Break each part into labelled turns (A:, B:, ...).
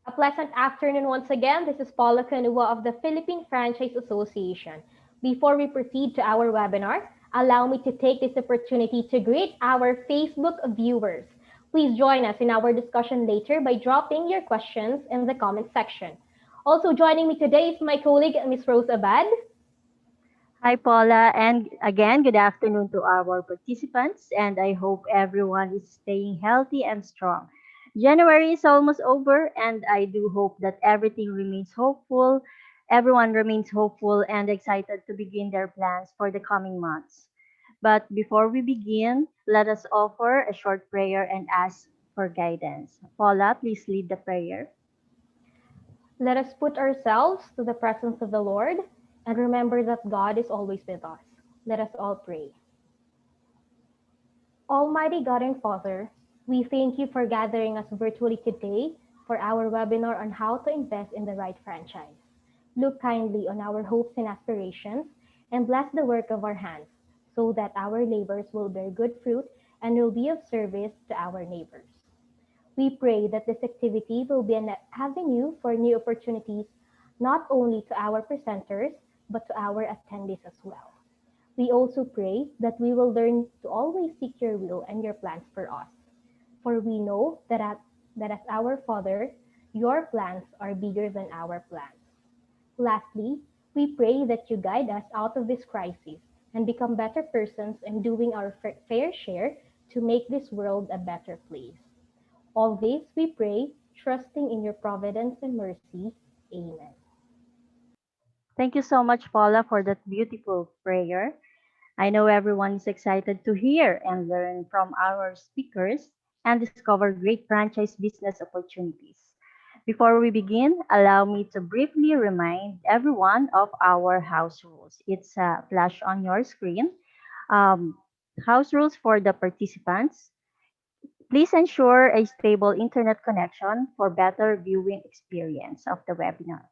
A: A pleasant afternoon once again. This is Paula Canua of the Philippine Franchise Association. Before we proceed to our webinar, allow me to take this opportunity to greet our Facebook viewers. Please join us in our discussion later by dropping your questions in the comment section. Also joining me today is my colleague, Ms. Rose Abad.
B: Hi, Paula, and again, good afternoon to our participants, and I hope everyone is staying healthy and strong. January is almost over, and I do hope that everyone remains hopeful and excited to begin their plans for the coming months. But before we begin, let us offer a short prayer and ask for guidance. Paula, please lead the prayer.
A: Let us put ourselves to the presence of the Lord and remember that God is always with us. Let us all pray. Almighty God and Father, we thank you for gathering us virtually today for our webinar on how to invest in the right franchise. Look kindly on our hopes and aspirations and bless the work of our hands so that our labors will bear good fruit and will be of service to our neighbors. We pray that this activity will be an avenue for new opportunities not only to our presenters but to our attendees as well. We also pray that we will learn to always seek your will and your plans for us. For we know that as our Father, your plans are bigger than our plans. Lastly, we pray that you guide us out of this crisis and become better persons in doing our fair share to make this world a better place. All this we pray, trusting in your providence and mercy. Amen.
B: Thank you so much, Paula, for that beautiful prayer. I know everyone is excited to hear and learn from our speakers and discover great franchise business opportunities. Before we begin, allow me to briefly remind everyone of our house rules. It's flash on your screen. Um, House rules for the participants. Please ensure a stable internet connection for better viewing experience of the webinar.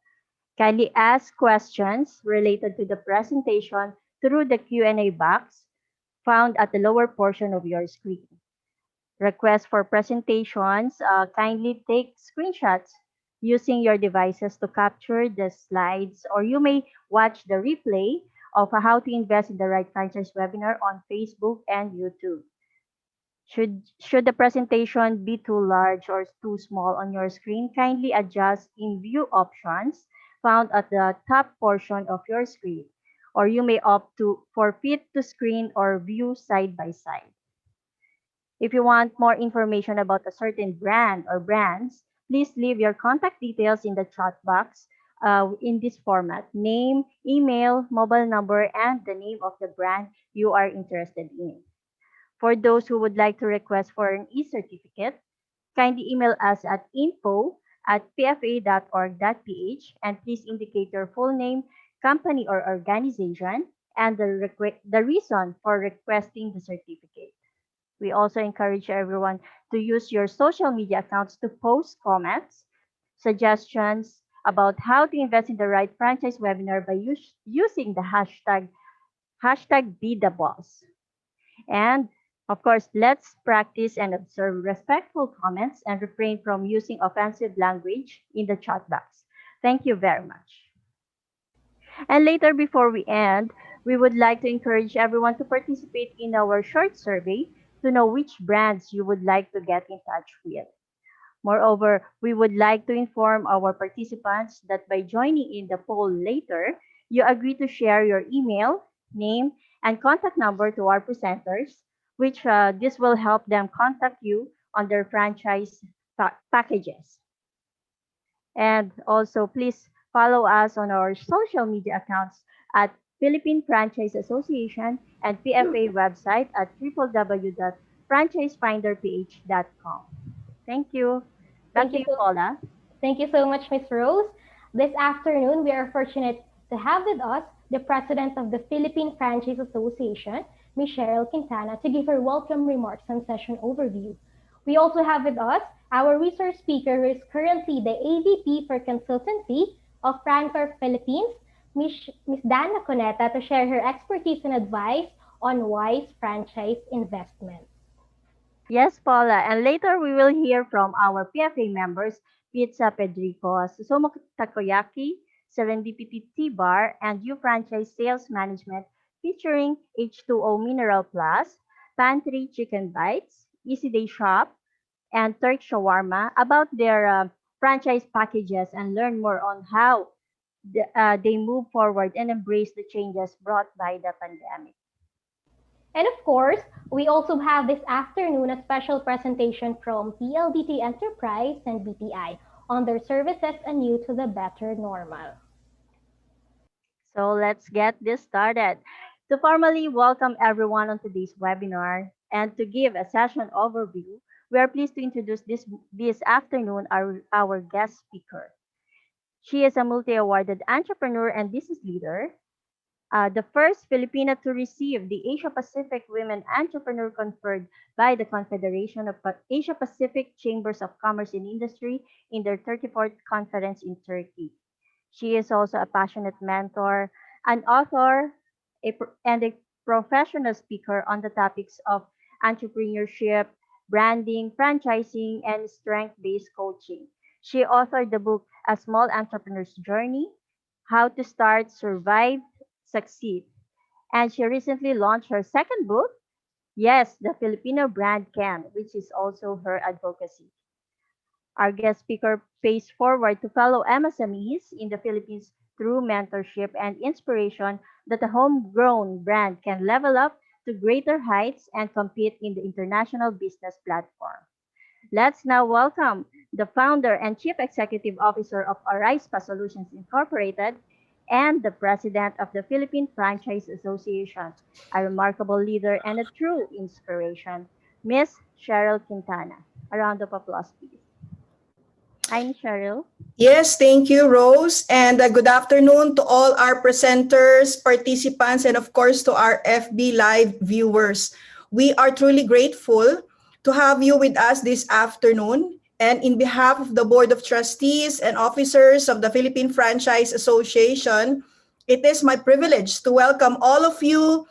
B: Kindly ask questions related to the presentation through the Q&A box found at the lower portion of your screen. Request for presentations, kindly take screenshots using your devices to capture the slides, or you may watch the replay of how to invest in the right franchise webinar on Facebook and YouTube. Should the presentation be too large or too small on your screen, kindly adjust in view options found at the top portion of your screen, or you may opt to forfeit to screen or view side by side. If you want more information about a certain brand or brands, please leave your contact details in the chat box in this format: name, email, mobile number, and the name of the brand you are interested in. For those who would like to request for an e-certificate, kindly email us at info@pfa.org.ph and please indicate your full name, company or organization, and the reason for requesting the certificate. We also encourage everyone to use your social media accounts to post comments, suggestions about how to invest in the right franchise webinar by using the hashtag #BeTheBoss. And of course, let's practice and observe respectful comments and refrain from using offensive language in the chat box. Thank you very much. And later, before we end, we would like to encourage everyone to participate in our short survey to know which brands you would like to get in touch with. Moreover, we would like to inform our participants that by joining in the poll later, you agree to share your email, name, and contact number to our presenters, which this will help them contact you on their franchise packages. And also, please follow us on our social media accounts at Philippine Franchise Association and PFA website at www.franchisefinderph.com. Thank you. Back
A: Thank
B: to
A: you
B: you,
A: so
B: Paula.
A: Thank you so much, Ms. Rose. This afternoon, we are fortunate to have with us the President of the Philippine Franchise Association, Ms. Cheryl Quintana, to give her welcome remarks and session overview. We also have with us our resource speaker, who is currently the AVP for Consultancy of Francor Philippines, Ms. Dana Coneta, to share her expertise and advice on wise franchise investment.
B: Yes, Paula. And later we will hear from our PFA members, Pizza Pedricos, Sumo Takoyaki, Serendipity Tea Bar, and U Franchise Sales Management featuring H2O Mineral Plus, Pantry Chicken Bites, Easy Day Shop, and Turk Shawarma about their franchise packages and learn more on how they move forward and embrace the changes brought by the pandemic.
A: And of course, we also have this afternoon a special presentation from PLDT Enterprise and BPI on their services anew to the better normal.
B: So let's get this started. To formally welcome everyone on today's webinar and to give a session overview, we are pleased to introduce this afternoon our guest speaker. She is a multi-awarded entrepreneur and business leader, the first Filipina to receive the Asia Pacific Women Entrepreneur conferred by the Confederation of Asia Pacific Chambers of Commerce and Industry in their 34th conference in Turkey. She is also a passionate mentor, an author, and a professional speaker on the topics of entrepreneurship, branding, franchising, and strength based coaching. She authored the book A Small Entrepreneur's Journey: How to Start, Survive, Succeed. And she recently launched her second book, Yes, the Filipino Brand Can, which is also her advocacy. Our guest speaker pays forward to fellow MSMEs in the Philippines through mentorship and inspiration that a homegrown brand can level up to greater heights and compete in the international business platform. Let's now welcome the founder and chief executive officer of Orispa Solutions Incorporated and the president of the Philippine Franchise Association, a remarkable leader and a true inspiration, Miss Cheryl Quintana. A round of applause, please. Hi, Miss Cheryl.
C: Yes, thank you, Rose. And good afternoon to all our presenters, participants, and of course to our FB Live viewers. We are truly grateful to have you with us this afternoon. And in behalf of the Board of Trustees and officers of the Philippine Franchise Association, it is my privilege to welcome all of you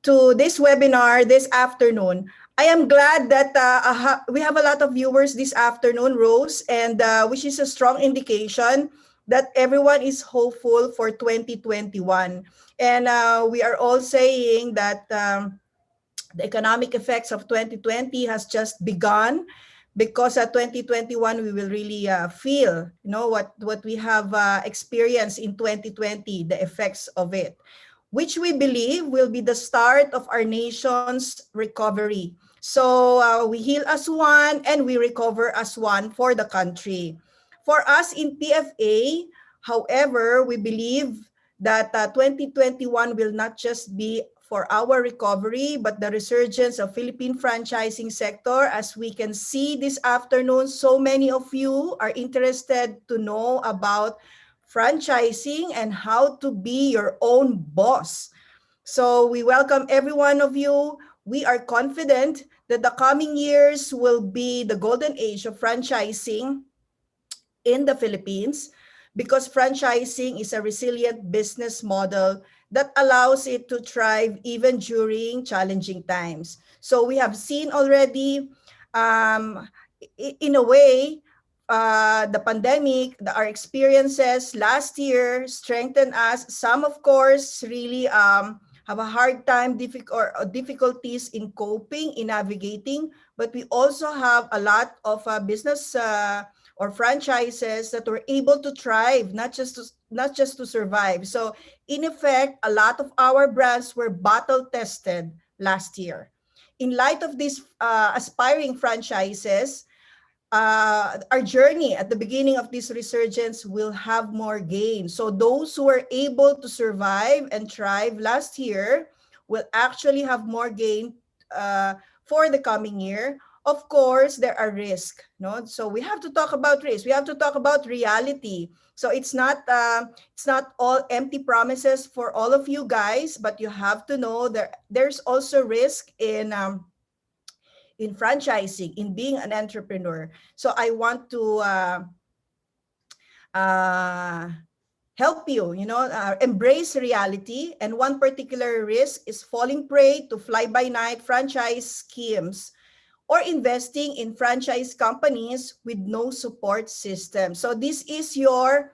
C: to this webinar this afternoon. I am glad that we have a lot of viewers this afternoon, Rose, and which is a strong indication that everyone is hopeful for 2021. And we are all saying that the economic effects of 2020 has just begun because 2021 we will really feel what we have experienced in 2020, the effects of it, which we believe will be the start of our nation's recovery. So we heal as one and we recover as one for the country. For us in PFA, however, we believe that 2021 will not just be for our recovery, but the resurgence of Philippine franchising sector. As we can see this afternoon, so many of you are interested to know about franchising and how to be your own boss. So we welcome every one of you. We are confident that the coming years will be the golden age of franchising in the Philippines because franchising is a resilient business model that allows it to thrive even during challenging times. So we have seen already, um, in a way, the pandemic, our experiences last year strengthened us. Some, of course, really have a hard time or difficulties in coping, in navigating, but we also have a lot of business or franchises that were able to thrive, not just to survive. So in effect, a lot of our brands were battle tested last year. In light of these aspiring franchises, our journey at the beginning of this resurgence will have more gain. So those who were able to survive and thrive last year will actually have more gain for the coming year. Of course, there are risks, no? So we have to talk about risk. We have to talk about reality. So it's not all empty promises for all of you guys, but you have to know there's also risk in franchising, in being an entrepreneur. So I want to uh, help you, embrace reality. And one particular risk is falling prey to fly-by-night franchise schemes or investing in franchise companies with no support system. So this is your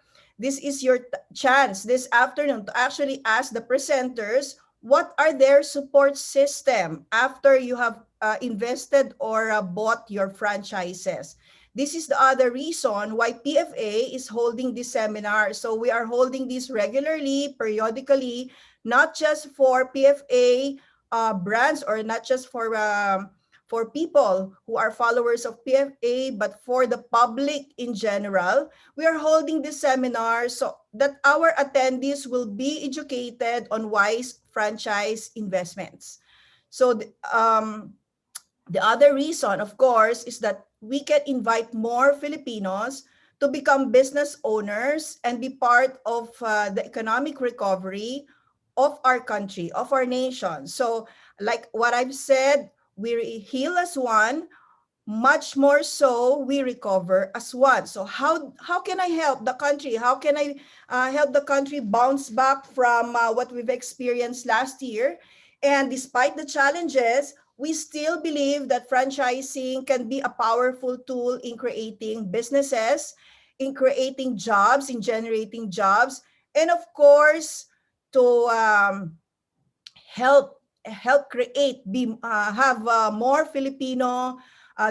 C: chance this afternoon to actually ask the presenters what are their support system after you have invested or bought your franchises. This is the other reason why PFA is holding this seminar. So we are holding this regularly, periodically, not just for PFA brands, or not just for people who are followers of PFA, but for the public in general. We are holding this seminar so that our attendees will be educated on wise franchise investments. So the other reason, of course, is that we can invite more Filipinos to become business owners and be part of the economic recovery of our country, of our nation. So, like what I've said, we heal as one, much more so we recover as one. So how can I help the country? How can I help the country bounce back from what we've experienced last year? And despite the challenges, we still believe that franchising can be a powerful tool in creating businesses, in creating jobs, in generating jobs, and of course to help create be have more Filipino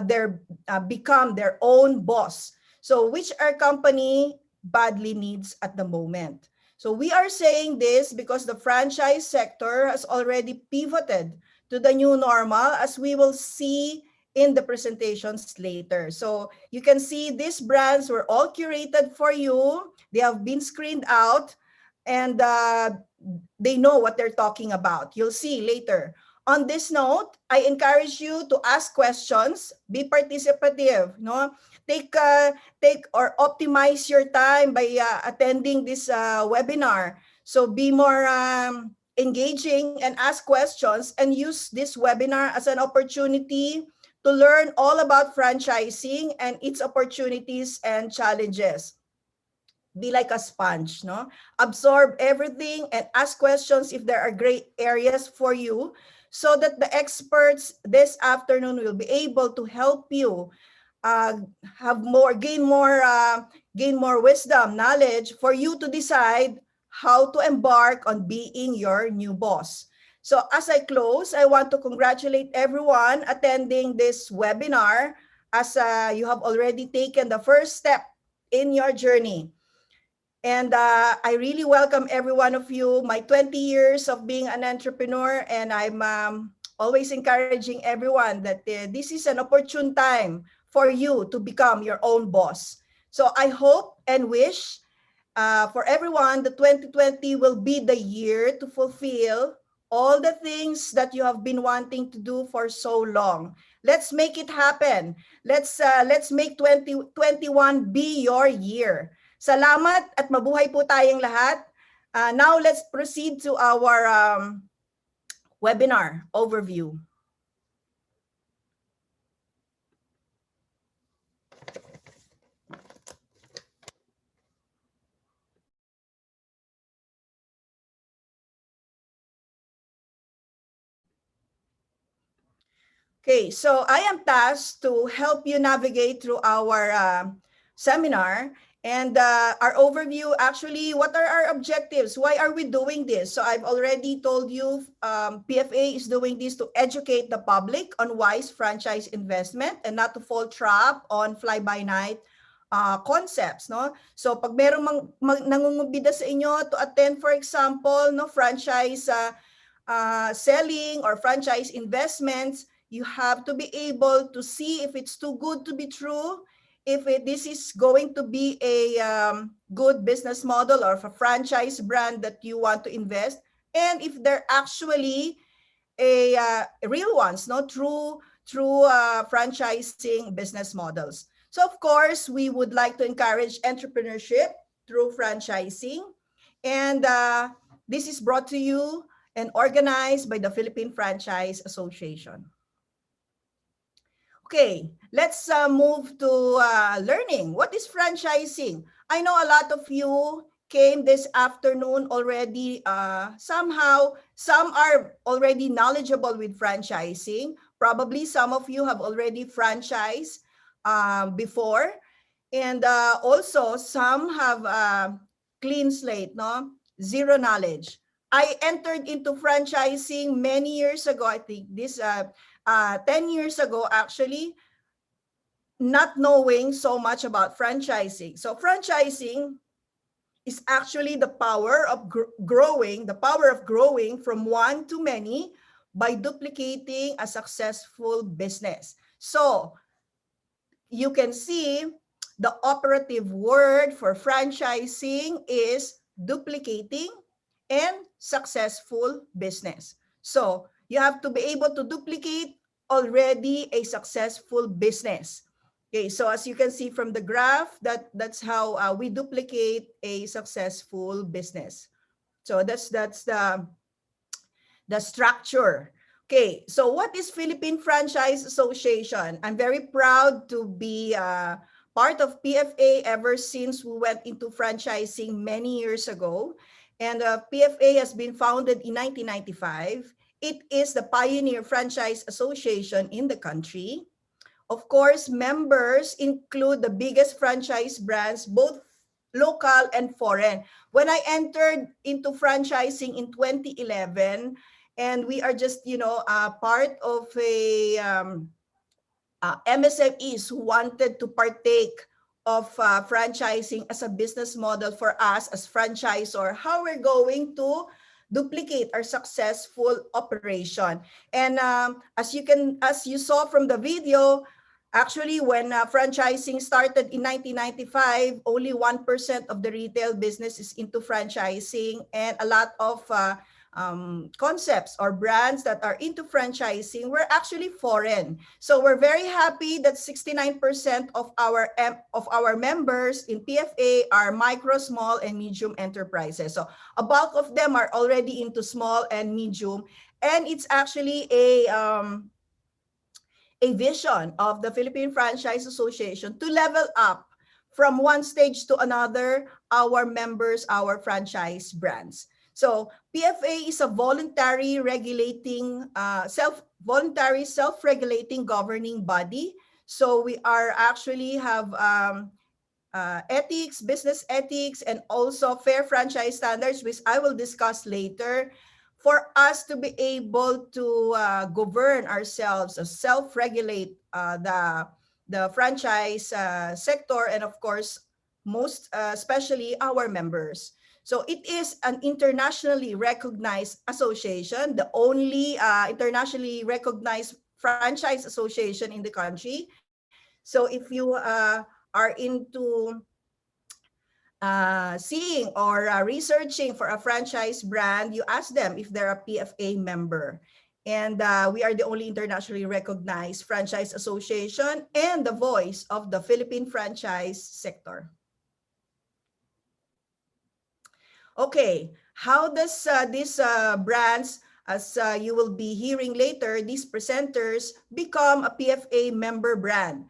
C: their become their own boss. So which our company badly needs at the moment. So we are saying this because the franchise sector has already pivoted to the new normal, as we will see in the presentations later. So you can see these brands were all curated for you. They have been screened out, and they know what they're talking about. You'll see later. On this note, I encourage you to ask questions, be participative, no? Take or optimize your time by attending this webinar. So be more engaging and ask questions, and use this webinar as an opportunity to learn all about franchising and its opportunities and challenges. Be like a sponge, no? Absorb everything and ask questions if there are great areas for you, so that the experts this afternoon will be able to help you uh, have more, gain more wisdom, knowledge for you to decide how to embark on being your new boss. So as I close, I want to congratulate everyone attending this webinar, as you have already taken the first step in your journey. And I really welcome every one of you, my 20 years of being an entrepreneur, and I'm always encouraging everyone that this is an opportune time for you to become your own boss. So I hope and wish for everyone that 2020 will be the year to fulfill all the things that you have been wanting to do for so long. Let's make it happen. Let's make 2021 be your year. Salamat at mabuhay po tayong lahat. Now let's proceed to our webinar overview. Okay, so I am tasked to help you navigate through our seminar, and our overview. Actually, what are our objectives? Why are we doing this? So I've already told you, PFA is doing this to educate the public on wise franchise investment and not to fall trap on fly-by-night concepts, no? So pag merong nangungubida sa inyo to attend, for example, no, franchise selling or franchise investments, you have to be able to see if it's too good to be true, if this is going to be a good business model or a franchise brand that you want to invest, and if they're actually a real ones, no, true franchising business models. So of course, we would like to encourage entrepreneurship through franchising, and this is brought to you and organized by the Philippine Franchise Association. Okay, let's move to learning. What is franchising? I know a lot of you came this afternoon already. Somehow, some are already knowledgeable with franchising, Probably some of you have already franchised before. And also, some have clean slate, no? Zero knowledge. I entered into franchising many years ago. I think this 10 years ago, actually, not knowing so much about franchising. So franchising is actually the power of growing, the power of growing from one to many by duplicating a successful business. So you can see the operative word for franchising is duplicating and successful business. So you have to be able to duplicate already a successful business. Okay, so as you can see from the graph, that's how we duplicate a successful business. So that's the structure. Okay, so what is Philippine Franchise Association? I'm very proud to be part of PFA ever since we went into franchising many years ago. And PFA has been founded in 1995. It is the pioneer franchise association in the country. Of course, members include the biggest franchise brands, both local and foreign. When I entered into franchising in 2011, and we are just, part of a MSMEs who wanted to partake of franchising as a business model for us as franchisor, how we're going to duplicate our successful operation. And as you saw from the video, actually when franchising started in 1995, only 1% of the retail business is into franchising, and a lot of concepts or brands that are into franchising were actually foreign. So we're very happy that 69% of our members in PFA are micro, small, and medium enterprises. So a bulk of them are already into small and medium, and it's actually a vision of the Philippine Franchise Association to level up from one stage to another our members, our franchise brands. So PFA is a voluntary self-regulating governing body. So we are actually have ethics, business ethics, and also fair franchise standards, which I will discuss later, for us to be able to govern ourselves, self-regulate the franchise sector, and of course, most especially our members. So it is an internationally recognized association, the only internationally recognized franchise association in the country. So if you are into seeing or researching for a franchise brand, you ask them if they're a PFA member. And we are the only internationally recognized franchise association and the voice of the Philippine franchise sector. Okay, how does these brands, as you will be hearing later, these presenters become a PFA member brand?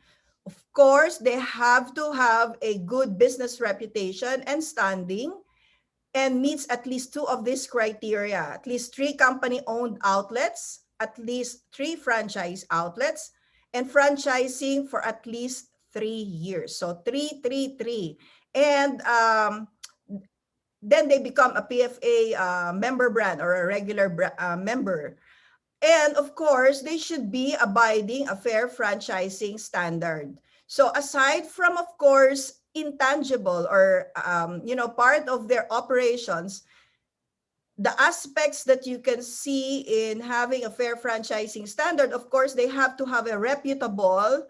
C: Of course, they have to have a good business reputation and standing, and meets at least two of these criteria: at least 3 company-owned outlets, at least 3 franchise outlets, and franchising for at least 3 years. So 3. And then they become a PFA member brand or a regular member. And of course, they should be abiding a fair franchising standard. So aside from, of course, intangible or, part of their operations, the aspects that you can see in having a fair franchising standard, of course, they have to have a reputable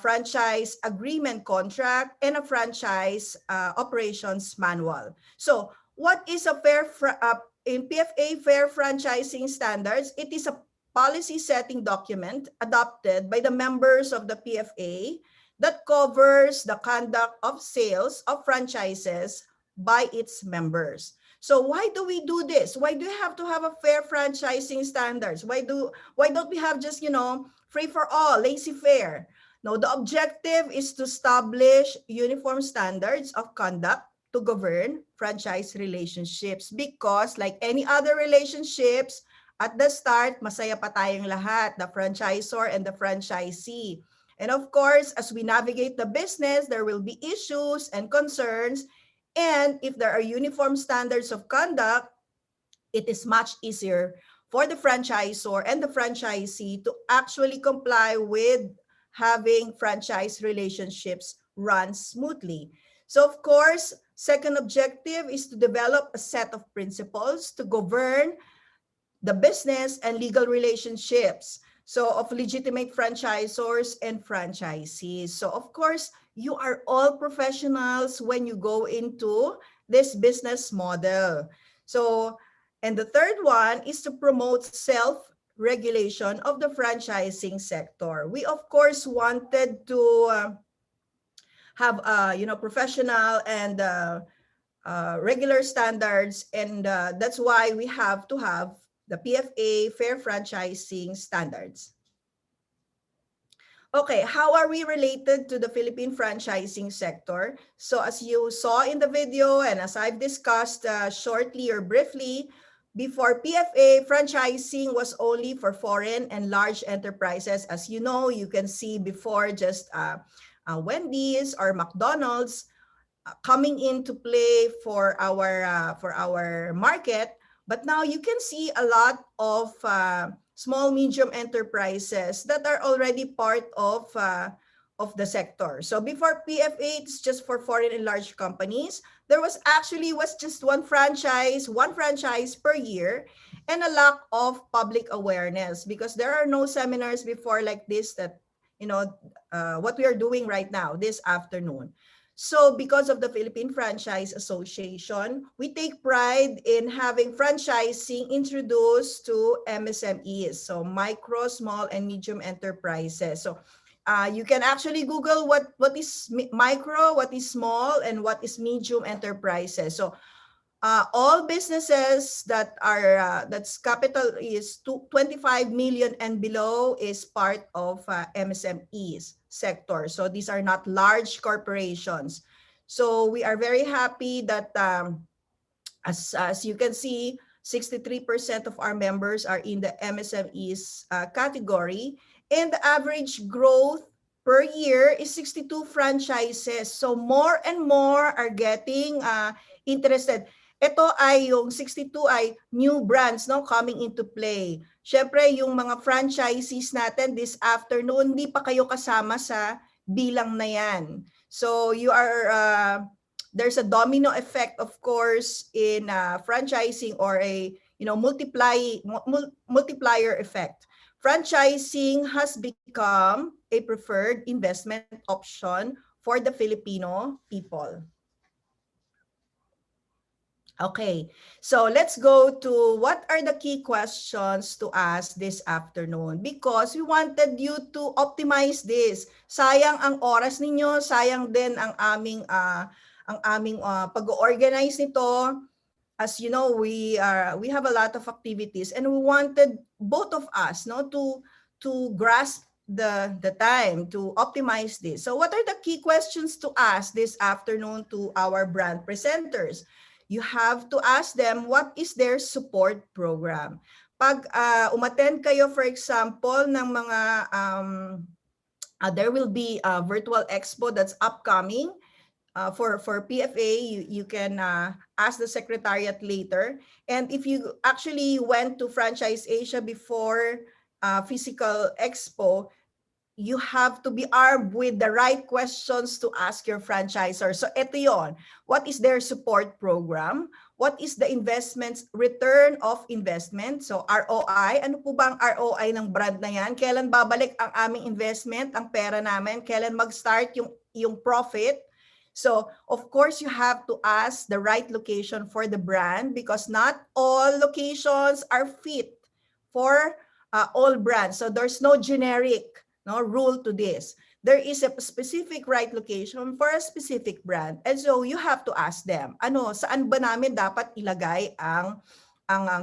C: franchise agreement contract and a franchise operations manual. So what is a in PFA fair franchising standards? It is a policy setting document adopted by the members of the PFA that covers the conduct of sales of franchises by its members. So why do we do this? Why do we have to have a fair franchising standards? Why don't we have just, free for all, laissez-faire? No, the objective is to establish uniform standards of conduct to govern franchise relationships, because like any other relationships, at the start, masaya pa tayong lahat, the franchisor and the franchisee. And of course, as we navigate the business, there will be issues and concerns. And if there are uniform standards of conduct, it is much easier for the franchisor and the franchisee to actually comply with having franchise relationships run smoothly. So of course, second objective is to develop a set of principles to govern the business and legal relationships. So of legitimate franchisors and franchisees. So of course, you are all professionals when you go into this business model. So, and the third one is to promote self-regulation of the franchising sector. We of course wanted to have professional and regular standards, and that's why we have to have the PFA Fair Franchising Standards. Okay, how are we related to the Philippine franchising sector? So as you saw in the video and as I've discussed shortly or briefly, before PFA, franchising was only for foreign and large enterprises. As you know, you can see before just Wendy's or McDonald's coming into play for our market. But now you can see a lot of small medium enterprises that are already part of the sector. So before PFA, it's just for foreign and large companies. There was just one franchise per year, and a lack of public awareness because there are no seminars before like this that what we are doing right now this afternoon. So because of the Philippine Franchise Association, we take pride in having franchising introduced to MSMEs, so micro, small, and medium enterprises. So you can actually Google what is micro, what is small, and what is medium enterprises. So all businesses that are that's capital is 25 million and below is part of MSMEs sector. So these are not large corporations. So we are very happy that as you can see, 63% of our members are in the MSMEs category, and the average growth per year is 62 franchises. So more and more are getting interested. Ito ay yung 62 ay new brands coming into play. Syempre yung mga franchisees natin this afternoon, hindi pa kayo kasama sa bilang na yan. So you are there's a domino effect, of course, in franchising, or a multiplier effect. Franchising has become a preferred investment option for the Filipino people. Okay, so let's go to what are the key questions to ask this afternoon, because we wanted you to optimize this. Sayang ang oras ninyo, sayang din ang aming pag-organize nito. As you know, we have a lot of activities, and we wanted both of us to grasp the time to optimize this. So what are the key questions to ask this afternoon to our brand presenters? You have to ask them what is their support program. Pag umattend kayo, for example, ng mga there will be a virtual expo that's upcoming. For PFA, you can ask the secretariat later. And if you actually went to Franchise Asia before physical expo, you have to be armed with the right questions to ask your franchisor. So ito yon. What is their support program? What is the investments, return of investment? So ROI, ano po ba ang ROI ng brand na yan? Kailan babalik ang aming investment, ang pera namin? Kailan mag-start yung profit? So, of course, you have to ask the right location for the brand, because not all locations are fit for all brands. So there's no generic rule to this. There is a specific right location for a specific brand. And so you have to ask them, saan ba namin dapat ilagay ang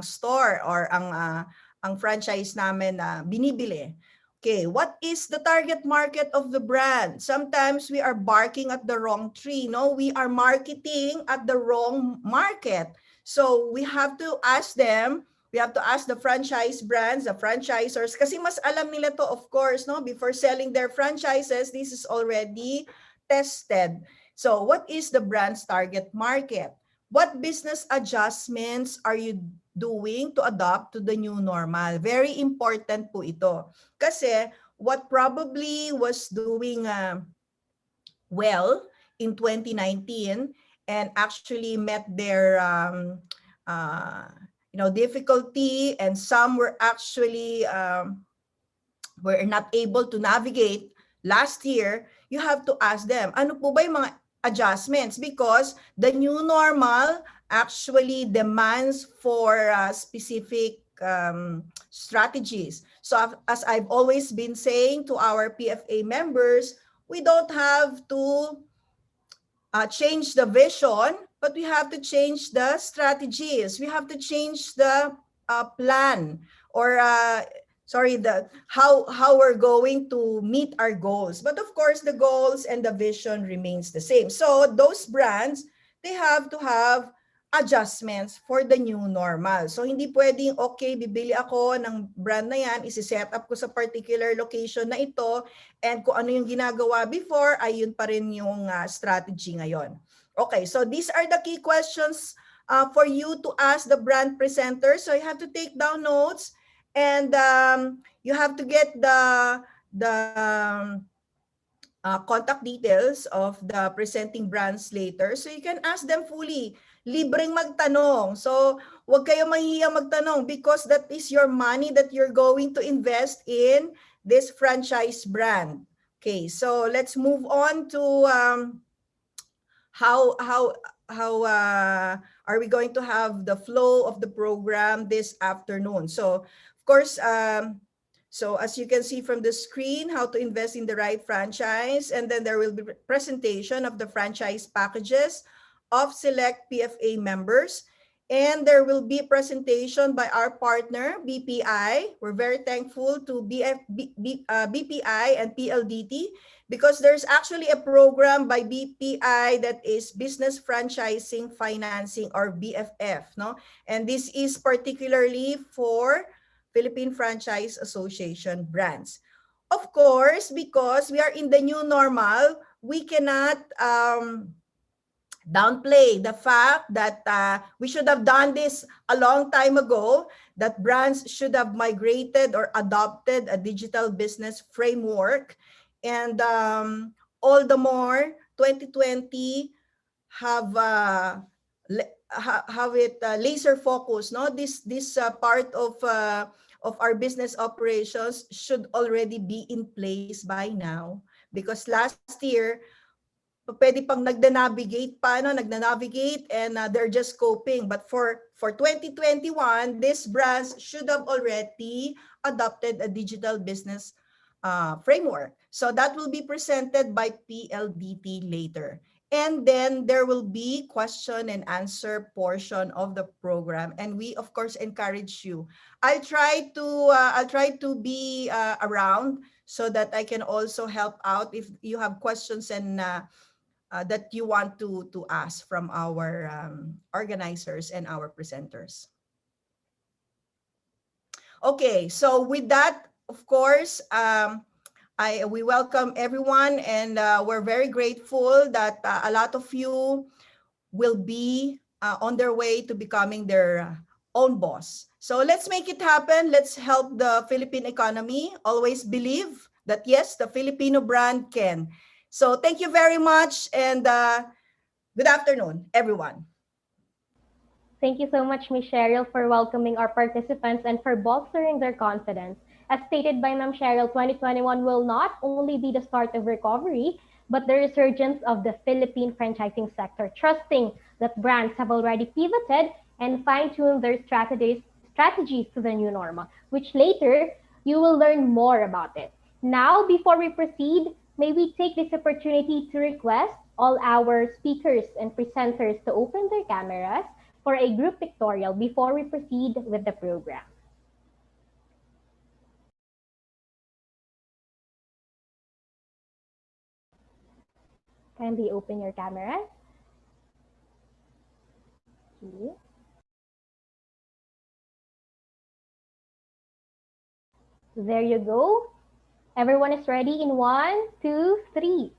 C: store or ang franchise namin na binibili? Okay, what is the target market of the brand? Sometimes we are barking at the wrong tree. We are marketing at the wrong market. So we have to ask them, We have to ask the franchise brands, the franchisors, kasi mas alam nila to, of course, no? Before selling their franchises, this is already tested. So what is the brand's target market? What business adjustments are you doing to adapt to the new normal? Very important po ito. Kasi what probably was doing well in 2019 and actually met their uh, difficulty, and some were actually were not able to navigate last year, you have to ask them, ano po ba yung mga adjustments? Because the new normal actually demands for specific strategies. So as I've always been saying to our PFA members, we don't have to change the vision, but we have to change the strategies. We have to change the plan, or the how we're going to meet our goals. But of course, the goals and the vision remains the same. So those brands, they have to have adjustments for the new normal. So hindi pwedeng, okay, bibili ako ng brand na yan, isi-set up ko sa particular location na ito, and kung ano yung ginagawa before, ay yun pa rin yung strategy ngayon. Okay, so these are the key questions for you to ask the brand presenter. So you have to take down notes, and you have to get the contact details of the presenting brands later, so you can ask them fully. Libreng magtanong. So, huwag kayo mahihiyang magtanong, because that is your money that you're going to invest in this franchise brand. Okay, so let's move on to how are we going to have the flow of the program this afternoon. So, of course, so as you can see from the screen, how to invest in the right franchise, and then there will be presentation of the franchise packages of select PFA members, and there will be presentation by our partner, BPI. We're very thankful to BPI and PLDT, because there's actually a program by BPI that is Business Franchising Financing, or BFF, no? And this is particularly for Philippine Franchise Association brands. Of course, because we are in the new normal, we cannot downplay the fact that we should have done this a long time ago, that brands should have migrated or adopted a digital business framework. And all the more, 2020 have have it laser focus, no? This part of our business operations should already be in place by now, because last year pwede pang nagna-navigate pa, no? Nagna-navigate, and they're just coping. But for 2021, these brands should have already adopted a digital business framework. So that will be presented by PLDT later. And then there will be question and answer portion of the program, and we of course encourage you. I'll try to be around, so that I can also help out if you have questions and that you want to ask from our organizers and our presenters. Okay, so with that, of course, we welcome everyone, and we're very grateful that a lot of you will be on their way to becoming their own boss. So let's make it happen. Let's help the Philippine economy. Always believe that yes, the Filipino brand can. So thank you very much, and good afternoon, everyone.
A: Thank you so much, Ms. Cheryl, for welcoming our participants and for bolstering their confidence. As stated by Ms. Cheryl, 2021 will not only be the start of recovery, but the resurgence of the Philippine franchising sector, trusting that brands have already pivoted and fine-tuned their strategies to the new normal, which later you will learn more about it. Now, before we proceed, may we take this opportunity to request all our speakers and presenters to open their cameras for a group pictorial before we proceed with the program. Kindly open your cameras. Okay. There you go. Everyone is ready in one, two, three.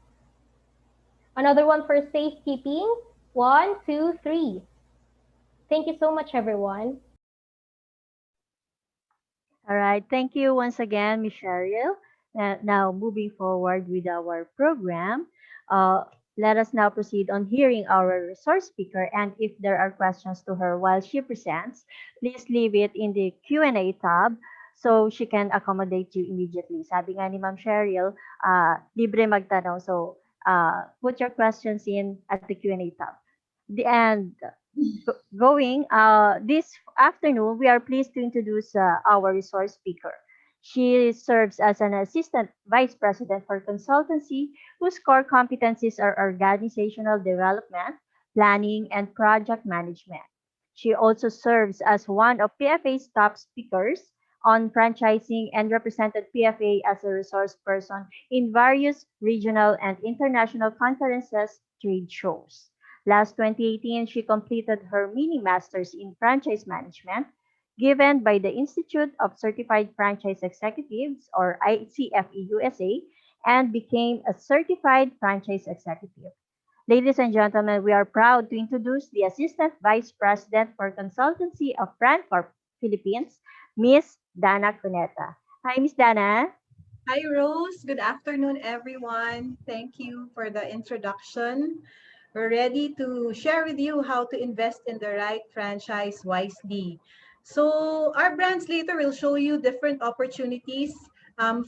A: Another one for safekeeping. One, two, three. Thank you so much, everyone.
B: All right. Thank you once again, Ms. Cheryl. Now, moving forward with our program, uh, let us now proceed on hearing our resource speaker. And if there are questions to her while she presents, please leave it in the Q&A tab so she can accommodate you immediately. Sabi nga ni Ma'am Cheryl, libre magtanong. So, put your questions in at the Q&A tab. And going this afternoon, we are pleased to introduce our resource speaker. She serves as an assistant vice president for consultancy, whose core competencies are organizational development, planning, and project management. She also serves as one of PFA's top speakers on franchising and represented PFA as a resource person in various regional and international conferences, trade shows. Last 2018, she completed her mini master's in franchise management given by the Institute of Certified Franchise Executives or ICFE USA and became a certified franchise executive. Ladies and gentlemen, we are proud to introduce the Assistant Vice President for Consultancy of Francorp Philippines, Miss Dana Cuneta. Hi, Miss Dana.
D: Hi, Rose. Good afternoon, everyone. Thank you for the introduction. We're ready to share with you how to invest in the right franchise wisely. So, our brands later will show you different opportunities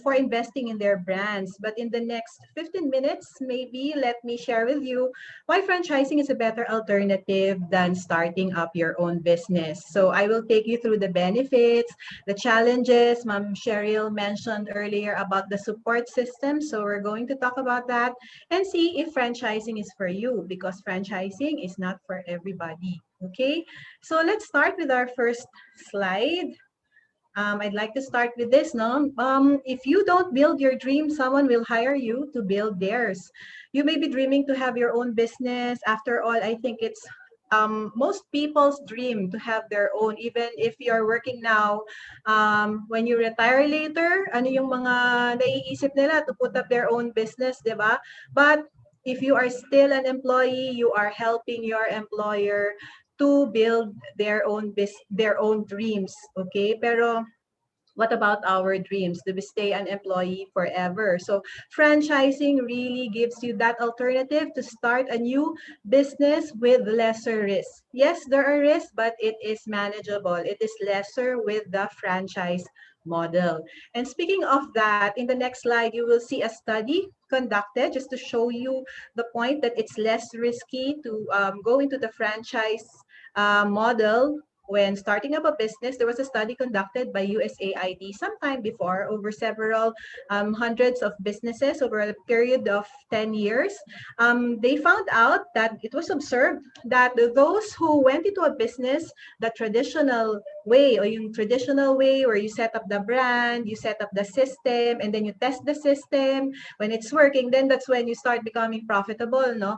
D: for investing in their brands. But in the next 15 minutes, maybe let me share with you why franchising is a better alternative than starting up your own business. So, I will take you through the benefits, the challenges. Ma'am Cheryl mentioned earlier about the support system. So we're going to talk about that and see if franchising is for you because franchising is not for everybody. Okay, so let's start with our first slide. I'd like to start with this. No, if you don't build your dream, someone will hire you to build theirs. You may be dreaming to have your own business. After all, I think it's most people's dream to have their own. Even if you're working now, when you retire later, ano yung mga naiisip nila to put up their own business, di ba? But if you are still an employee, you are helping your employer to build their own dreams, okay? Pero what about our dreams? Do we stay an employee forever? So franchising really gives you that alternative to start a new business with lesser risk. Yes, there are risks, but it is manageable. It is lesser with the franchise model. And speaking of that, in the next slide, you will see a study conducted just to show you the point that it's less risky to go into the franchise model when starting up a business. There was a study conducted by USAID sometime before over several hundreds of businesses over a period of 10 years. They found out that it was observed that those who went into a business the traditional way or yung traditional way where you set up the brand, you set up the system, and then you test the system. When it's working, then that's when you start becoming profitable, no?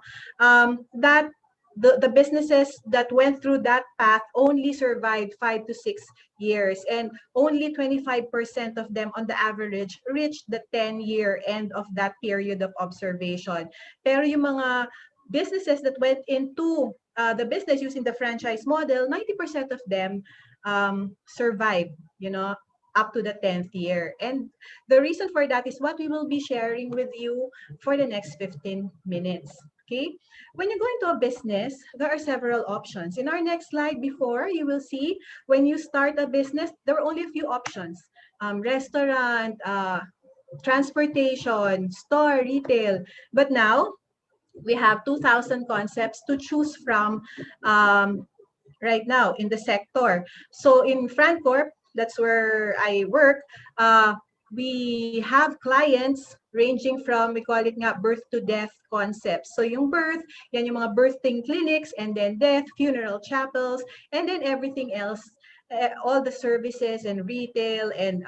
D: That the businesses that went through that path only survived 5 to 6 years, and only 25% of them on the average reached the 10-year end of that period of observation. Pero yung mga businesses that went into the business using the franchise model, 90% of them survived, up to the 10th year. And the reason for that is what we will be sharing with you for the next 15 minutes. Okay, when you go into a business, there are several options. In our next slide before, you will see when you start a business, there are only a few options. Restaurant, transportation, store, retail. But now, we have 2,000 concepts to choose from right now in the sector. So in Francorp, that's where I work, we have clients ranging from, we call it nga, birth to death concepts. So yung birth, yan yung mga birthing clinics, and then death, funeral chapels, and then everything else, all the services and retail and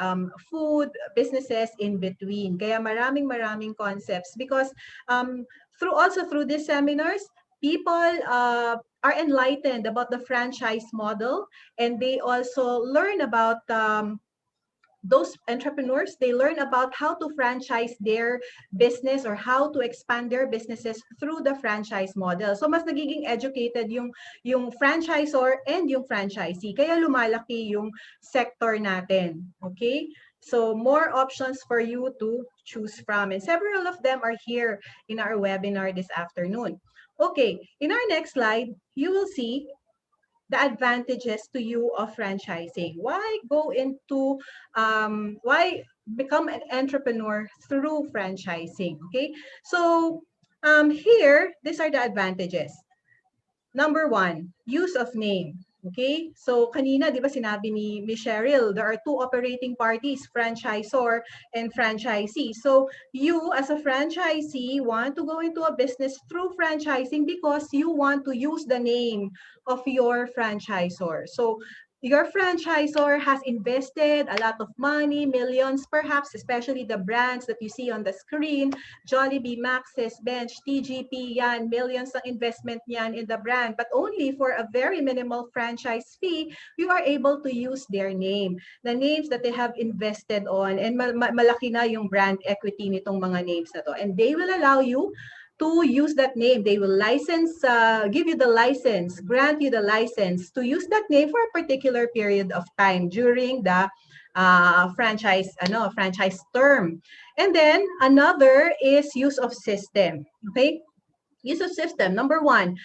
D: food businesses in between. Kaya maraming concepts because through these seminars, people are enlightened about the franchise model, and they also learn about those entrepreneurs, they learn about how to franchise their business or how to expand their businesses through the franchise model. So mas nagiging educated yung franchisor and yung franchisee. Kaya lumalaki yung sector natin. Okay? So more options for you to choose from. And several of them are here in our webinar this afternoon. Okay, in our next slide, you will see the advantages to you of franchising. Why go into, why become an entrepreneur through franchising? Okay, so here, these are the advantages. Number one, use of name. Okay? So, kanina, di ba sinabi ni Cheryl, there are two operating parties, franchisor and franchisee. So, you as a franchisee want to go into a business through franchising because you want to use the name of your franchisor. So, your franchisor has invested a lot of money, millions perhaps, especially the brands that you see on the screen, Jollibee, Maxis, Bench, TGP, yan, millions ng investment niyan in the brand. But only for a very minimal franchise fee, you are able to use their name. The names that they have invested on, and malaki na yung brand equity nitong mga names na to. And they will allow you to use that name. They will license, give you the license, grant you the license to use that name for a particular period of time during the franchise term. And then another is use of system. Okay, use of system. Number one,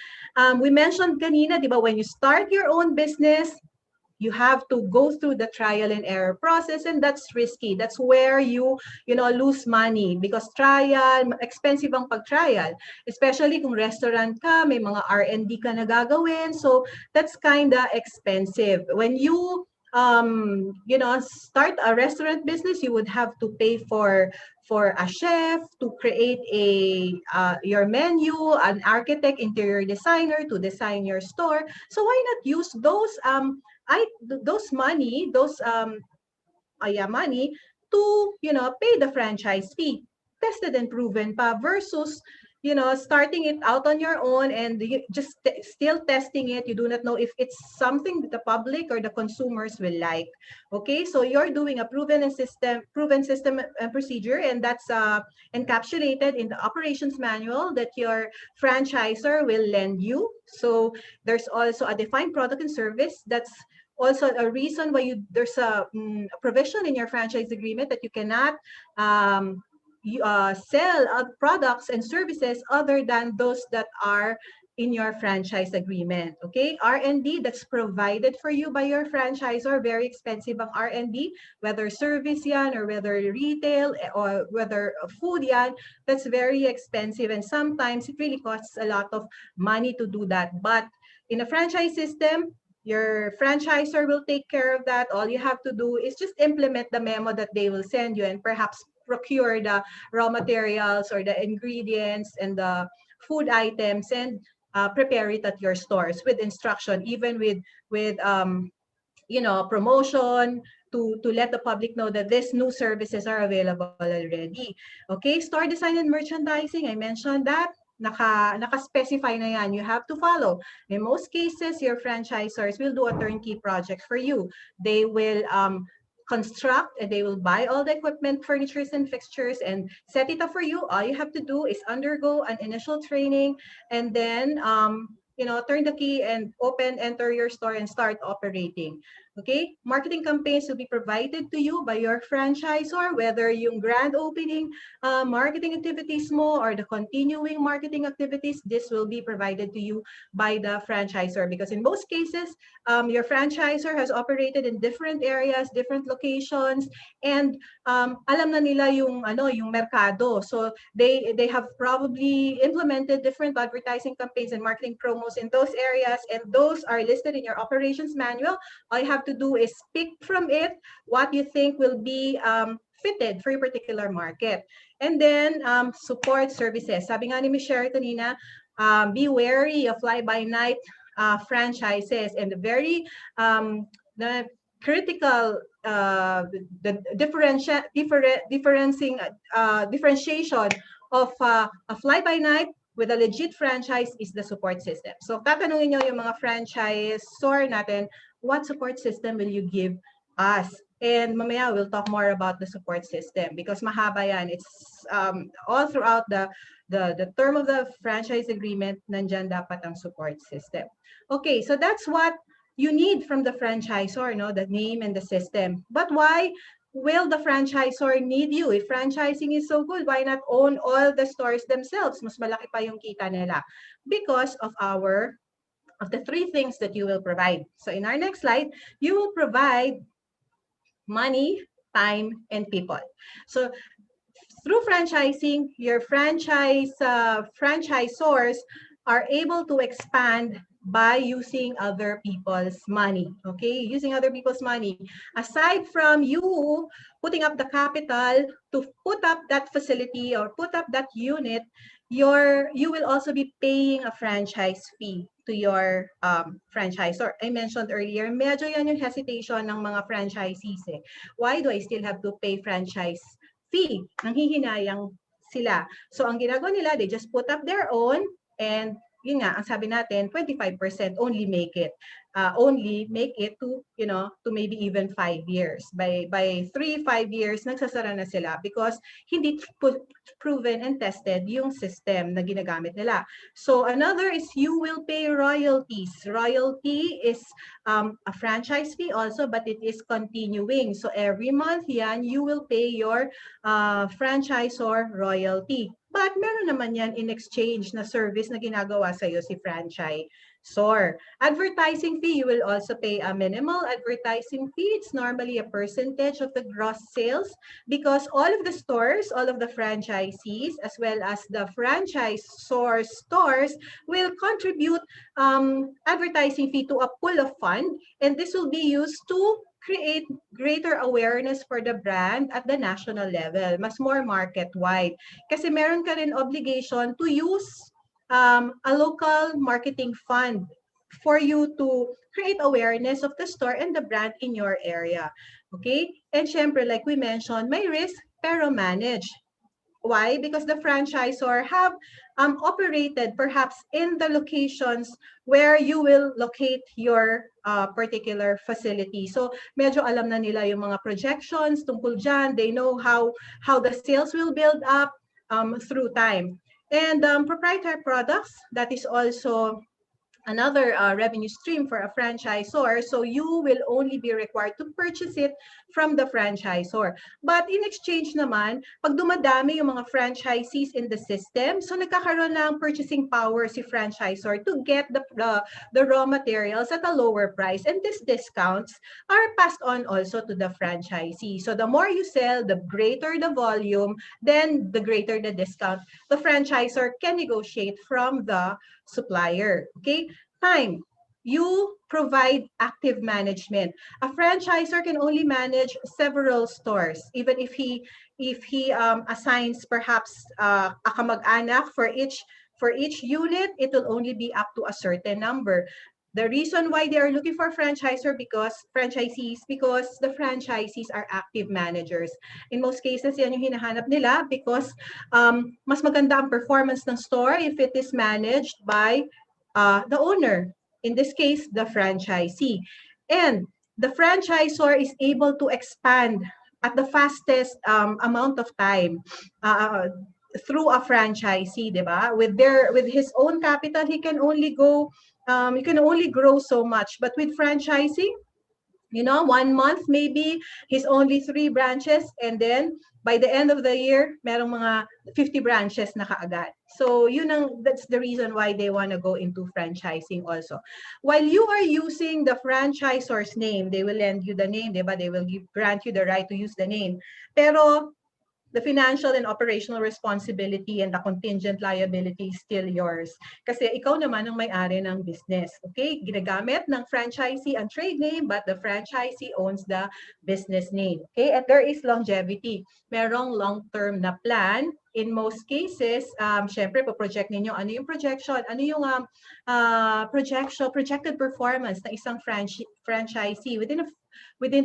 D: we mentioned kanina, di ba, when you start your own business, you have to go through the trial and error process, and that's risky. That's where you lose money because trial, expensive ang pag-trial. Especially kung restaurant ka, may mga R&D ka na gagawin. So that's kinda expensive. When you start a restaurant business, you would have to pay for a chef to create your menu, an architect, interior designer to design your store. So why not use those money to pay the franchise fee, tested and proven pa, versus starting it out on your own and just still testing it. You do not know if it's something that the public or the consumers will like. Okay, so you're doing a proven system and procedure, and that's encapsulated in the operations manual that your franchisor will lend you. So there's also a defined product and service. That's also a reason why there's a provision in your franchise agreement that you cannot sell products and services other than those that are in your franchise agreement. Okay, R&D that's provided for you by your franchisor, very expensive ang R&D, whether service yan or whether retail or whether food yan, that's very expensive, and sometimes it really costs a lot of money to do that. But in a franchise system, your franchisor will take care of that. All you have to do is just implement the memo that they will send you and perhaps procure the raw materials or the ingredients and the food items and prepare it at your stores with instruction, even with promotion to let the public know that these new services are available already. Okay, store design and merchandising, I mentioned that. Naka-specify na yan. You have to follow. In most cases, your franchisors will do a turnkey project for you. They will construct and they will buy all the equipment, furnitures, and fixtures and set it up for you. All you have to do is undergo an initial training and then turn the key and enter your store and start operating. Okay, marketing campaigns will be provided to you by your franchisor, whether yung grand opening marketing activities mo or the continuing marketing activities, this will be provided to you by the franchisor, because in most cases, your franchisor has operated in different areas, different locations, and alam na nila yung merkado. So they have probably implemented different advertising campaigns and marketing promos in those areas, and those are listed in your operations manual. All you have to do is pick from it what you think will be fitted for your particular market. And then support services. Sabi nga ni Ms. Sherry kanina, be wary of fly-by-night franchises, and the very the critical the differentiation of a fly-by-night with a legit franchise is the support system. So tatanungin nyo yung mga franchisor natin, what support system will you give us And mamaya we'll talk more about the support system because mahaba yan. It's all throughout the term of the franchise agreement, nandyan dapat ang support system. Okay, so that's what you need from the franchisor, no? The name and the system. But why will the franchisor need you? If franchising is so good, why not own all the stores themselves? Mas malaki pa yung kita nila. Because of the three things that you will provide. So in our next slide, you will provide money, time, and people. So through franchising, your franchisors are able to expand by using other people's money, okay? Using other people's money. Aside from you putting up the capital to put up that facility or put up that unit, you will also be paying a franchise fee to your franchisor. I mentioned earlier, medyo yan yung hesitation ng mga franchisees eh. Why do I still have to pay franchise fee? Nanghihinayang sila. So ang ginagawa nila, they just put up their own and yun nga, ang sabi natin, 25% only make it. Only make it to, to maybe even 5 years. By 3-5 years, nagsasara na sila because hindi proven and tested yung system na ginagamit nila. So another is you will pay royalties. Royalty is a franchise fee also, but it is continuing. So every month yan, you will pay your franchisor royalty. But meron naman yan in exchange na service na ginagawa sa'yo si franchisor. Advertising fee, you will also pay a minimal advertising fee. It's normally a percentage of the gross sales because all of the stores, all of the franchisees, as well as the franchisor stores will contribute advertising fee to a pool of fund, and this will be used to create greater awareness for the brand at the national level, mas more market-wide. Kasi meron ka rin obligation to use a local marketing fund for you to create awareness of the store and the brand in your area. Okay? And syempre, like we mentioned, may risk pero managed. Why? Because the franchisor have operated perhaps in the locations where you will locate your particular facility. So medyo alam na nila yung mga projections tungkol dyan. They know how the sales will build up through time. And proprietary products, that is also another revenue stream for a franchisor. So you will only be required to purchase it from the franchisor. But in exchange naman, pag dumadami yung mga franchisees in the system, so nagkakaroon ng purchasing power si franchisor to get the raw materials at a lower price. And these discounts are passed on also to the franchisee. So the more you sell, the greater the volume, then the greater the discount the franchisor can negotiate from the supplier. Okay? Time. You provide active management. A franchisor can only manage several stores, even if he assigns perhaps a kamag-anak for each unit, it will only be up to a certain number. The reason why they are looking for franchisees because the franchisees are active managers. In most cases, yan yung hinahanap nila because mas maganda ang performance ng store if it is managed by the owner. In this case, the franchisee. And the franchisor is able to expand at the fastest amount of time through a franchisee, diba? With his own capital, he can only grow so much. But with franchising, 1 month maybe he's only 3 branches, and then by the end of the year, merong mga 50 branches na kaagad. So that's the reason why they want to go into franchising also. While you are using the franchisor's name, they will lend you the name, diba? They will grant you the right to use the name. Pero the financial and operational responsibility and the contingent liability is still yours. Kasi ikaw naman ang may-ari ng business. Okay? Ginagamit ng franchisee ang trade name, but the franchisee owns the business name. Okay? And there is longevity. Merong long-term na plan. In most cases, syempre, po-project ninyo, ano yung projection, ano yung projected performance ng isang franchisee within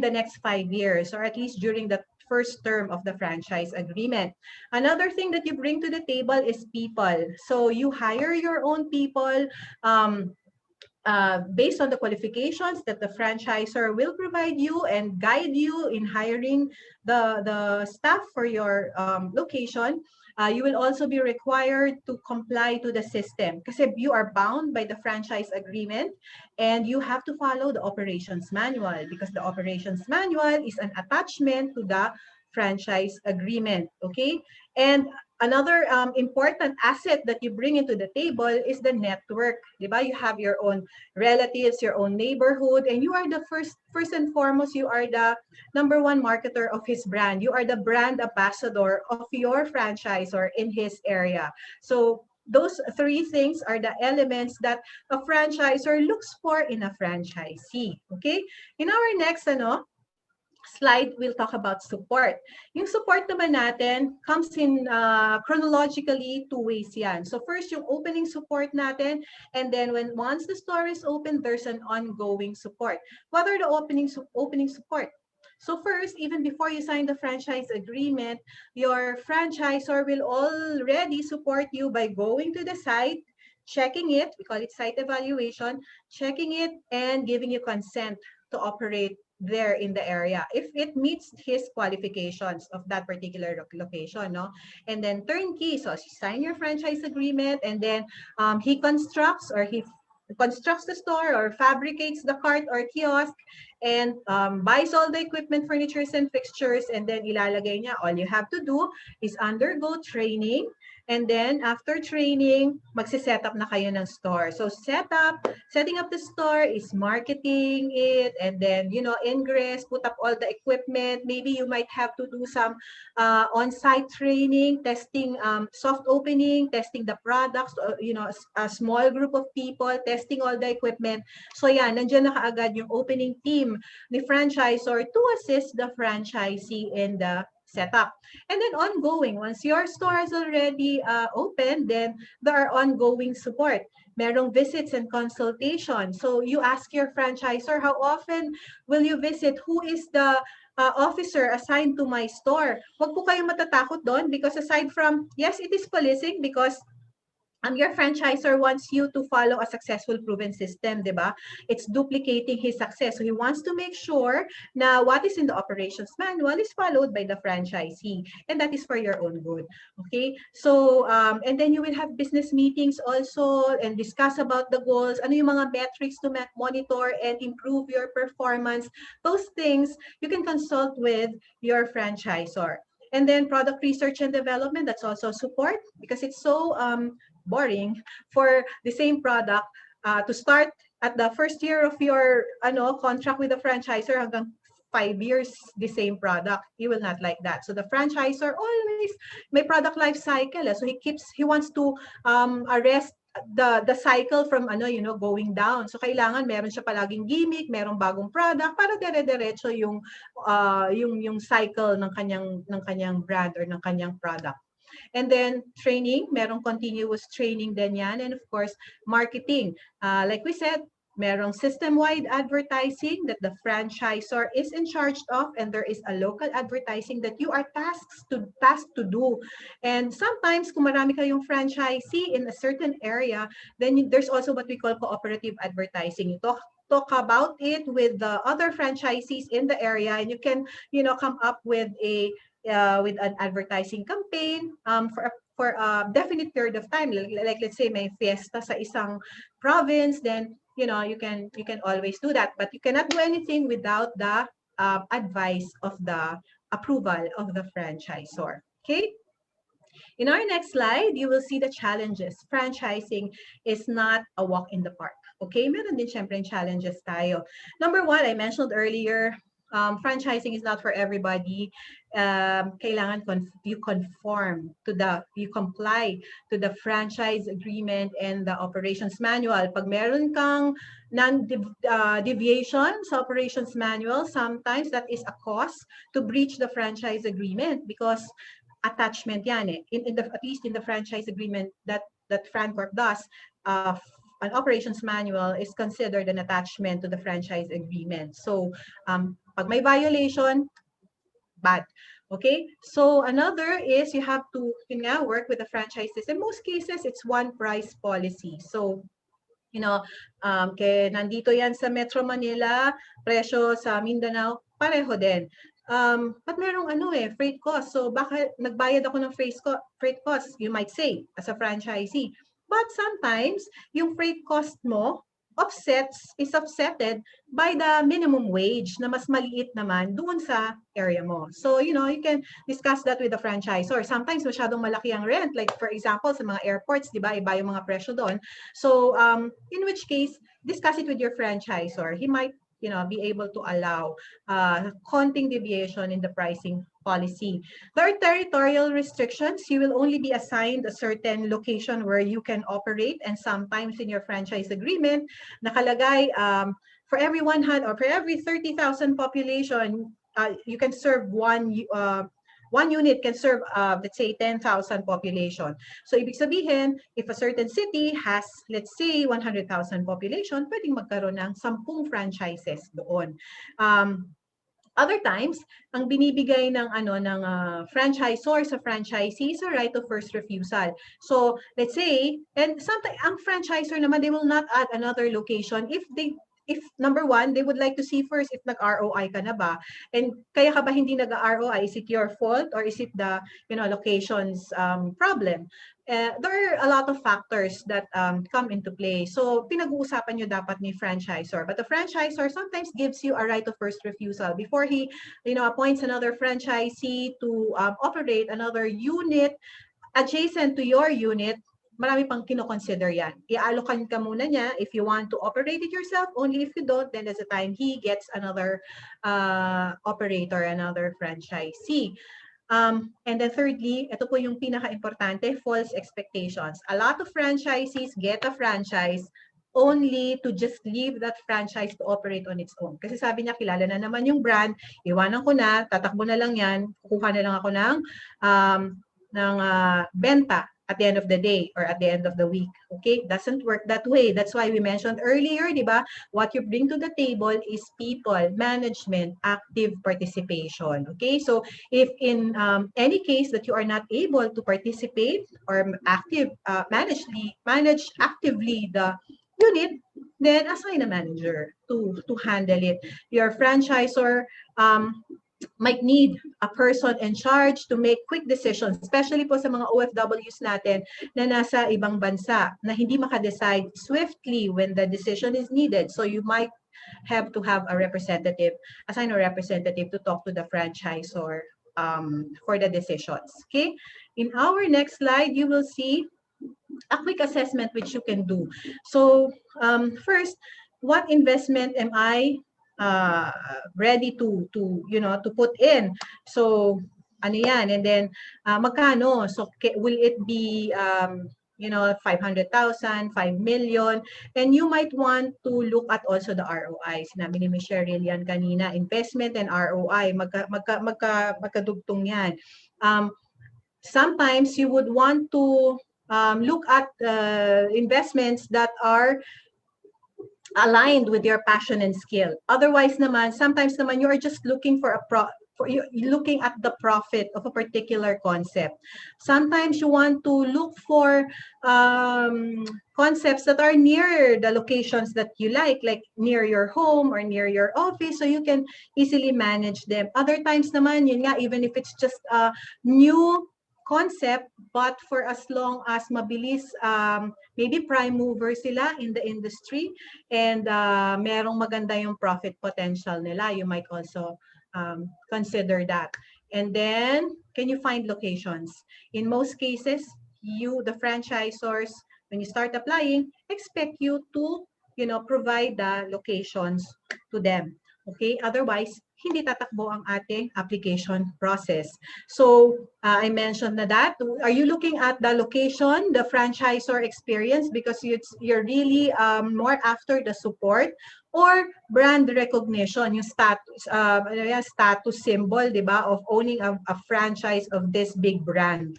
D: the next 5 years, or at least during the first term of the franchise agreement. Another thing that you bring to the table is people. So you hire your own people. based on the qualifications that the franchisor will provide you and guide you in hiring the staff for your location, you will also be required to comply to the system kasi you are bound by the franchise agreement and you have to follow the operations manual because the operations manual is an attachment to the franchise agreement, okay? And another important asset that you bring into the table is the network. Diba? You have your own relatives, your own neighborhood, and you are the first and foremost, you are the number one marketer of his brand. You are the brand ambassador of your franchisor in his area. So those three things are the elements that a franchisor looks for in a franchisee. Okay? In our next slide, we'll talk about support. Yung support naman natin comes in chronologically two ways yan. So first, yung opening support natin, and then once the store is open, there's an ongoing support. What are the opening support? So first, even before you sign the franchise agreement, your franchisor will already support you by going to the site, checking it, we call it site evaluation, checking it, and giving you consent to operate there in the area if it meets his qualifications of that particular location, no? And then turnkey, so you sign your franchise agreement, and then he constructs the store or fabricates the cart or kiosk and buys all the equipment, furnitures, and fixtures, and then ilalagay niya. All you have to do is undergo training. And then after training, magsiset up na kayo ng store. So setting up the store is marketing it, and then, ingress, put up all the equipment. Maybe you might have to do some on-site training, testing, soft opening, testing the products, a small group of people, testing all the equipment. So yan, nandiyan na kaagad yung opening team ni franchisor to assist the franchisee in the setup. And then ongoing, once your store is already open, then there are ongoing support. Merong visits and consultation. So you ask your franchisor, how often will you visit? Who is the officer assigned to my store? Huwag po kayong matatakot doon because aside from, yes, it is policing because your franchisor wants you to follow a successful proven system, di ba? It's duplicating his success. So he wants to make sure na what is in the operations manual is followed by the franchisee. And that is for your own good. Okay? So, and then you will have business meetings also and discuss about the goals. Ano yung mga metrics to monitor and improve your performance. Those things you can consult with your franchisor. And then product research and development, that's also support because it's so boring for the same product to start at the first year of your contract with the franchisor hanggang 5 years the same product. He will not like that. So the franchisor always may product life cycle. So he wants to arrest the cycle from going down. So kailangan meron siya palaging gimmick, merong bagong product para dire-diretso yung cycle ng kanyang brand or ng kanyang product. And then training, merong continuous training din yan. And of course, marketing. Like we said, merong system-wide advertising that the franchisor is in charge of, and there is a local advertising that you are tasked to do. And sometimes, kung marami kayong franchisee in a certain area, then there's also what we call cooperative advertising. You talk about it with the other franchisees in the area, and you can come up with an advertising campaign for a definite period of time. Like let's say may fiesta sa isang province, then you can always do that, but you cannot do anything without the advice of the approval of the franchisor. Okay. In our next slide, you will see the challenges. Franchising is not a walk in the park. Okay, meron din syempre challenges tayo. Number one, I mentioned earlier, franchising is not for everybody. Kailangan you comply to the franchise agreement and the operations manual. Pag meron kang deviation sa operations manual, sometimes that is a cause to breach the franchise agreement because attachment yan eh. At least in the franchise agreement that FranCorp does, an operations manual is considered an attachment to the franchise agreement. So, pag may violation, bad. Okay? So, another is you have to work with the franchises. In most cases, it's one price policy. So, Kaya nandito yan sa Metro Manila, presyo sa Mindanao, pareho din. But merong freight cost. So bakit nagbayad ako ng freight cost, you might say, as a franchisee. But sometimes, yung freight cost mo is offsetted by the minimum wage na mas maliit naman doon sa area mo. So, you can discuss that with the franchisor. Sometimes masyadong malaki ang rent. Like for example, sa mga airports, di ba, iba yung mga presyo doon. So, in which case, discuss it with your franchisor. He might be able to allow konting deviation in the pricing policy. There are territorial restrictions. You will only be assigned a certain location where you can operate, and sometimes in your franchise agreement, nakalagay for every 100 or for every 30,000 population, you can serve one unit can serve, let's say, 10,000 population. So, ibig sabihin, if a certain city has, let's say, 100,000 population, pwedeng magkaroon ng 10 franchises doon. Other times, ang binibigay ng franchisor sa franchisee is a right of first refusal. So, let's say, and sometimes ang franchisor naman, they will not add another location if number one, they would like to see first if nag-ROI ka na ba. And kaya ka ba hindi nag-ROI? Is it your fault or is it the location's problem? There are a lot of factors that come into play. So pinag-uusapan nyo dapat ni franchisor. But the franchisor sometimes gives you a right of first refusal before he appoints another franchisee to operate another unit adjacent to your unit. Marami pang kino-consider yan. I-allocan ka muna niya if you want to operate it yourself. Only if you don't, then there's a time he gets another operator, another franchisee. And then thirdly, ito po yung pinaka-importante, false expectations. A lot of franchisees get a franchise only to just leave that franchise to operate on its own. Kasi sabi niya, kilala na naman yung brand, iwanan ko na, tatakbo na lang yan, kukuha na lang ako ng benta at the end of the day or at the end of the week. Okay? Doesn't work that way. That's why we mentioned earlier, di ba? What you bring to the table is people, management, active participation. Okay? So, if in any case that you are not able to participate or manage actively the unit, then assign a manager to handle it. Your franchisor might need a person in charge to make quick decisions, especially po sa mga OFWs natin na nasa ibang bansa na hindi makadecide swiftly when the decision is needed. So you might have to have a representative, assign a representative to talk to the franchisor for the decisions. Okay? In our next slide, you will see a quick assessment which you can do. So first, what investment am I ready to put in? So ano yan, and then magkano? So will it be 500,000, 5 million? And you might want to look at also the ROI. Sinabi ni Ms. Cheryl yan kanina, investment and ROI, magkadugtong yan. Sometimes you would want to look at investments that are aligned with your passion and skill. Otherwise naman, sometimes naman you are just looking for looking at the profit of a particular concept. Sometimes you want to look for concepts that are near the locations that you like near your home or near your office, so you can easily manage them. Other times naman, yun nga, even if it's just a new concept, but for as long as mabilis, maybe prime mover sila in the industry and merong maganda yung profit potential nila, you might also consider that. And then, can you find locations? In most cases, the franchisors, when you start applying, expect you to provide the locations to them. Okay? Otherwise, hindi tatakbo ang ating application process. So, I mentioned na that. Are you looking at the location, the franchisor experience, because you're really more after the support, or brand recognition, yung status symbol, di ba, of owning a franchise of this big brand.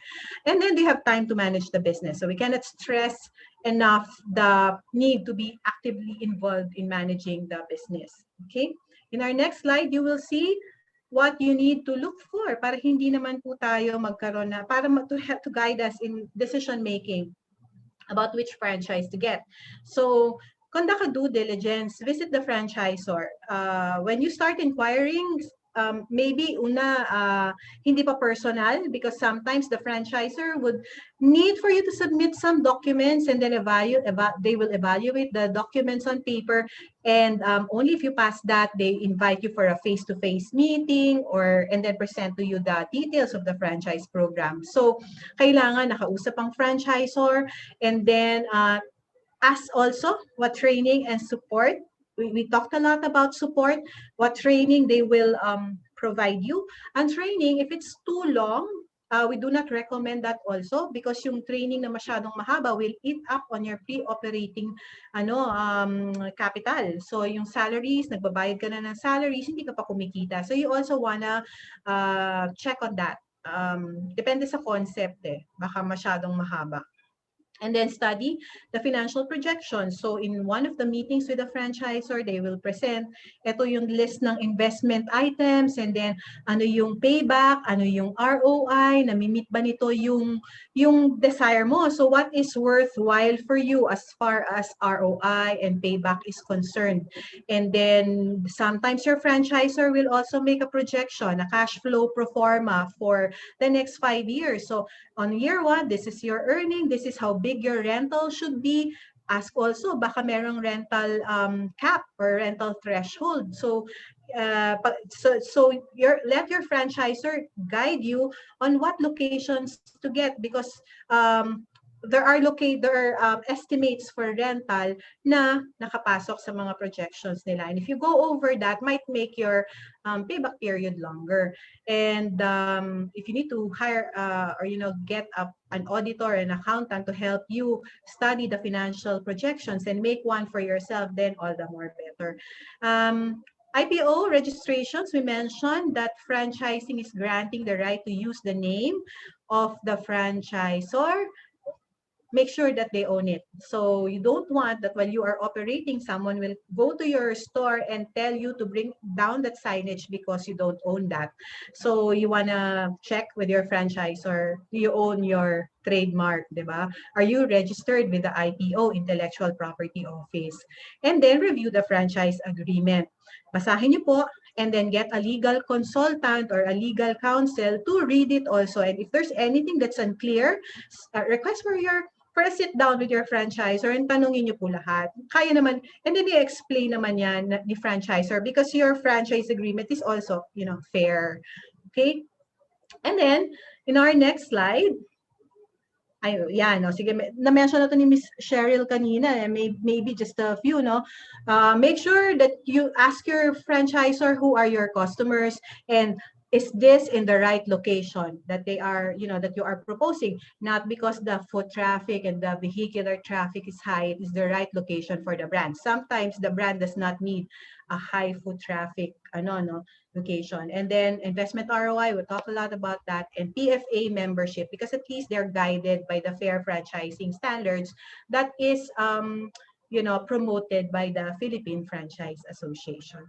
D: And then they have time to manage the business. So we cannot stress enough the need to be actively involved in managing the business. Okay? In our next slide, you will see what you need to look for para hindi naman po tayo magkaroon na, para to guide us in decision making. about which franchise to get. So conduct a due diligence, visit the franchisor. When you start inquiring, maybe hindi pa personal, because sometimes the franchisor would need for you to submit some documents, and then they will evaluate the documents on paper, and only if you pass that, they invite you for a face-to-face meeting, and then present to you the details of the franchise program. So kailangan nakausap ang franchisor, and then ask also what training and support. We talked a lot about support, what training they will provide you. And training, if it's too long, we do not recommend that also, because yung training na masyadong mahaba will eat up on your pre-operating capital. So yung salaries, nagbabayad ka na ng salaries, hindi ka pa kumikita. So you also wanna check on that. Depende sa concept baka masyadong mahaba. And then study the financial projections. So in one of the meetings with the franchisor, they will present, ito yung list ng investment items, and then ano yung payback, ano yung ROI, namimit ba nito yung desire mo. So what is worthwhile for you as far as ROI and payback is concerned. And then sometimes your franchisor will also make a projection, a cash flow pro forma for the next 5 years. So on year 1, this is your earning, this is how big your rental should be. Ask also, baka merong rental cap or rental threshold. So let your franchisor guide you on what locations to get, because there are estimates for rental na nakapasok sa mga projections nila. And if you go over that, might make your payback period longer. And if you need to hire or get an auditor, an accountant to help you study the financial projections and make one for yourself, then all the more better. Ipo registrations, we mentioned that franchising is granting the right to use the name of the franchisor. Make sure that they own it. So you don't want that while you are operating, someone will go to your store and tell you to bring down that signage because you don't own that. So you want to check with your franchisor, do you own your trademark, diba? Are you registered with the IPO, Intellectual Property Office? And then review the franchise agreement. Basahin niyo po, and then get a legal consultant or a legal counsel to read it also. And if there's anything that's unclear, request for a sit down with your franchisor and tanungin niyo po lahat. Kaya naman, and then i-explain naman yan ni franchisor, because your franchise agreement is also, fair. Okay? And then, in our next slide, sige, na-mention na to ni Miss Cheryl kanina, maybe just a few, make sure that you ask your franchisor who are your customers, and is this in the right location that they are, that you are proposing? Not because the foot traffic and the vehicular traffic is high, it is the right location for the brand. Sometimes the brand does not need a high foot traffic location. And then investment ROI, we'll talk a lot about that, and PFA membership, because at least they're guided by the fair franchising standards that is promoted by the Philippine Franchise Association.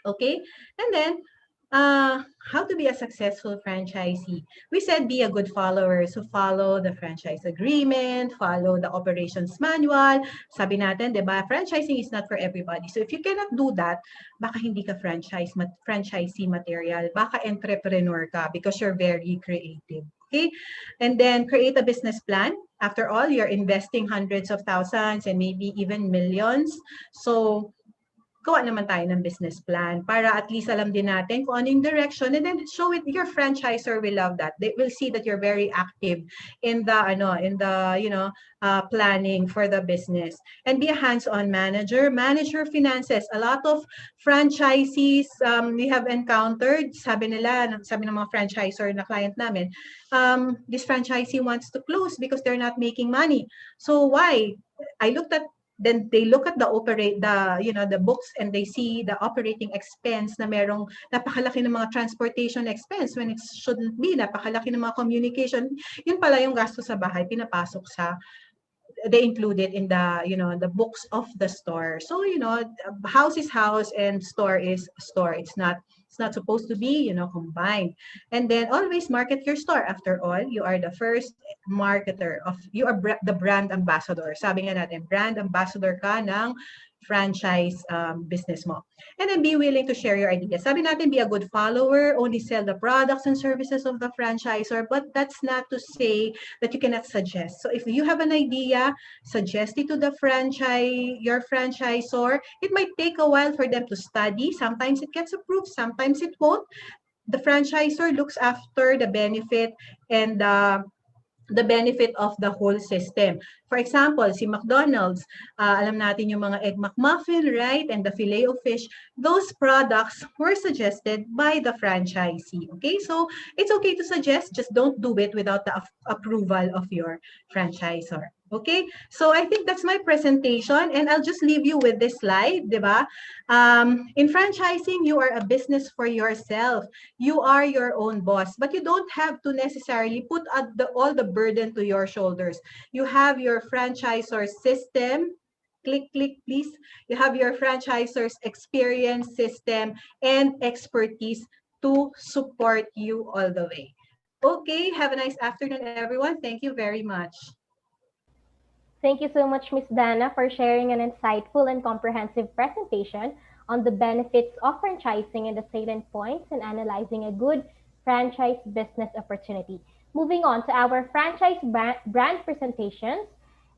D: Okay, and then how to be a successful franchisee. We said be a good follower. So follow the franchise agreement, follow the operations manual. Sabi natin, diba, franchising is not for everybody. So if you cannot do that, baka hindi ka franchisee material. Baka entrepreneur ka because you're very creative. Okay? And then create a business plan. After all, you're investing hundreds of thousands and maybe even millions. So gawa naman tayo ng business plan para at least alam din natin kung ano yung direction, and then show it. Your franchisor will love that. They will see that you're very active in the planning for the business. And be a hands-on manager. Manage your finances. A lot of franchisees we have encountered, sabi ng mga franchisor na client namin, this franchisee wants to close because they're not making money. So why? Then they look at the books, and they see the operating expense na merong napakalaki ng mga transportation expense when it shouldn't be, napakalaki ng mga communication. Yun pala yung gasto sa bahay, pinapasok sa they include it in the, the books of the store. So, house is house and store is store. It's not supposed to be, combined. And then always market your store. After all, you are the first marketer of, you are the brand ambassador. Sabi nga natin, brand ambassador ka ng franchise business mo. And then be willing to share your ideas. Sabi natin, be a good follower, only sell the products and services of the franchisor, but that's not to say that you cannot suggest. So if you have an idea, suggest it to the your franchisor. It might take a while for them to study. Sometimes it gets approved, sometimes it won't. The franchisor looks after the benefit and the benefit of the whole system. For example, si McDonald's, alam natin yung mga Egg McMuffin, right? And the filet of fish, those products were suggested by the franchisee. Okay, so it's okay to suggest, just don't do it without the approval of your franchisor. Okay, so I think that's my presentation, and I'll just leave you with this slide, di ba? In franchising, you are a business for yourself. You are your own boss, but you don't have to necessarily put all the burden to your shoulders. You have your franchisor system. Click, click, please. You have your franchisor's experience, system, and expertise to support you all the way. Okay, have a nice afternoon, everyone. Thank you very much.
A: Thank you so much, Ms. Dana, for sharing an insightful and comprehensive presentation on the benefits of franchising and the salient points in analyzing a good franchise business opportunity. Moving on to our franchise brand presentations,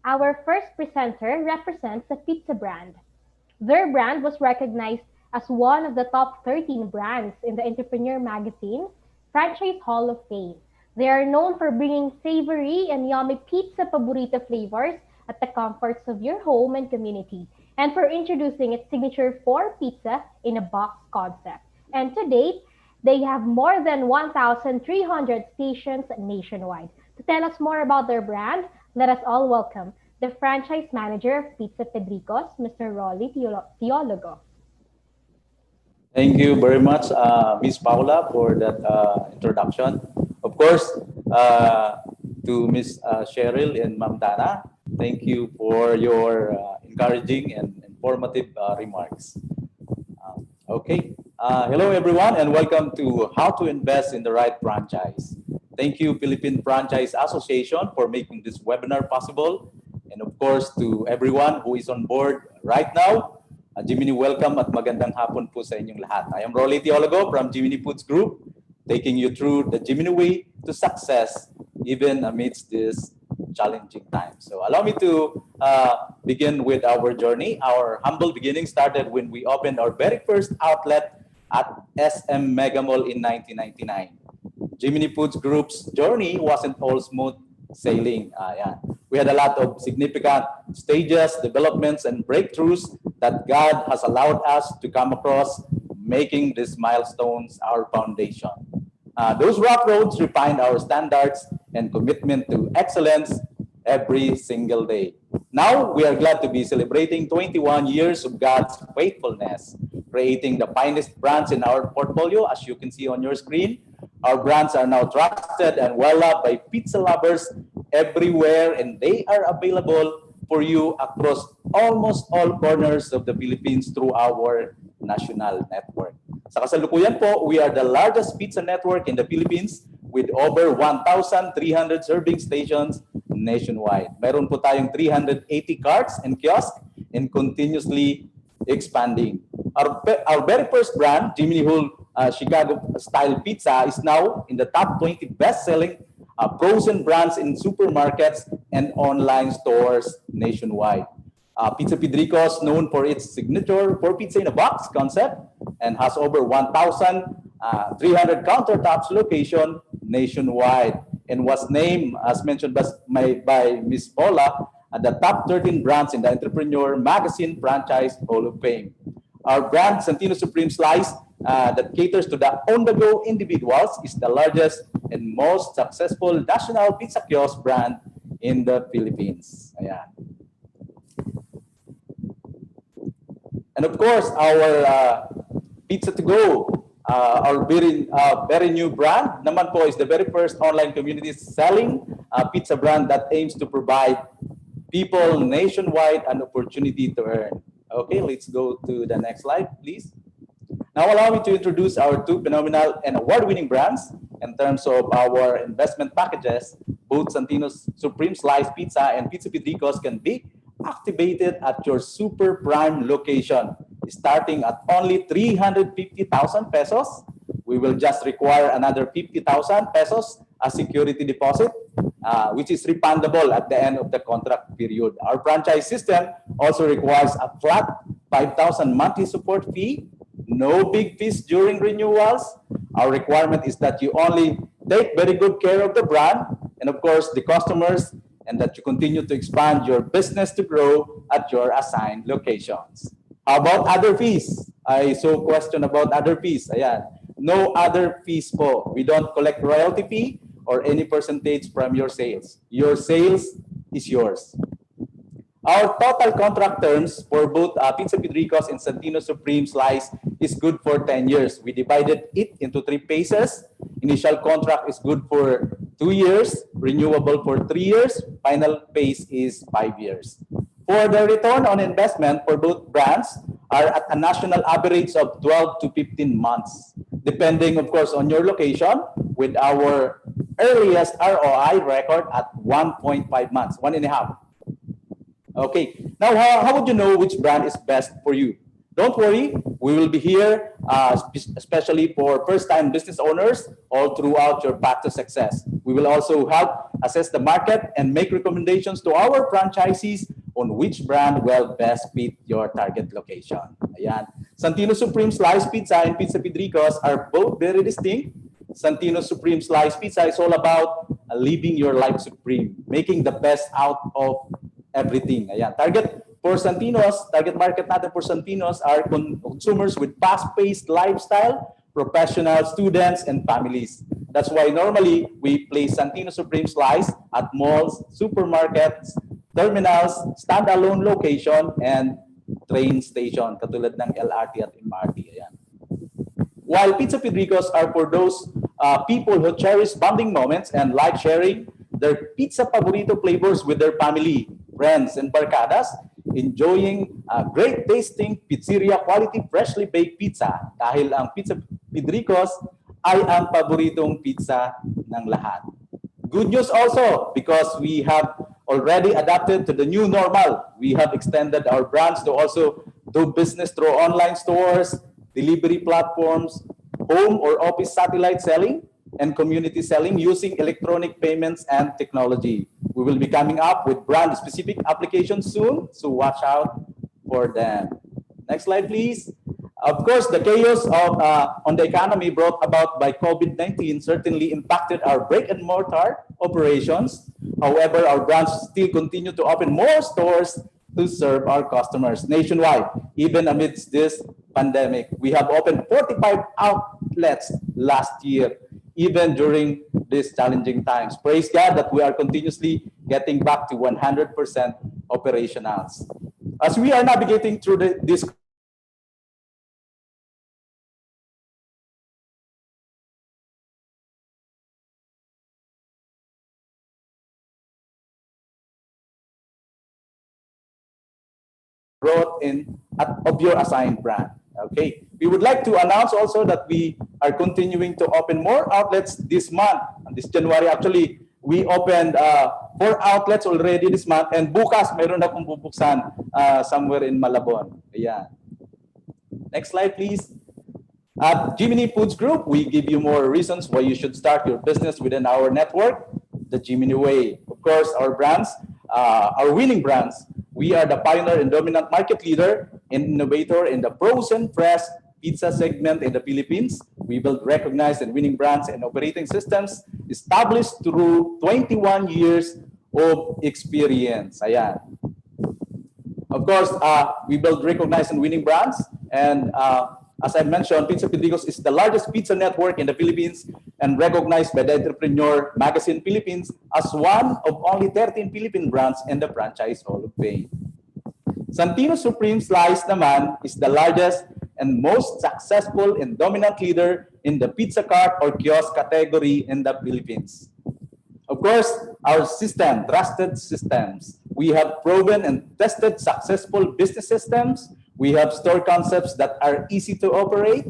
A: our first presenter represents a pizza brand. Their brand was recognized as one of the top 13 brands in the Entrepreneur Magazine Franchise Hall of Fame. They are known for bringing savory and yummy pizza paborito flavors at the comforts of your home and community, and for introducing its signature 4 pizza in a box concept. And to date, they have more than 1,300 stations nationwide. To tell us more about their brand, let us all welcome the franchise manager of Pizza Pedricos, Mr. Rolly Teologo.
E: Thank you very much, Ms. Paula, for that introduction. Of course, to Ms. Cheryl and Ma'am Dana, thank you for your encouraging and informative remarks. Okay. Hello, everyone, and welcome to How to Invest in the Right Franchise. Thank you, Philippine Franchise Association, for making this webinar possible. And of course, to everyone who is on board right now, Jiminy, welcome at magandang hapon po sa inyong lahat. I am Rolly Teologo from Jiminy Foods Group, taking you through the Jiminy way to success, even amidst this challenging times. So allow me to begin with our journey. Our humble beginning started when we opened our very first outlet at SM Mega Mall in 1999. Jiminy Foods Group's journey wasn't all smooth sailing. We had a lot of significant stages, developments, and breakthroughs that God has allowed us to come across, making these milestones our foundation. Those rough roads refined our standards and commitment to excellence every single day. Now, we are glad to be celebrating 21 years of God's faithfulness, creating the finest brands in our portfolio, as you can see on your screen. Our brands are now trusted and well-loved by pizza lovers everywhere, and they are available for you across almost all corners of the Philippines through our national network. Sa kasalukuyan po, we are the largest pizza network in the Philippines with over 1,300 serving stations nationwide. Meron po tayong 380 carts and kiosks and continuously expanding. Our very first brand, Jiminy Whole Chicago-style pizza, is now in the top 20 best-selling frozen brands in supermarkets and online stores nationwide. Pizza Pedricos, known for its signature 4 pizza in a box concept, and has over 1,300 countertops location nationwide, and was named, as mentioned by Ms. Paula, the top 13 brands in the Entrepreneur Magazine Franchise Hall of Fame. Our brand, Santino Supreme Slice, that caters to the on-the-go individuals, is the largest and most successful national pizza kiosk brand in the Philippines. Ayan. And of course, our Pizza to Go, our very new brand, naman po, is the very first online community selling pizza brand that aims to provide people nationwide an opportunity to earn. Okay, let's go to the next slide, please. Now allow me to introduce our two phenomenal and award-winning brands in terms of our investment packages. Both Santino's Supreme Slice Pizza and Pizza Pidricos can be activated at your super prime location, starting at only 350,000 pesos. We will just require another 50,000 pesos as security deposit, which is refundable at the end of the contract period. Our franchise system also requires a flat 5,000 monthly support fee, no big fees during renewals. Our requirement is that you only take very good care of the brand and of course the customers, and that you continue to expand your business to grow at your assigned locations. How about other fees? I saw question about other fees. Ayan. No other fees po. We don't collect royalty fee or any percentage from your sales. Your sales is yours. Our total contract terms for both Pizza Pidricos and Santino Supreme Slice is good for 10 years. We divided it into 3 phases. Initial contract is good for 2 years, renewable for 3 years, final phase is 5 years. For the return on investment for both brands are at a national average of 12 to 15 months, depending of course on your location, with our earliest ROI record at 1.5 months, 1.5. Okay, now how would you know which brand is best for you? Don't worry, we will be here, especially for first-time business owners, all throughout your path to success. We will also help assess the market and make recommendations to our franchisees on which brand will best fit your target location. Ayan. Santino Supreme Slice Pizza and Pizza Pidricos are both very distinct. Santino Supreme Slice Pizza is all about living your life supreme, making the best out of everything. Ayan. Target market natin for Santinos are consumers with fast-paced lifestyle, professional, students, and families. That's why normally we place Santino Supreme Slice at malls, supermarkets, terminals, standalone location, and train station, katulad ng LRT at MRT. Ayan. While Pizza Pidricos are for those people who cherish bonding moments and like sharing their pizza paborito flavors with their family, friends, and barcadas, enjoying great tasting pizzeria quality freshly baked pizza, dahil ang Pizza Pidricos ay ang paboritong pizza ng lahat. Good news also, because we have already adapted to the new normal. We have extended our brands to also do business through online stores, delivery platforms, home or office satellite selling, and community selling using electronic payments and technology. We will be coming up with brand-specific applications soon, so watch out for them. Next slide, please. Of course, the chaos on the economy brought about by COVID-19 certainly impacted our brick-and-mortar operations. However, our brands still continue to open more stores to serve our customers nationwide, even amidst this pandemic. We have opened 45 outlets last year, even during these challenging times. Praise God that we are continuously getting back to 100% operationals. As we are navigating through this growth of your assigned brand. Okay, we would like to announce also that we are continuing to open more outlets this month. This January, actually, we opened 4 outlets already this month, and bukas mayroon akong bubuksan somewhere in Malabon. Ayan. Next slide, please. At Jiminy Foods Group, we give you more reasons why you should start your business within our network, the Jiminy Way. Of course, our brands, our winning brands. We are the pioneer and dominant market leader and innovator in the frozen fresh pizza segment in the Philippines. We build recognized and winning brands and operating systems established through 21 years of experience. Ayan. Of course, we build recognized and winning brands, and as I mentioned, Pizza Pidricos is the largest pizza network in the Philippines and recognized by the Entrepreneur Magazine Philippines as one of only 13 Philippine brands in the Franchise Hall of Fame. Santino Supreme Slice naman is the largest and most successful and dominant leader in the pizza cart or kiosk category in the Philippines. Of course, our system, trusted systems, We have proven and tested successful business systems. We have store concepts that are easy to operate.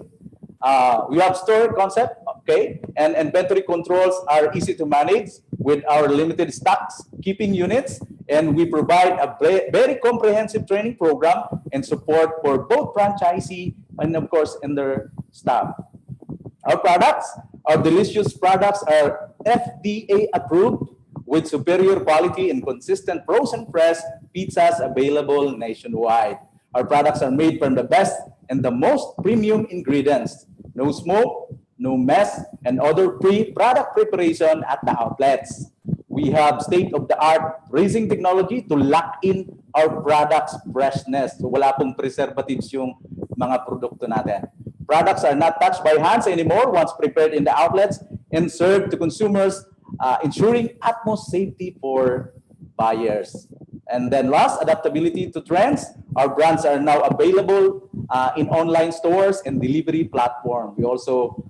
E: We have store concept, okay, and inventory controls are easy to manage with our limited stocks keeping units, and we provide a very comprehensive training program and support for both franchisee and of course and their staff. Our products, our delicious products are FDA approved with superior quality and consistent frozen fresh pizzas available nationwide. Our products are made from the best and the most premium ingredients. No smoke, no mess, and other pre-product preparation at the outlets. We have state-of-the-art raising technology to lock in our products' freshness. So wala pong preservatives yung mga produkto natin. Products are not touched by hands anymore once prepared in the outlets and served to consumers, ensuring utmost safety for buyers. And then last, adaptability to trends. Our brands are now available in online stores and delivery platform. We also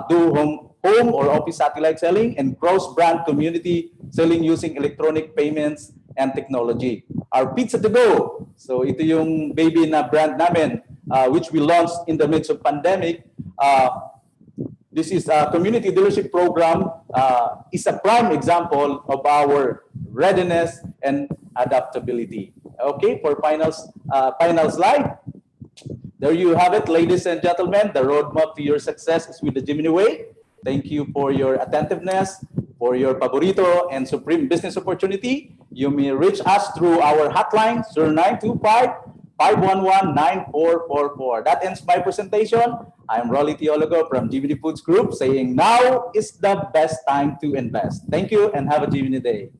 E: do home or office satellite selling and cross-brand community selling using electronic payments and technology. Our Pizza to Go. So ito yung baby na brand namin, which we launched in the midst of pandemic. This is a community dealership program, is a prime example of our readiness and adaptability. Okay, for final slide. There you have it, ladies and gentlemen. The roadmap to your success is with the Jiminy Way. Thank you for your attentiveness, for your paborito and supreme business opportunity. You may reach us through our hotline, 0925-511-9444. That ends my presentation. I'm Rolly Teologo from Jiminy Foods Group saying now is the best time to invest. Thank you and have a Jiminy Day.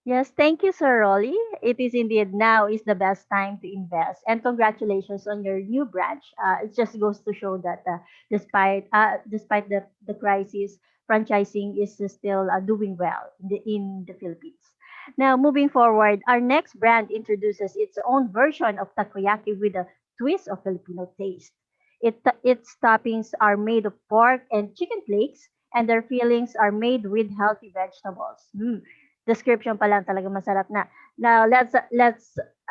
B: Yes, thank you, Sir Rolly. It is indeed now is the best time to invest. And congratulations on your new branch. It just goes to show that despite the crisis, franchising is still doing well in the Philippines. Now, moving forward, our next brand introduces its own version of takoyaki with a twist of Filipino taste. Its toppings are made of pork and chicken flakes, and their fillings are made with healthy vegetables. Description pa lang talaga masarap na. Now let's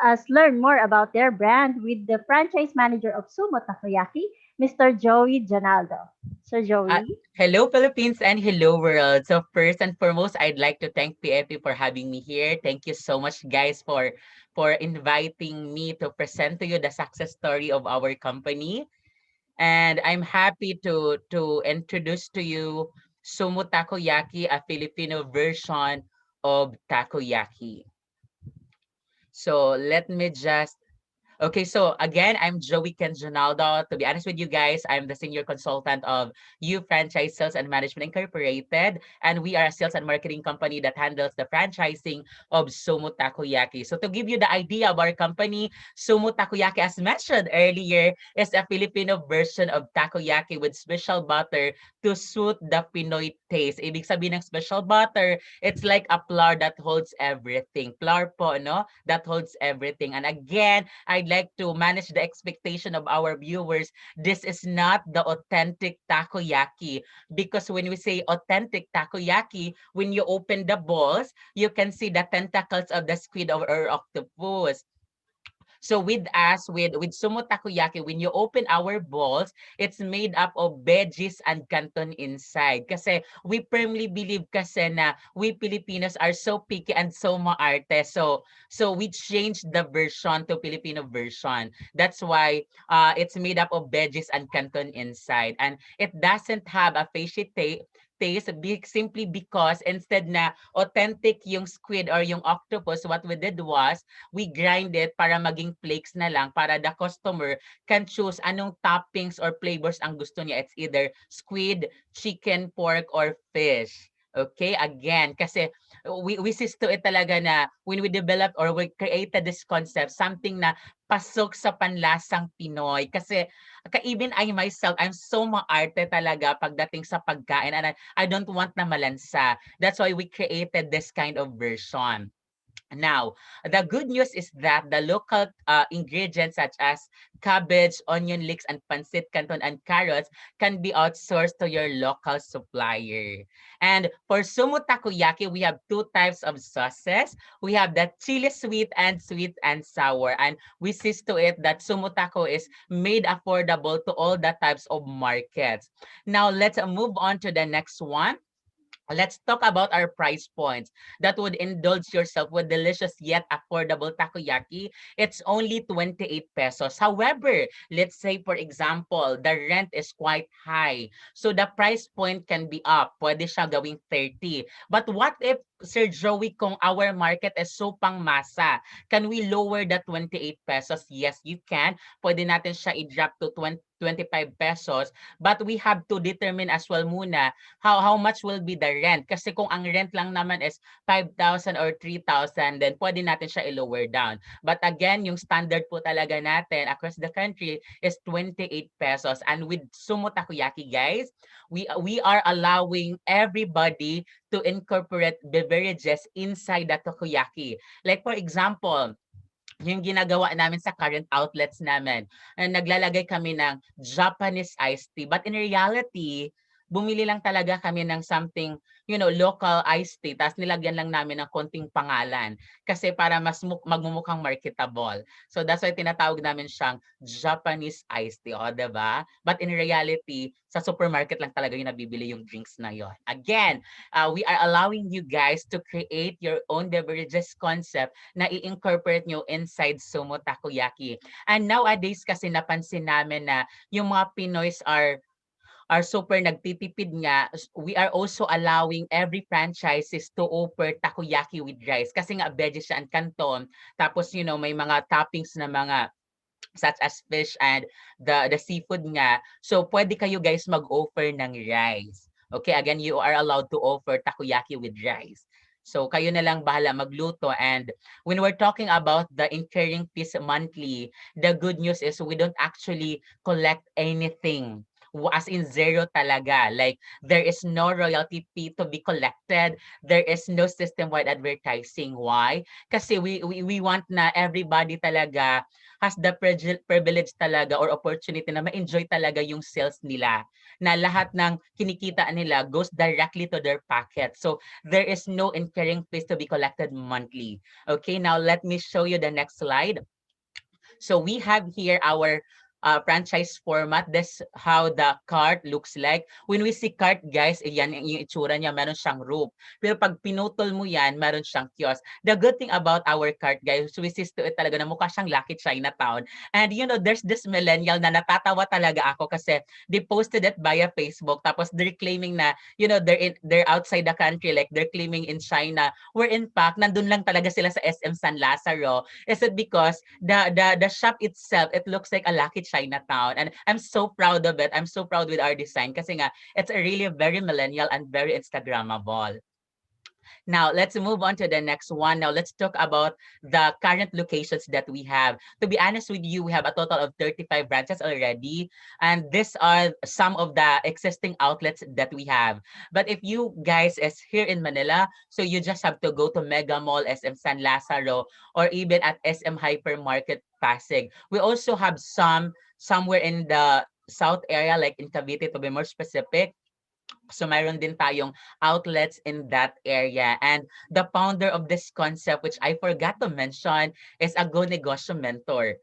B: us learn more about their brand with the franchise manager of Sumo Takoyaki, Mr. Joey Janaldo. Sir Joey.
F: Hello, Philippines, and hello, world. So first and foremost, I'd like to thank PFP for having me here. Thank you so much, guys, for inviting me to present to you the success story of our company. And I'm happy to introduce to you Sumo Takoyaki, a Filipino version of takoyaki. So let me just Okay, so again, I'm Joey Kenjanaldo. To be honest with you guys, I'm the senior consultant of U Franchise Sales and Management Incorporated, and we are a sales and marketing company that handles the franchising of Sumo Takoyaki. So to give you the idea of our company, Sumo Takoyaki, as mentioned earlier, is a Filipino version of takoyaki with special butter to suit the Pinoy taste. Ibig sabihin ng special butter, it's like a flour that holds everything. Flour po, no? That holds everything. And again, I'd like to manage the expectation of our viewers. This is not the authentic takoyaki, because when we say authentic takoyaki, when you open the balls, you can see the tentacles of the squid or octopus. So with us, with Sumo Takoyaki, when you open our balls, it's made up of veggies and canton inside. Kasi we firmly believe kasi na we Filipinos are so picky and so maarte. So we changed the version to Filipino version. That's why it's made up of veggies and canton inside. And it doesn't have a fishy taste simply because instead na authentic yung squid or yung octopus, what we did was we grind it para maging flakes na lang para the customer can choose anong toppings or flavors ang gusto niya. It's either squid, chicken, pork, or fish. Okay, again, kasi we sees to it talaga na when we developed or we created this concept, something na pasok sa panlasang Pinoy. Kasi even I myself, I'm so maarte talaga pagdating sa pagkain and I don't want na malansa. That's why we created this kind of version. Now, the good news is that the local ingredients such as cabbage, onion leeks, and pancit canton and carrots can be outsourced to your local supplier. And for sumo takoyaki, we have two types of sauces. We have the chili sweet and sour. And we see to it that sumo taco is made affordable to all the types of markets. Now, let's move on to the next one. Let's talk about our price points that would indulge yourself with delicious yet affordable takoyaki. It's only 28 pesos. However, let's say for example, the rent is quite high. So the price point can be up. Pwede siya gawing 30. But what if, Sir Joey, kung our market is so pangmasa, can we lower the 28 pesos? Yes, you can. Pwede natin siya i-drop to 25 pesos. But we have to determine as well muna how much will be the rent. Kasi kung ang rent lang naman is 5,000 or 3,000, then pwede natin siya i-lower down. But again, yung standard po talaga natin across the country is 28 pesos. And with Sumo Takoyaki, guys, we are allowing everybody to incorporate beverages inside the takoyaki. Like for example, yung ginagawa namin sa current outlets namin, naglalagay kami ng Japanese iced tea. But in reality, bumili lang talaga kami ng something, local iced tea, tapos nilagyan lang namin ng konting pangalan kasi para mas magmumukhang marketable. So that's why tinatawag namin siyang Japanese iced tea, o, diba? But in reality, sa supermarket lang talaga yung nabibili yung drinks na yon. Again, we are allowing you guys to create your own beverages concept na i-incorporate nyo inside Sumo Takoyaki. And nowadays kasi napansin namin na yung mga Pinoys are super nagtitipid nga, we are also allowing every franchises to offer takoyaki with rice. Kasi nga veggies siya and canton. Tapos, may mga toppings na mga such as fish and the seafood nga. So, pwede kayo guys mag-offer ng rice. Okay, again, you are allowed to offer takoyaki with rice. So, kayo na lang bahala magluto. And when we're talking about the incurring fees monthly, the good news is we don't actually collect anything. As in zero talaga. Like, there is no royalty fee to be collected. There is no system-wide advertising. Why? Kasi we want na everybody talaga has the privilege talaga or opportunity na ma-enjoy talaga yung sales nila. Na lahat ng kinikita nila goes directly to their pocket. So, there is no incurring fees to be collected monthly. Okay, now let me show you the next slide. So we have here our franchise format. This how the cart looks like. When we see cart, guys, yan yung itsura niya, meron siyang roof. Pero pag pinutol mo yan, meron siyang kiosk. The good thing about our cart, guys, we see to it talaga na mukha siyang Lucky Chinatown. And there's this millennial na natatawa talaga ako kasi they posted it via Facebook. Tapos they're claiming na, they're outside the country, like they're claiming in China. Where in fact, nandun lang talaga sila sa SM San Lazaro. Is it because the shop itself, it looks like a Lucky Chinatown, and I'm so proud of it. I'm so proud with our design kasi nga it's a really very millennial and very Instagrammable. Now, let's move on to the next one. Now, let's talk about the current locations that we have. To be honest with you, we have a total of 35 branches already, and these are some of the existing outlets that we have. But if you guys is here in Manila, so you just have to go to Mega Mall, SM San Lazaro, or even at SM Hypermarket Pasig. We also have some somewhere in the south area, like in Cavite to be more specific. So mayroon din tayong outlets in that area. And the founder of this concept, which I forgot to mention, is a Go Negosyo mentor.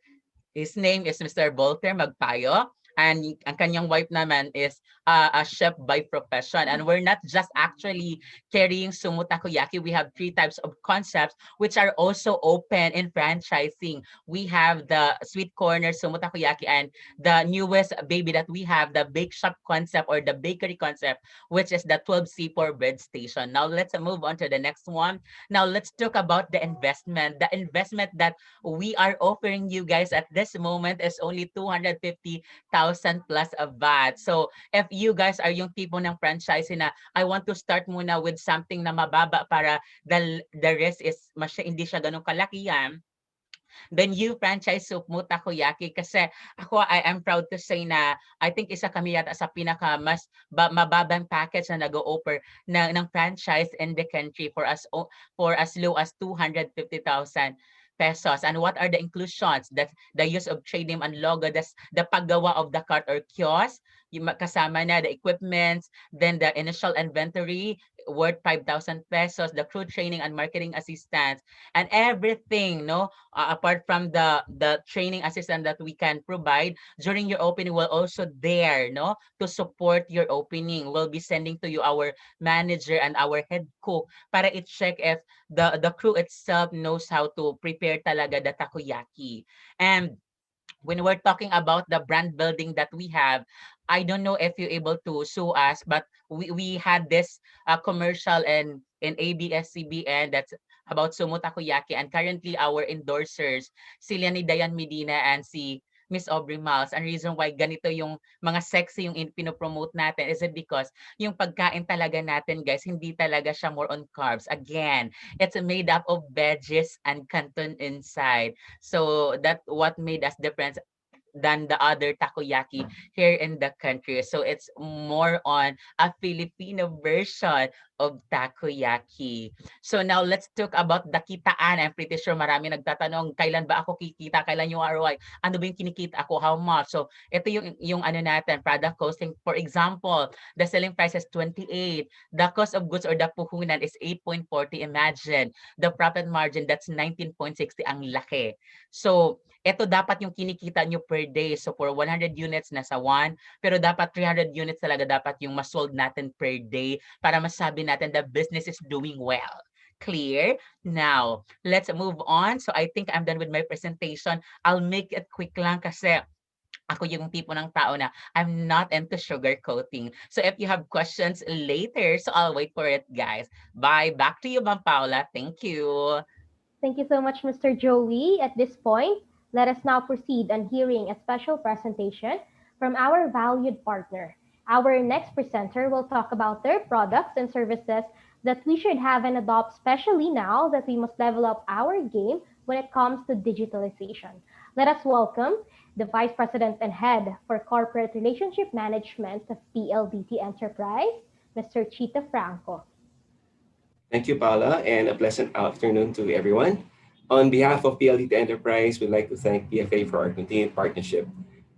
F: His name is Mr. Volker Magpayo. And ang kanyang wife naman is a chef by profession. And we're not just actually carrying Sumo Takoyaki. We have three types of concepts which are also open in franchising. We have the Sweet Corner Sumo Takoyaki and the newest baby that we have, the bake shop concept or the bakery concept, which is the 12C4 bread station. Now let's move on to the next one. Now let's talk about the investment. The investment that we are offering you guys at this moment is only 250,000 plus a VAT. So if you guys are yung tipo ng franchise na I want to start muna with something na mababa para the rest is hindi siya ganun kalakihan, the new franchise soup mo, Takoyaki. Kasi ako, I am proud to say na I think isa kami yata sa pinaka mas mababang package na nag-o-offer ng franchise in the country for as low as 250,000 pesos. And what are the inclusions? That's the use of trade name and logo. That's the paggawa of the cart or kiosk. Yung kasama na the equipments, then the initial inventory worth 5,000 pesos, the crew training and marketing assistance, and everything, no? Apart from the training assistant that we can provide during your opening, will also there, no? To support your opening. We'll be sending to you our manager and our head cook para i-check if the crew itself knows how to prepare talaga the takoyaki. And when we're talking about the brand building that we have, I don't know if you're able to sue us, but we had this commercial in ABS-CBN that's about Sumo Takoyaki, and currently our endorsers, sila ni Dayan Medina and si Miss Aubrey Miles. And reason why ganito yung mga sexy yung pinopromote natin is it because yung pagkain talaga natin, guys, hindi talaga siya more on carbs. Again, it's made up of veggies and canton inside. So that what made us different than the other takoyaki here in the country. So it's more on a Filipino version of takoyaki. So now let's talk about the kitaan. I'm pretty sure marami nagtatanong, kailan ba ako kikita? Kailan yung ROI? Ano ba yung kinikita ako? How much? So ito yung ano natin, product costing. For example, the selling price is 28. The cost of goods or the puhunan is 8.40. Imagine, the profit margin, that's 19.60. Ang laki. So ito dapat yung kinikita nyo per day. So for 100 units, nasa 1. Pero dapat 300 units talaga dapat yung masold natin per day para masabi natin the business is doing well. Clear? Now, let's move on. So I think I'm done with my presentation. I'll make it quick lang kasi ako yung tipo ng tao na I'm not into sugarcoating. So if you have questions later, so I'll wait for it, guys. Bye. Back to you, Ma'am Paula. Thank you.
A: Thank you so much, Mr. Joey. At this point, let us now proceed on hearing a special presentation from our valued partner. Our next presenter will talk about their products and services that we should have and adopt, especially now that we must level up our game when it comes to digitalization. Let us welcome the Vice President and Head for Corporate Relationship Management of PLDT Enterprise, Mr. Chita Franco.
G: Thank you, Paula, and a pleasant afternoon to everyone. On behalf of PLDT Enterprise, we'd like to thank PFA for our continued partnership.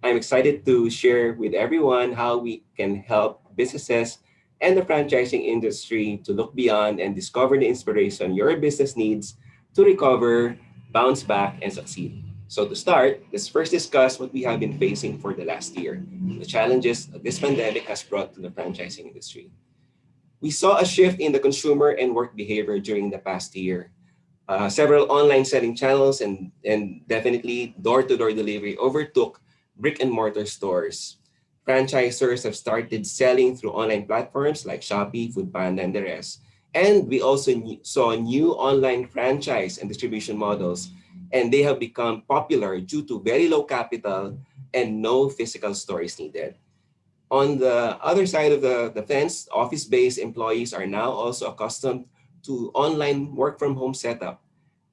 G: I'm excited to share with everyone how we can help businesses and the franchising industry to look beyond and discover the inspiration your business needs to recover, bounce back, and succeed. So to start, let's first discuss what we have been facing for the last year, the challenges this pandemic has brought to the franchising industry. We saw a shift in the consumer and work behavior during the past year. Several online selling channels and definitely door-to-door delivery overtook brick and mortar stores. Franchisors have started selling through online platforms like Shopee, Panda, and the rest. And we also saw new online franchise and distribution models, and they have become popular due to very low capital and no physical stores needed. On the other side of the fence, office-based employees are now also accustomed to online work from home setup.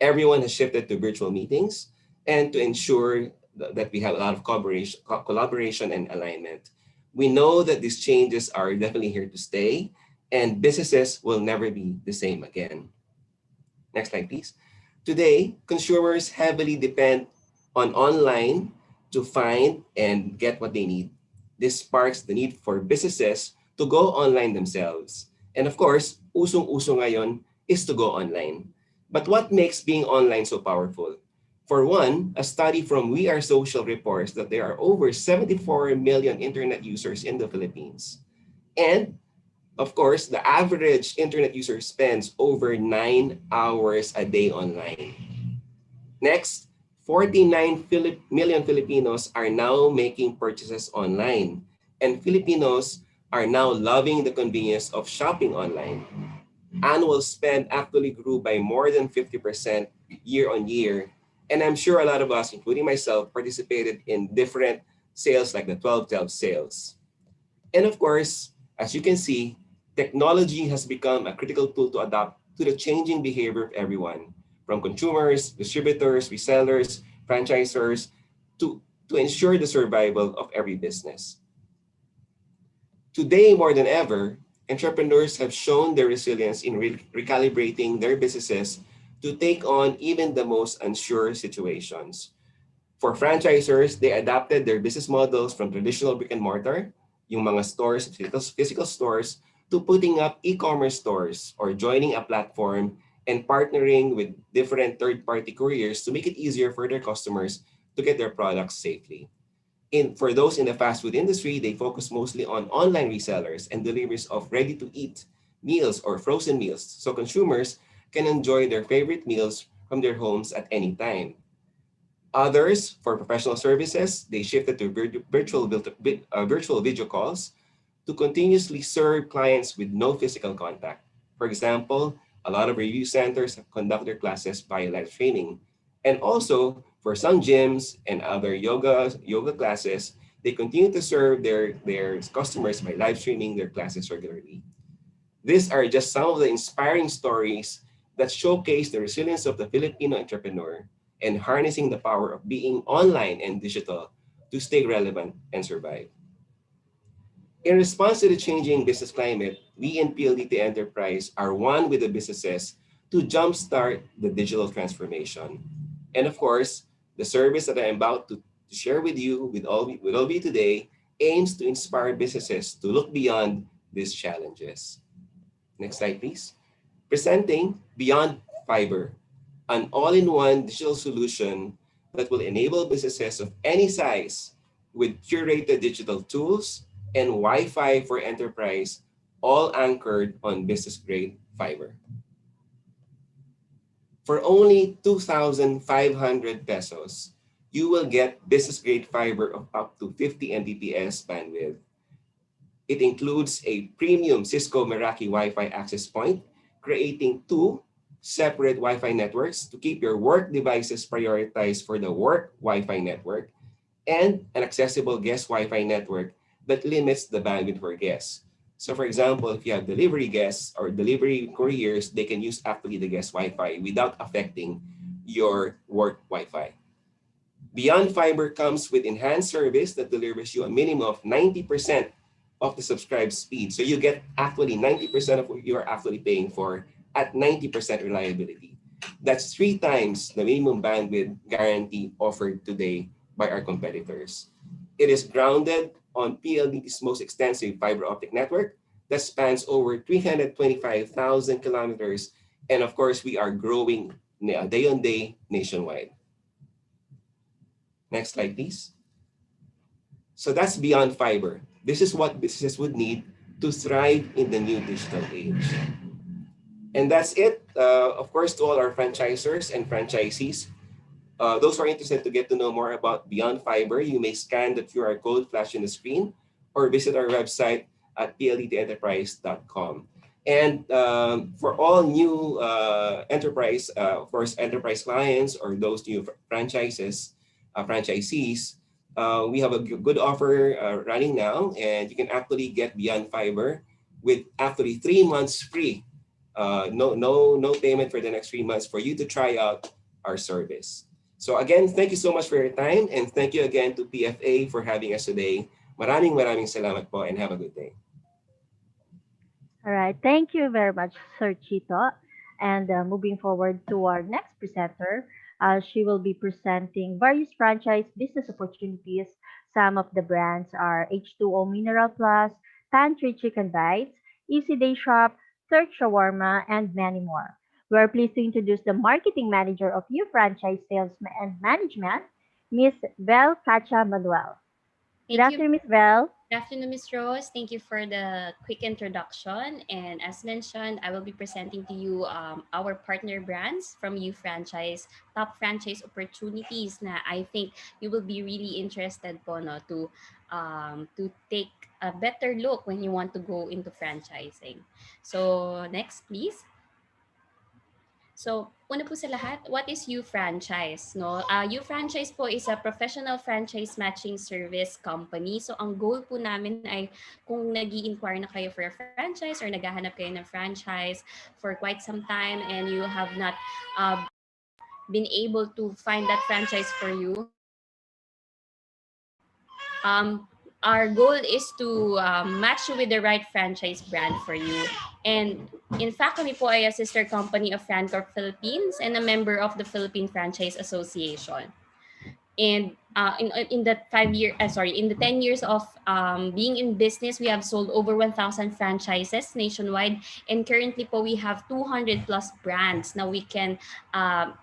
G: Everyone has shifted to virtual meetings and to ensure that we have a lot of collaboration and alignment. We know that these changes are definitely here to stay and businesses will never be the same again. Next slide, please. Today, consumers heavily depend on online to find and get what they need. This sparks the need for businesses to go online themselves. And of course, usong-uso ngayon is to go online. But what makes being online so powerful? For one, a study from We Are Social reports that there are over 74 million internet users in the Philippines. And of course, the average internet user spends over 9 hours a day online. Next, 49 million Filipinos are now making purchases online, and Filipinos are now loving the convenience of shopping online. Annual spend actually grew by more than 50% year on year, and I'm sure a lot of us, including myself, participated in different sales like the 12/12 sales. And of course, as you can see, technology has become a critical tool to adapt to the changing behavior of everyone, from consumers, distributors, resellers, franchisors, to ensure the survival of every business. Today, more than ever, entrepreneurs have shown their resilience in recalibrating their businesses to take on even the most unsure situations. For franchisors, they adapted their business models from traditional brick and mortar, yung mga stores, physical stores, to putting up e-commerce stores or joining a platform and partnering with different third-party couriers to make it easier for their customers to get their products safely. For those in the fast food industry, they focus mostly on online resellers and deliveries of ready-to-eat meals or frozen meals, so consumers can enjoy their favorite meals from their homes at any time. Others, for professional services, they shifted to virtual video calls to continuously serve clients with no physical contact. For example, a lot of review centers have conduct their classes via live streaming. And also, for some gyms and other yoga classes, they continue to serve their customers by live streaming their classes regularly. These are just some of the inspiring stories that showcase the resilience of the Filipino entrepreneur and harnessing the power of being online and digital to stay relevant and survive. In response to the changing business climate, we in PLDT Enterprise are one with the businesses to jumpstart the digital transformation. And of course, the service that I am about to share with you, with all of you today, aims to inspire businesses to look beyond these challenges. Next slide, please. Presenting Beyond Fiber, an all-in-one digital solution that will enable businesses of any size with curated digital tools and Wi-Fi for enterprise, all anchored on business-grade fiber. For only 2,500 pesos, you will get business-grade fiber of up to 50 Mbps bandwidth. It includes a premium Cisco Meraki Wi-Fi access point, creating two separate Wi-Fi networks to keep your work devices prioritized for the work Wi-Fi network, and an accessible guest Wi-Fi network that limits the bandwidth for guests. So for example, if you have delivery guests or delivery couriers, they can use actually the guest Wi-Fi without affecting your work Wi-Fi. Beyond Fiber comes with enhanced service that delivers you a minimum of 90% of the subscribed speed. So you get actually 90% of what you are actually paying for at 90% reliability. That's 3 times the minimum bandwidth guarantee offered today by our competitors. It is grounded on PLDT's most extensive fiber optic network that spans over 325,000 kilometers. And of course, we are growing day on day nationwide. Next slide, please. So that's Beyond Fiber. This is what businesses would need to thrive in the new digital age. And that's it. Of course, to all our franchisors and franchisees, those who are interested to get to know more about Beyond Fiber, you may scan the QR code flashed on the screen or visit our website at pldenterprise.com. And for all new enterprise, of course, enterprise clients or those new franchisees, we have a good offer running now, and you can actually get Beyond Fiber with actually 3 months free. No payment for the next 3 months for you to try out our service. So again, thank you so much for your time, and thank you again to PFA for having us today. Maraming salamat po, and have a good day.
B: All right. Thank you very much, Sir Chito. And moving forward to our next presenter, she will be presenting various franchise business opportunities. Some of the brands are H2O Mineral Plus, Pantry Chicken Bites, Easy Day Shop, Turk Shawarma, and many more. We're pleased to introduce the marketing manager of U Franchise Sales and Management, Miss Bel Cacha Manuel. Good
H: Thank you.
B: afternoon, Miss Bel.
H: Good afternoon, Ms. Rose. Thank you for the quick introduction. And as mentioned, I will be presenting to you our partner brands from U Franchise, top franchise opportunities na I think you will be really interested po no, to take a better look when you want to go into franchising. So next, please. So, una po sa lahat, what is U-Franchise? No? U-Franchise po is a professional franchise matching service company. So, ang goal po namin ay kung nag-i-inquire na kayo for a franchise or naghahanap kayo ng franchise for quite some time and you have not been able to find that franchise for you, um, our goal is to match you with the right franchise brand for you. And in fact, kami po ay a sister company of Francorp Philippines and a member of the Philippine Franchise Association. And in the 5 year sorry in the 10 years of being in business, we have sold over 1,000 franchises nationwide, and currently po we have 200 plus brands na we can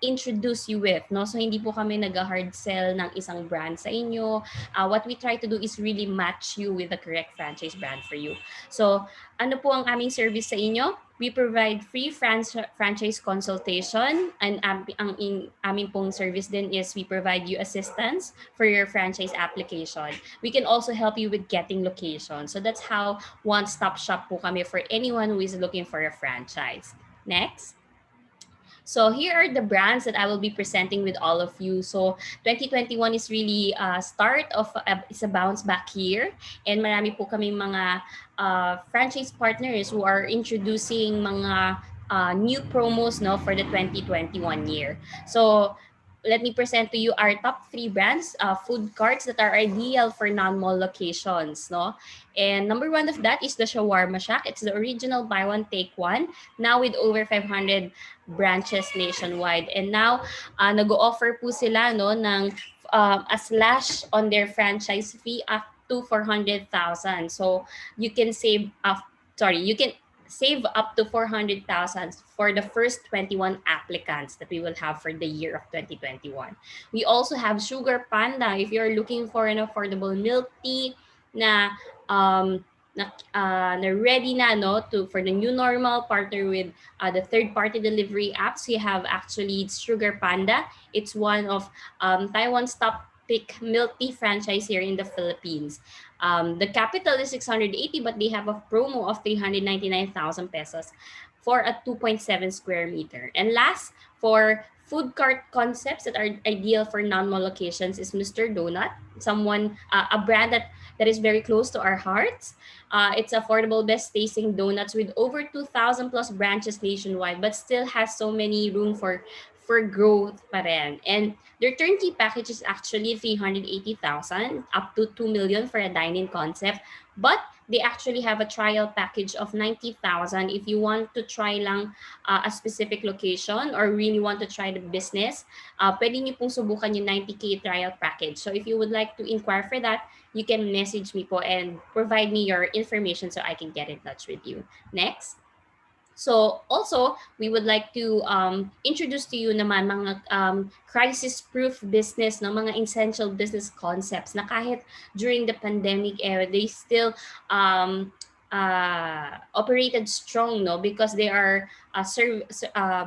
H: introduce you with, no? So hindi po kami nag-hard sell ng isang brand sa inyo. What we try to do is really match you with the correct franchise brand for you. So ano po ang aming service sa inyo? We provide free franchise consultation, and aming pong service din is we provide you assistance for your franchise application. We can also help you with getting location. So that's how one-stop shop po kami for anyone who is looking for a franchise. Next. So here are the brands that I will be presenting with all of you. So 2021 is really a start of it's a bounce back year, and marami po kami mga franchise partners who are introducing mga new promos, no, for the 2021 year. So let me present to you our top 3 brands, food carts that are ideal for non-mall locations, no? And number 1 of that is the Shawarma Shack. It's the original buy one take one, now with over 500 branches nationwide. And now nag-o-offer po sila, no, ng a slash on their franchise fee up to 400,000. So you can save you can save up to 400,000 for the first 21 applicants that we will have for the year of 2021. We also have Sugar Panda. If you're looking for an affordable milk tea na na ready na, no, to for the new normal, partner with the third party delivery apps, we have actually Sugar Panda. It's one of Taiwan's top pick milk tea franchise here in the Philippines. The capital is 680, but they have a promo of 399,000 pesos for a 2.7 square meter. And last, for food cart concepts that are ideal for non-mall locations, is Mr. Donut, a brand that is very close to our hearts. It's affordable, best tasting donuts with over 2,000 plus branches nationwide, but still has so many room for growth pa rin. And their turnkey package is actually 380,000 up to 2 million for a dine-in concept. But they actually have a trial package of 90,000 if you want to try lang a specific location or really want to try the business. Pwede niyo pong subukan yung 90K trial package. So if you would like to inquire for that, you can message me po and provide me your information so I can get in touch with you. Next. So also, we would like to introduce to you naman mga crisis-proof business, no, mga essential business concepts na kahit during the pandemic era, they still operated strong, no, because they are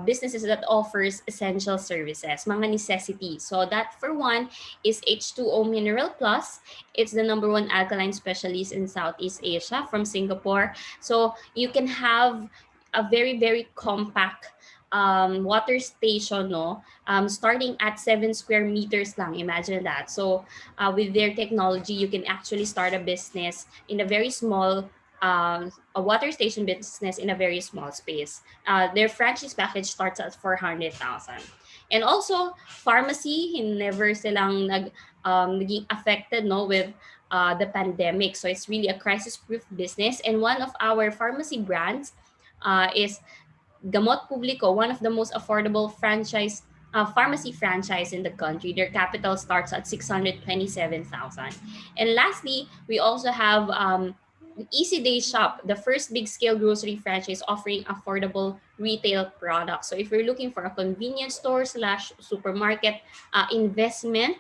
H: businesses that offers essential services, mga necessities. So that for one is H2O Mineral Plus. It's the number 1 alkaline specialist in Southeast Asia from Singapore. So you can have a very, very compact water station, no, starting at 7 square meters lang. Imagine that. So with their technology, you can actually start a business in a very small a water station business in a very small space. Their franchise package starts at 400,000. And also pharmacy, never silang naging affected, no, with the pandemic. So it's really a crisis-proof business. And one of our pharmacy brands is Gamot Publico, one of the most affordable pharmacy franchise in the country. Their capital starts at 627,000. And lastly, we also have Easy Day Shop, the first big scale grocery franchise offering affordable retail products. So if you're looking for a convenience store slash supermarket investment,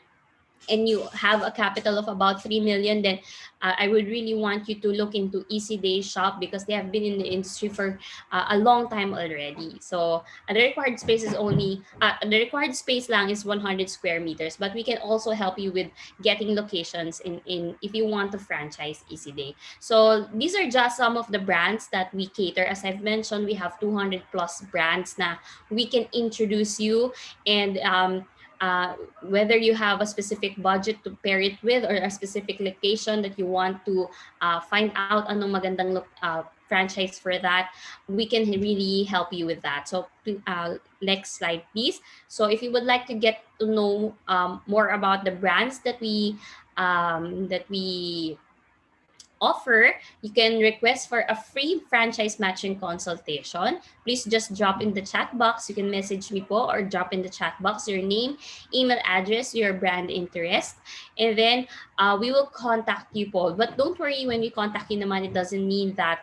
H: and you have a capital of about 3 million, then I would really want you to look into Easy Day Shop because they have been in the industry for a long time already. So the required space is only the required space lang is 100 square meters, but we can also help you with getting locations in if you want to franchise Easy Day. So these are just some of the brands that we cater. As I've mentioned, we have 200 plus brands na we can introduce you, and whether you have a specific budget to pair it with or a specific location that you want to find out anong magandang franchise for that, we can really help you with that. So next slide, please. So if you would like to get to know more about the brands that we offer, you can request for a free franchise matching consultation. Please just drop in the chat box. You can message me po or drop in the chat box your name, email address, your brand interest, and then we will contact you po. But don't worry, when we contact you naman, it doesn't mean that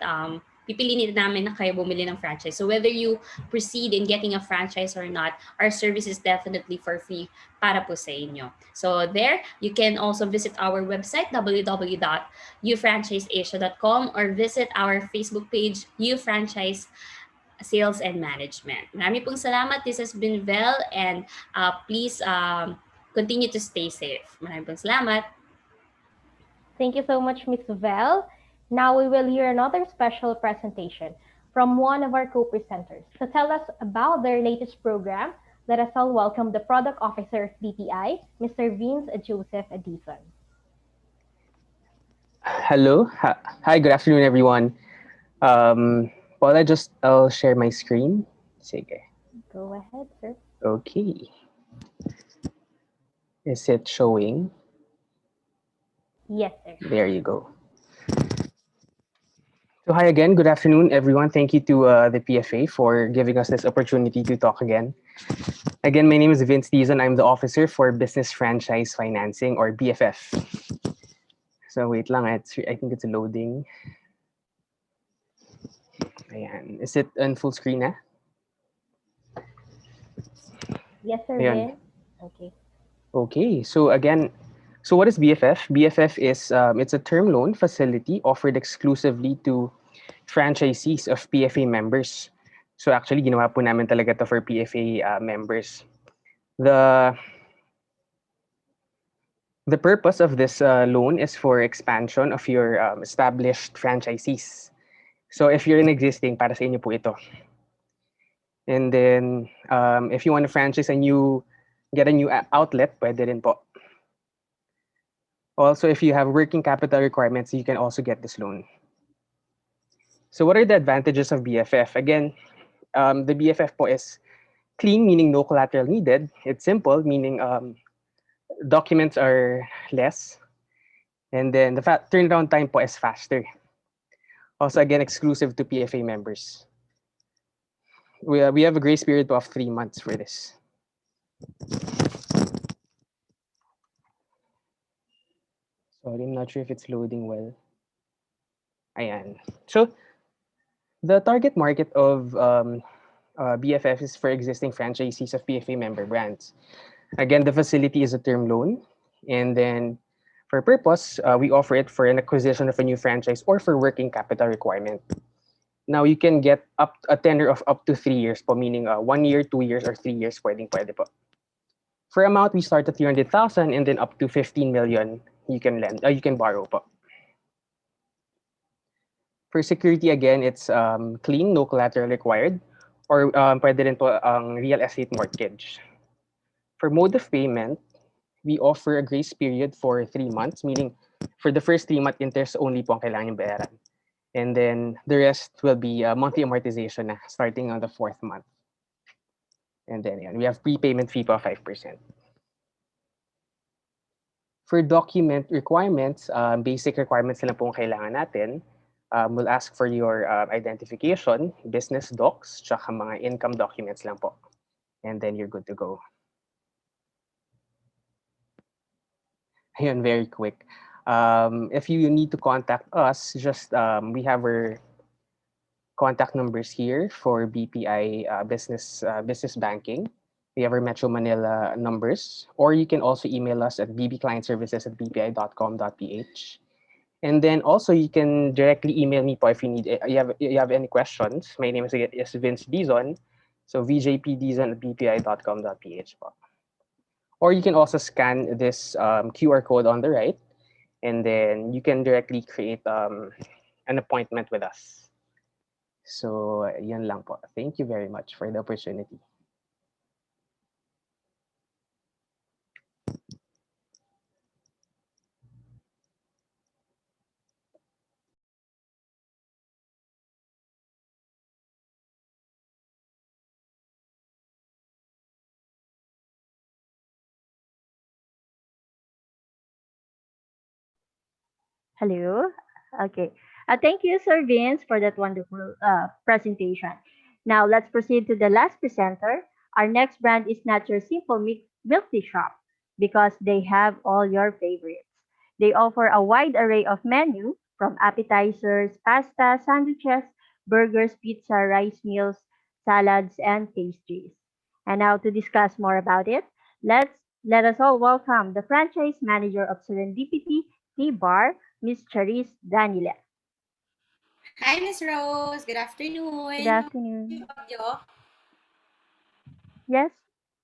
H: pipiliin namin na kayo bumili ng franchise. So whether you proceed in getting a franchise or not, our service is definitely for free para po sa inyo. So there, you can also visit our website, www.ufranchiseasia.com, or visit our Facebook page, Ufranchise Sales and Management. Marami pong salamat. This has been Vel, and please continue to stay safe. Marami pong salamat.
A: Thank you so much, Ms. Vel. Now we will hear another special presentation from one of our co-presenters. To tell us about their latest program, let us all welcome the Product Officer of BPI, Mr. Vince Joseph Edison.
I: Hello. Hi, good afternoon, everyone. Paula, I'll share my screen. Sige.
A: Go ahead, sir.
I: Okay. Is it showing?
A: Yes, sir.
I: There you go. So hi again, good afternoon, everyone. Thank you to the PFA for giving us this opportunity to talk again. Again, my name is Vince Dizon. I'm the Officer for Business Franchise Financing, or BFF. So wait lang, I think it's loading. Ayan. Is it on full screen na?
A: Yes, sir,
I: Ayan.
A: Vince. Okay.
I: Okay, so again, so what is BFF? BFF is it's a term loan facility offered exclusively to franchisees of PFA members. So actually, ginawa po namin talaga to for PFA members. The purpose of this loan is for expansion of your established franchisees. So if you're an existing, para sa inyo po ito. And then if you want to franchise get a new outlet, pwede rin po. Also, if you have working capital requirements, you can also get this loan. So what are the advantages of BFF? Again, the BFF po is clean, meaning no collateral needed. It's simple, meaning documents are less. And then the turnaround time po is faster. Also, again, exclusive to PFA members. We have a grace period of 3 months for this. Sorry, I'm not sure if it's loading well. Ayan. So the target market of BFF is for existing franchisees of PFA member brands. Again, the facility is a term loan. And then for purpose, we offer it for an acquisition of a new franchise or for working capital requirement. Now, you can get a tenure of up to 3 years po, meaning 1 year, 2 years, or 3 years, pwede po. For amount, we start at 300,000 and then up to 15 million you can borrow po. For security, again, it's clean, no collateral required, or pwede rin po ang real estate mortgage. For mode of payment, we offer a grace period for 3 months, meaning for the first 3 months, interest only po ang kailangan yung bayaran. And then the rest will be monthly amortization na, starting on the 4th month. And then we have prepayment fee of 5%. For document requirements, basic requirements na lang po ang kailangan natin. We'll ask for your identification, business docs, tsaka mga income documents lang po. And then you're good to go. Ayun, very quick. If you need to contact us, just we have our contact numbers here for BPI business banking. We have our Metro Manila numbers, or you can also email us at bbclientservices@bpi.com.ph. And then also you can directly email me po if you have any questions. My name is Vince Dizon, so vjpdizon@bpi.com.ph po. Or you can also scan this QR code on the right, and then you can directly create an appointment with us. So yan lang po. Thank you very much for the opportunity.
B: Hello. Okay. Thank you, Sir Vince, for that wonderful presentation. Now let's proceed to the last presenter. Our next brand is not your simple milk tea shop because they have all your favorites. They offer a wide array of menu from appetizers, pasta, sandwiches, burgers, pizza, rice meals, salads, and pastries. And now to discuss more about it, let us all welcome the franchise manager of Serendipity Tea Bar, Miss Charisse Danile.
J: Hi, Miss Rose. Good
B: Good
J: afternoon. Okay,
B: afternoon.
J: audio.
B: Yes.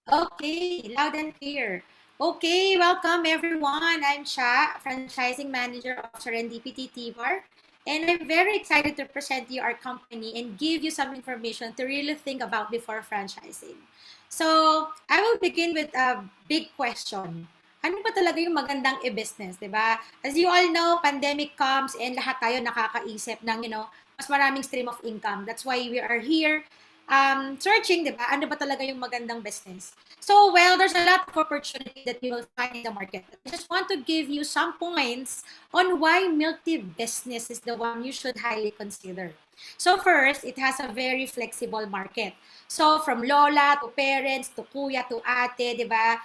J: Okay, loud and clear. Okay, welcome everyone. I'm Sha, franchising manager of Serendipity Tea Bar, and I'm very excited to present you our company and give you some information to really think about before franchising. So, I will begin with a big question. Ano ba talaga yung magandang e-business, di ba? As you all know, pandemic comes and lahat tayo nakakaisip ng, mas maraming stream of income. That's why we are here searching, di ba? Ano ba talaga yung magandang business? So, well, there's a lot of opportunity that you will find in the market. I just want to give you some points on why milk tea business is the one you should highly consider. So first, it has a very flexible market. So from lola to parents to kuya to ate, di ba?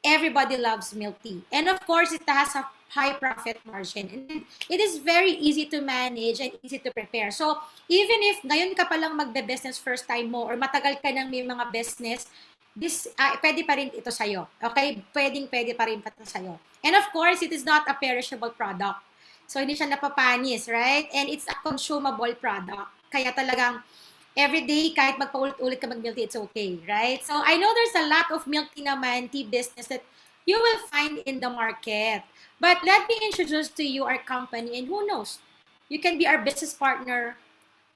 J: Everybody loves milk tea. And of course, it has a high profit margin. And it is very easy to manage and easy to prepare. So, even if ngayon ka palang magbe-business first time mo or matagal ka nang may mga business, pwede pa rin ito sa'yo. Okay? Pwede pa rin ito sa'yo. And of course, it is not a perishable product. So, hindi siya napapanis, right? And it's a consumable product. Kaya talagang every day, kahit magpaulit-ulit ka mag-milk tea, it's okay, right? So, I know there's a lot of milk tea naman, tea business that you will find in the market. But let me introduce to you our company, and who knows, you can be our business partner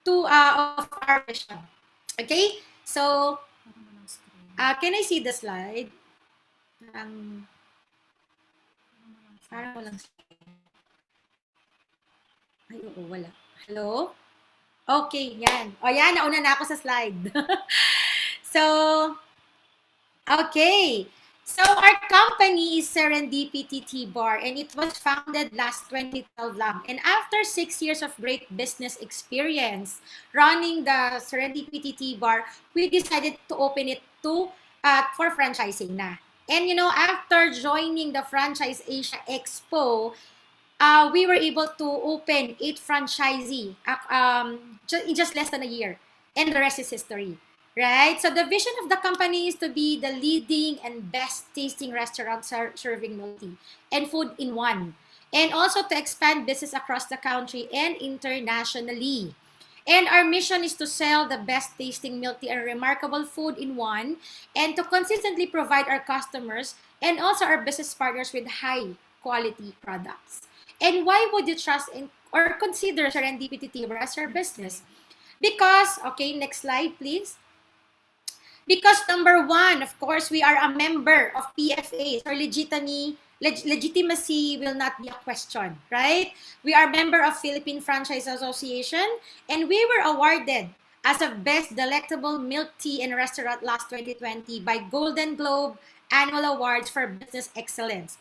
J: of our vision. Okay? So, can I see the slide? Parang walang slide. Ay, oo, wala. Hello? Okay, yan. O yan, nauna na ako sa slide. So, okay. So, our company is Serendipity Tea Bar, and it was founded last 2012 lang. And after 6 years of great business experience running the Serendipity Tea Bar, we decided to open it for franchising na. And after joining the Franchise Asia Expo, we were able to open 8 franchisee in just less than a year. And the rest is history. Right? So the vision of the company is to be the leading and best tasting restaurant serving milk tea and food in one. And also to expand business across the country and internationally. And our mission is to sell the best tasting milk tea and remarkable food in one, and to consistently provide our customers and also our business partners with high quality products. And why would you trust or consider Serendipity Tea Bar as your business? Because, okay, next slide, please. Because number one, of course, we are a member of PFA. So legitimacy will not be a question, right? We are member of Philippine Franchise Association, and we were awarded as a best delectable milk tea and restaurant last 2020 by Golden Globe Annual Awards for Business Excellence.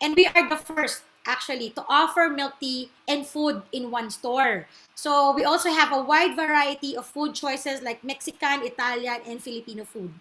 J: And we are the first, actually, to offer milk tea and food in one store. So we also have a wide variety of food choices like Mexican, Italian, and Filipino food.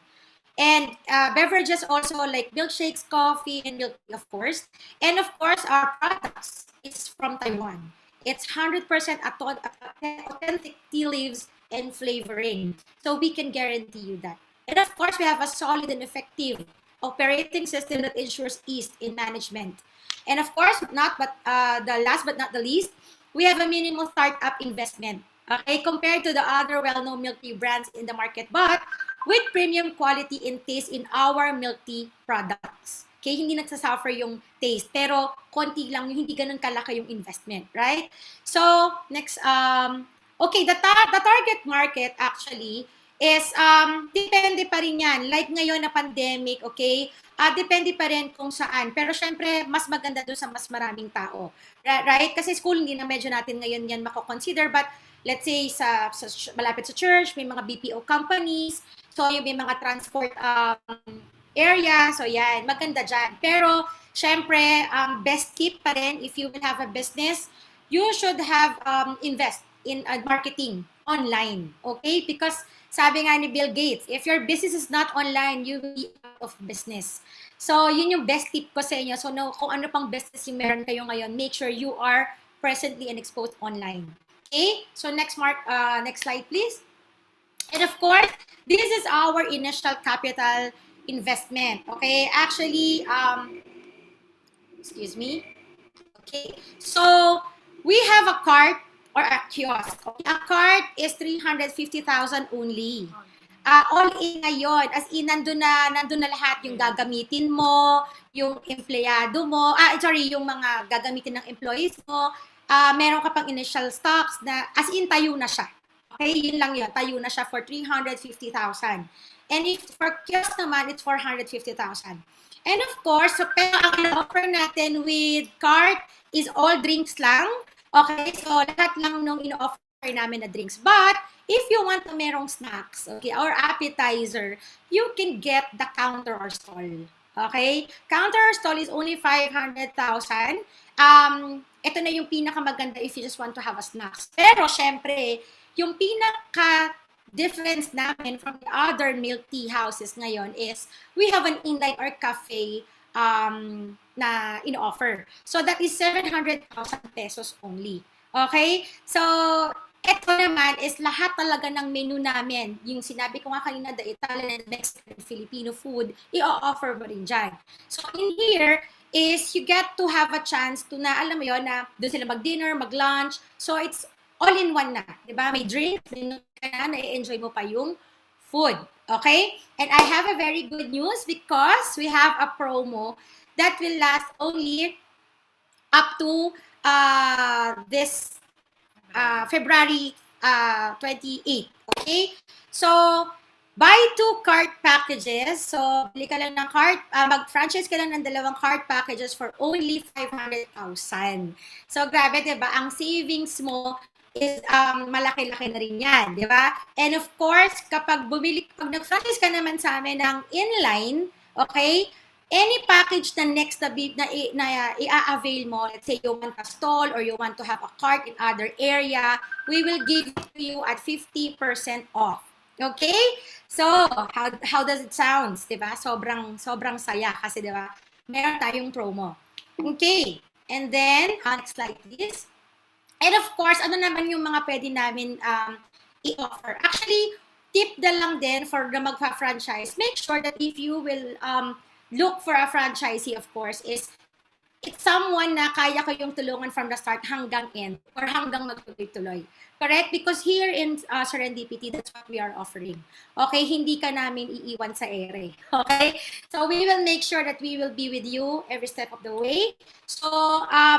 J: And beverages also like milkshakes, coffee, and milk tea, of course. And of course, our products is from Taiwan. It's 100% authentic tea leaves and flavoring. So we can guarantee you that. And of course, we have a solid and effective operating system that ensures ease in management. And of course, the last but not the least, we have a minimal startup investment. Okay, compared to the other well-known milk tea brands in the market, but with premium quality and taste in our milk tea products. Okay, hindi nagsasuffer yung taste, pero konti lang, hindi ganun kalaki yung investment, right? So, next, okay, the target market actually is, depende pa rin yan. Like ngayon na pandemic, okay, depende pa rin kung saan. Pero syempre, mas maganda doon sa mas maraming tao. Right? Kasi school, hindi na medyo natin ngayon yan mako-consider, but let's say malapit sa church, may mga BPO companies, so yung may mga transport area, so yan, maganda dyan. Pero Syempre, best tip pa rin, if you will have a business, you should have invest in marketing online. Okay? Because sabi nga ni Bill Gates, if your business is not online, you will be out of business. So, yun yung best tip ko sa inyo. So, no, kung ano pang business yung meron kayo ngayon, make sure you are presently and exposed online. Okay? So, next slide, please. And of course, this is our initial capital investment. Okay? Actually, excuse me. Okay. So, we have a cart or a kiosk. Okay? A cart is 350,000 only. All in ngayon. As in, nandun na lahat yung gagamitin mo, yung empleyado mo, yung mga gagamitin ng employees mo. Meron ka pang initial stocks na, as in, tayo na siya. Okay, yun lang yun. Tayo na siya for 350,000. And if for kiosk naman, it's 450,000. And of course, so, pero ang offer natin with cart is all drinks lang. Okay, so lahat lang nung ino-offer namin na drinks. But, if you want na merong snacks, okay, or appetizer, you can get the counter or stall. Okay? Counter or stall is only 500,000. Ito na yung pinakamaganda if you just want to have a snacks. Pero, syempre, yung pinaka difference namin from the other milk tea houses ngayon is we have an inline or cafe na in-offer. So, that is 700,000 pesos only. Okay? So, ito naman is lahat talaga ng menu namin. Yung sinabi ko nga kanina, the Italian, Mexican, Filipino food, i-offer mo rin dyan. So, in here is you get to have a chance to na, alam mo yun, na doon sila mag-dinner, mag-lunch. So, it's all in one na. Diba? May drinks, may na-enjoy mo pa yung food. Okay? And I have a very good news because we have a promo that will last only up to this February 28. Okay? So, buy 2 cart packages. So, bili ka lang ng cart, mag-franchise ka lang ng 2 cart packages for only 500,000. So, grabe, diba? Ang savings mo is malaki-laki na rin yan, di ba? And of course, pag nag-franchise ka naman sa amin ng inline, okay, any package na next na i-avail mo, let's say you want a stall or you want to have a cart in other area, we will give it to you at 50% off. Okay? So, how does it sound? Diba? Sobrang saya kasi diba? Meron tayong promo. Okay. And then, next slide please. And of course, ano naman yung mga pwede namin i-offer? Actually, tip na lang din for the magpa-franchise. Make sure that if you will look for a franchisee, of course, is it's someone na kaya ko yung tulungan from the start hanggang end or hanggang magtuloy-tuloy. Correct? Because here in Serendipity, that's what we are offering. Okay? Hindi ka namin iiwan sa ere. Okay? So, we will make sure that we will be with you every step of the way. So,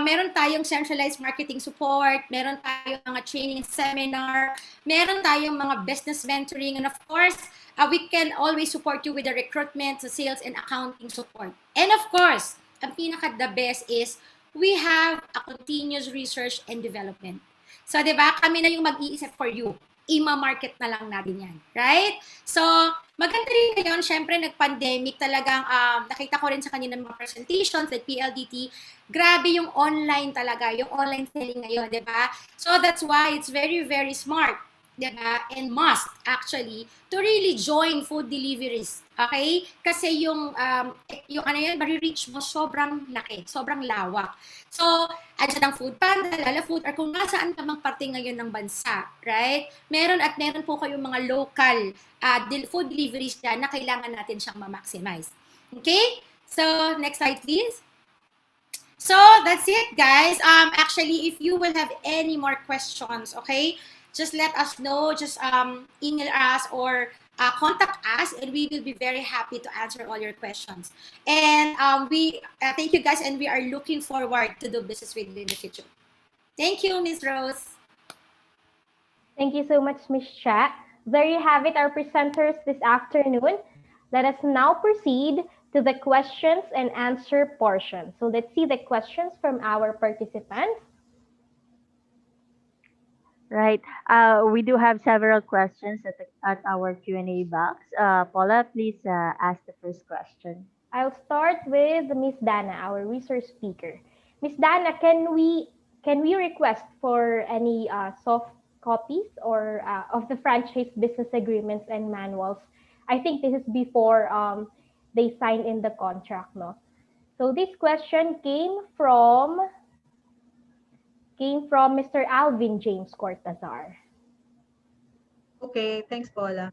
J: meron tayong centralized marketing support, meron tayong mga training seminar, meron tayong mga business mentoring, and of course, we can always support you with the recruitment, the sales, and accounting support. And of course, ang pinaka-the best is we have a continuous research and development. So, di ba, kami na yung mag-iisip for you. Ima-market na lang natin yan. Right? So, maganda rin ngayon, syempre, nag-pandemic talagang, nakita ko rin sa kanina mga presentations, like PLDT, grabe yung online talaga, yung online selling ngayon, di ba? So, that's why it's very, very smart, diba? And must actually to really join food deliveries. Okay? Kasi yung ano yan, mari-reach mo sobrang laki, sobrang lawak. So, andyan ang Food Panda, Lala Food, or kung nasaan ka mang parte ngayon ng bansa, right? Meron po kayong mga local food deliveries dyan na kailangan natin siyang ma-maximize. Okay? So, next slide please. So, that's it, guys. Actually, if you will have any more questions, okay, just let us know. Just email us or contact us, and we will be very happy to answer all your questions. And we thank you, guys, and we are looking forward to do business with you in the future. Thank you, Ms. Rose.
A: Thank you so much, Ms. Cha. There you have it, our presenters this afternoon. Let us now proceed to the questions and answer portion. So let's see the questions from our participants.
B: Right. We do have several questions at our Q&A box. Paula, please ask the first question.
A: I'll start with Miss Dana, our resource speaker. Miss Dana, can we request for any soft copies or of the franchise business agreements and manuals? I think this is before they sign in the contract, no? So this question came from Mr. Alvin James Cortazar.
D: Okay, thanks, Paula.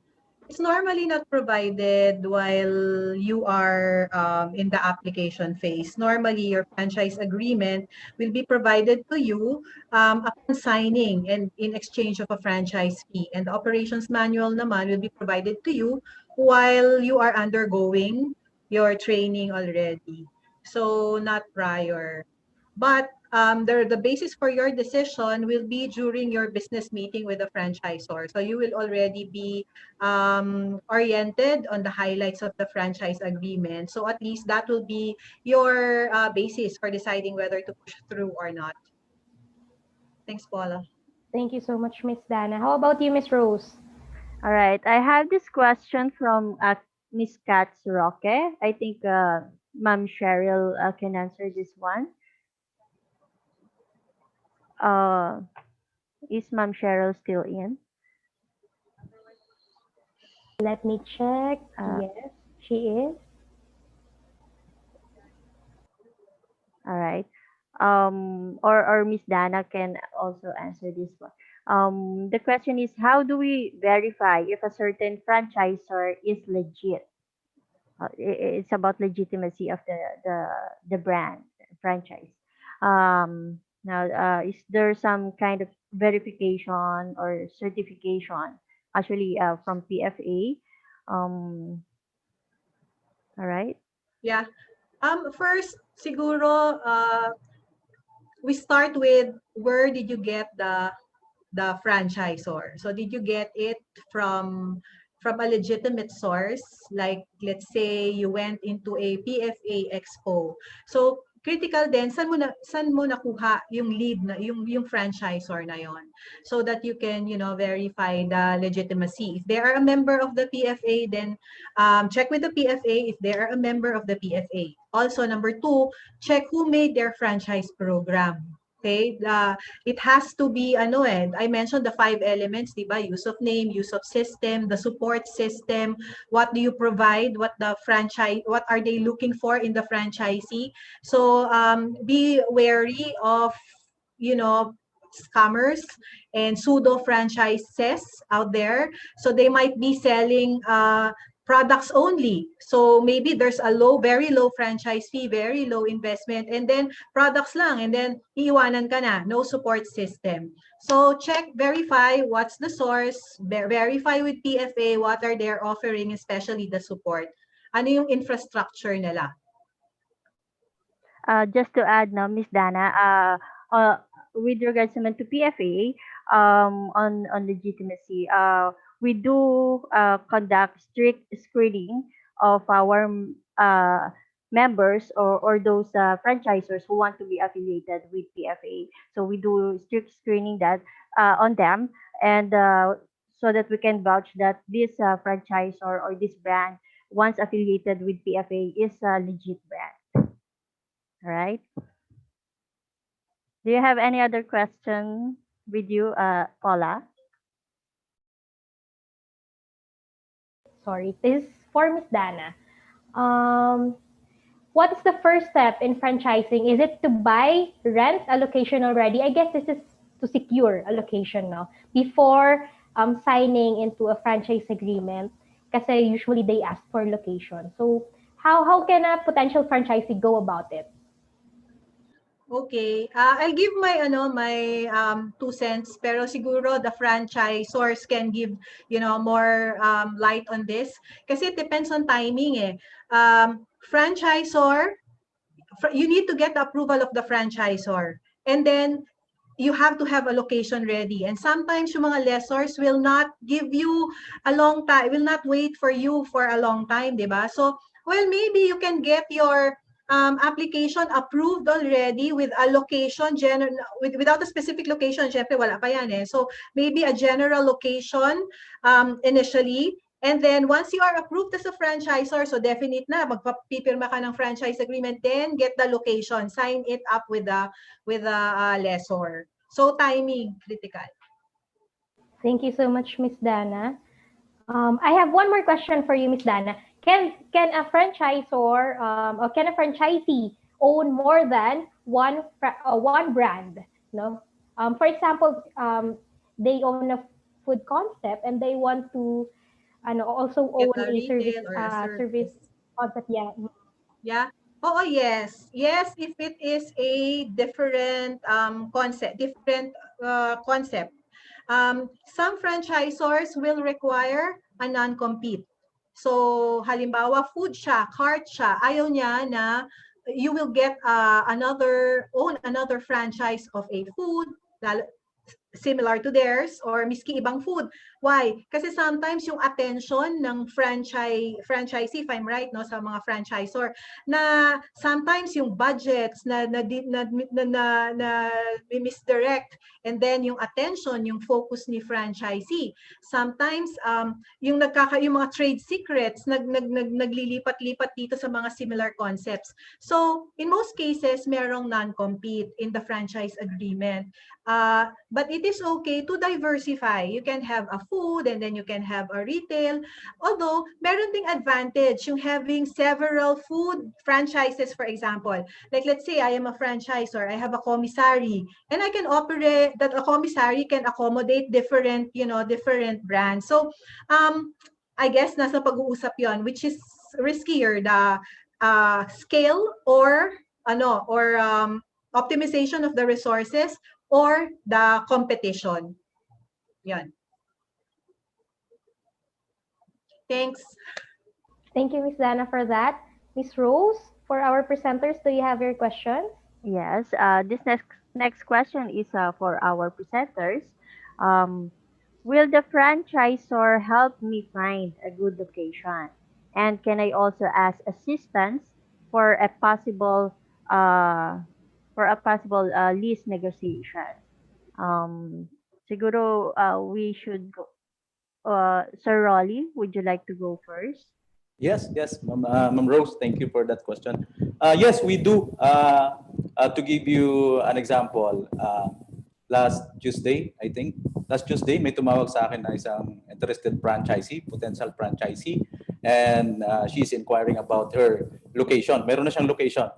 D: It's normally not provided while you are in the application phase. Normally, your franchise agreement will be provided to you upon signing and in exchange of a franchise fee. And the operations manual naman will be provided to you while you are undergoing your training already. So not prior. But the basis for your decision will be during your business meeting with the franchisor. So you will already be oriented on the highlights of the franchise agreement. So at least that will be your basis for deciding whether to push through or not. Thanks, Paula.
A: Thank you so much, Miss Dana. How about you, Miss Rose?
B: All right. I have this question from Miss Katz Roque. I think Ma'am Cheryl can answer this one. Uh, is Ma'am Cheryl still in?
A: Let me check.
B: Uh,
A: Yes, she is.
B: all right. Or Miss Dana can also answer this one. The question is, how do we verify if a certain franchisor is legit? It's about legitimacy of the brand franchise. Now, is there some kind of verification or certification actually from PFA? All right.
D: Yeah. First, siguro, we start with where did you get the franchisor. So did you get it from a legitimate source? Like let's say you went into a PFA expo. So critical din saan mo nakuha yung lead na yung franchisor na yon, so that you can verify the legitimacy. If they are a member of the PFA, then check with the PFA if they are a member of the PFA. Also, number two, check who made their franchise program. Okay, it has to be I mentioned the 5 elements, di ba? Use of name, use of system, the support system, what do you provide, what are they looking for in the franchisee. So be wary of scammers and pseudo franchises out there. So they might be selling products only. So maybe there's a very low franchise fee, very low investment, and then products lang, and then iiwanan ka na, no support system. So check, verify what's the source, verify with PFA what are they offering, especially the support. Ano yung infrastructure nila?
B: Just to add now, Miss Dana, with regards naman to PFA, on legitimacy, we do conduct strict screening of our members or those franchisors who want to be affiliated with PFA. So we do strict screening that on them, and so that we can vouch that this franchise or this brand once affiliated with PFA is a legit brand. All right. Do you have any other question with you, Paula?
A: Sorry, this is for Miss Dana. What is the first step in franchising? Is it to buy, rent a location already? I guess this is to secure a location now before signing into a franchise agreement. Kasi usually they ask for location. So how can a potential franchisee go about it?
D: Okay, I'll give my 2 cents, pero siguro the franchisors can give more light on this kasi it depends on timing eh. Franchisor, you need to get the approval of the franchisor, and then you have to have a location ready. And sometimes yung mga lessors will not give you a long time, will not wait for you for a long time, di ba? So, well, maybe you can get your application approved already with a location, without a specific location, syempre wala pa yan eh. So, maybe a general location initially, And then once you are approved as a franchisor, so definite na, magpapipirma ka ng franchise agreement, then get the location, sign it up with the lessor. So timing, critical.
A: Thank you so much, Miss Dana. I have one more question for you, Miss Dana. Can a franchisor or can a franchisee own more than one brand? No. For example, they own a food concept and they want to also
D: Get
A: own
D: a
A: a service
D: retail or a
A: service
D: service.
A: concept. Yeah.
D: Yeah. Oh, yes. Yes, if it is a different concept. Some franchisors will require a non-compete. So, halimbawa, food siya, cart siya, ayaw niya na you will get another franchise of a food, similar to theirs or miski ibang food. Why? Kasi sometimes yung attention ng franchisee, if I'm right, no, sa mga franchisor, na sometimes yung budgets na misdirect, and then yung attention, yung focus ni franchisee. Sometimes yung mga trade secrets naglilipat-lipat dito sa mga similar concepts. So, in most cases, merong non-compete in the franchise agreement. But it is okay to diversify. You can have a food and then you can have a retail. Although, meron ding advantage yung having several food franchises, for example. Like, let's say I am a franchisor, I have a commissary, and I can operate that a commissary can accommodate different brands. So, I guess nasa pag-uusap yon, which is riskier, the scale or optimization of the resources or the competition. Yan. Thanks.
A: Thank you, Miss Dana, for that. Miss Rose, for our presenters, do you have your questions?
B: Yes, this next question is for our presenters. Will the franchisor help me find a good location? And can I also ask assistance for a possible lease negotiation? Siguro we should go. Sir Rolly, would you like to go first?
E: Yes, Ma'am Rose, thank you for that question. Yes, we do. To give you an example, last Tuesday, may tumawag sa akin na isang interested franchisee, potential franchisee, and she's inquiring about her location. Meron na siyang location.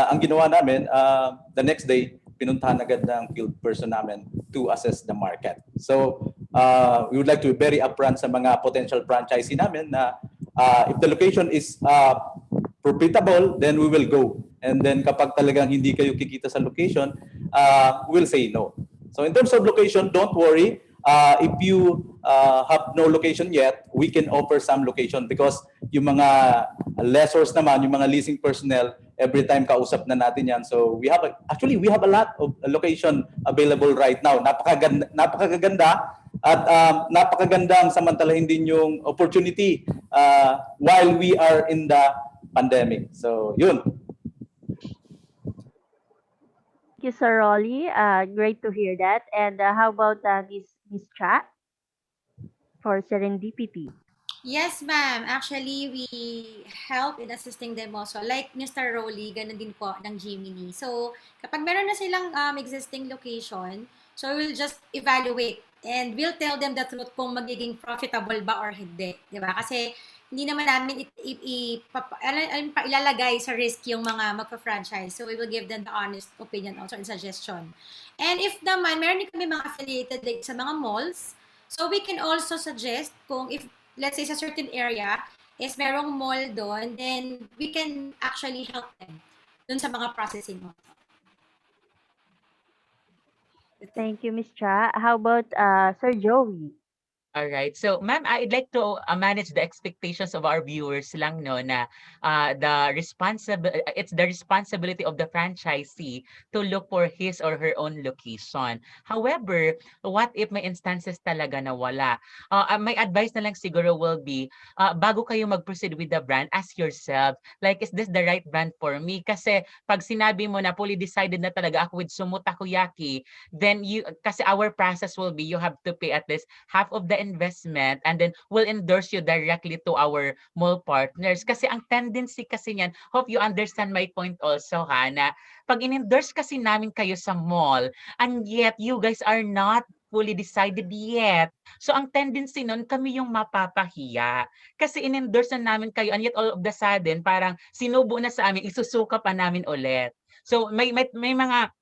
E: Ang ginawa namin, the next day, pinuntahan agad ng field person namin to assess the market. So, we would like to be very upfront sa mga potential franchisee namin na if the location is profitable, then we will go. And then kapag talagang hindi kayo kikita sa location, we'll say no. So in terms of location, don't worry. If you have no location yet, we can offer some location because yung mga lessors naman, yung mga leasing personnel, every time kausap na natin yan. So we have a lot of location available right now. Napakaganda at napakagandang samantalahin din yung opportunity while we are in the pandemic. So yun.
B: Thank you, Sir Rolly. Great to hear that. And how about Miss Cha for Serendipity?
J: Yes, ma'am. Actually, we help in assisting them also. Like Mr. Rolly, ganun din po ng Jiminy. So, kapag meron na silang existing location, so we'll just evaluate and we'll tell them the truth kung magiging profitable ba or hindi. Di ba? Kasi hindi naman namin ilalagay sa risk yung mga magpa-franchise. So, we will give them the honest opinion also and suggestion. And if naman, meron din kami mga affiliated like sa mga malls, so we can also suggest kung if let's say sa certain area is merong mall doon, then we can actually help them doon sa mga processing also.
B: Thank you, Miss Cha. How about Sir Joey?
F: All right. So, ma'am, I'd like to manage the expectations of our viewers lang no na it's the responsibility of the franchisee to look for his or her own location. However, what if may instances talaga na wala? My advice na lang siguro will be bago kayo mag-proceed with the brand, ask yourself, like, is this the right brand for me? Kasi pag sinabi mo na fully decided na talaga ako with Sumo Takayaki, then kasi our process will be you have to pay at least half of the investment and then we'll endorse you directly to our mall partners. Kasi ang tendency kasi niyan, hope you understand my point also, ha, na pag in-endorse kasi namin kayo sa mall, and yet you guys are not fully decided yet. So ang tendency nun, kami yung mapapahiya. Kasi in-endorse na namin kayo and yet all of the sudden, parang sinubo na sa amin, isusuka pa namin ulit. So may mga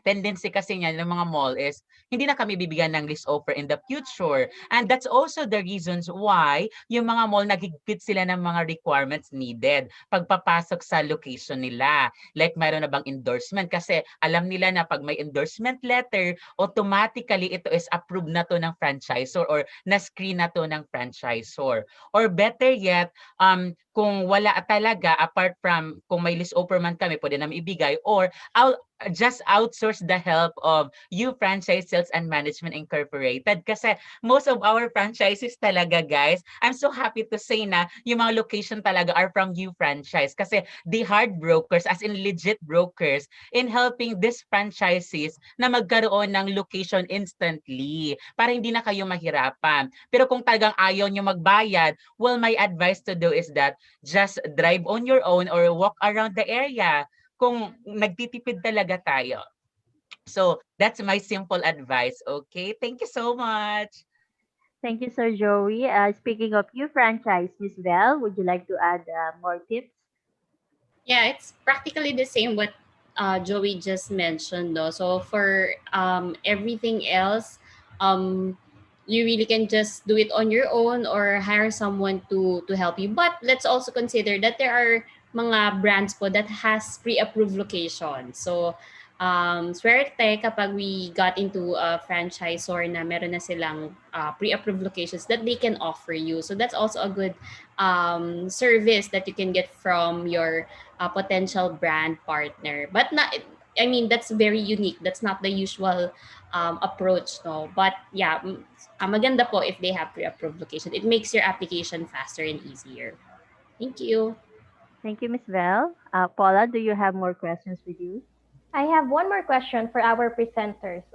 F: tendency kasi niyan ng mga mall is hindi na kami bibigyan ng list offer in the future. And that's also the reasons why yung mga mall naghigpit sila ng mga requirements needed pagpapasok sa location nila. Like mayroon na bang endorsement kasi alam nila na pag may endorsement letter, automatically ito is approved na to ng franchisor or na-screen na to ng franchisor. Or better yet, kung wala talaga, apart from kung may list offer man kami, pwede namin ibigay or I'll just outsource the help of you Franchise Sales and Management Incorporated kasi most of our franchises talaga guys, I'm so happy to say na yung mga location talaga are from you franchise kasi the hard brokers as in legit brokers in helping these franchises na magkaroon ng location instantly para hindi na kayo mahirapan. Pero kung talagang ayaw nyo magbayad, well my advice to do is that just drive on your own or walk around the area kung nagtitipid talaga tayo. So, that's my simple advice. Okay? Thank you so much.
B: Thank you, Sir Joey. Speaking of you franchise, Miss Vel, would you like to add more tips?
H: Yeah, it's practically the same what Joey just mentioned, though. So for everything else, um, you really can just do it on your own or hire someone to help you. But let's also consider that there are mga brands po that has pre-approved location. So swerte kapag we got into a franchisor na meron na silang pre-approved locations that they can offer you. So that's also a good service that you can get from your potential brand partner. But not, I mean, that's very unique. That's not the usual approach, no. But yeah, maganda po if they have pre-approved location. It makes your application faster and easier. Thank you.
B: Thank you, Miss Vel. Paula, do you have more questions with you?
A: I have one more question for our presenters.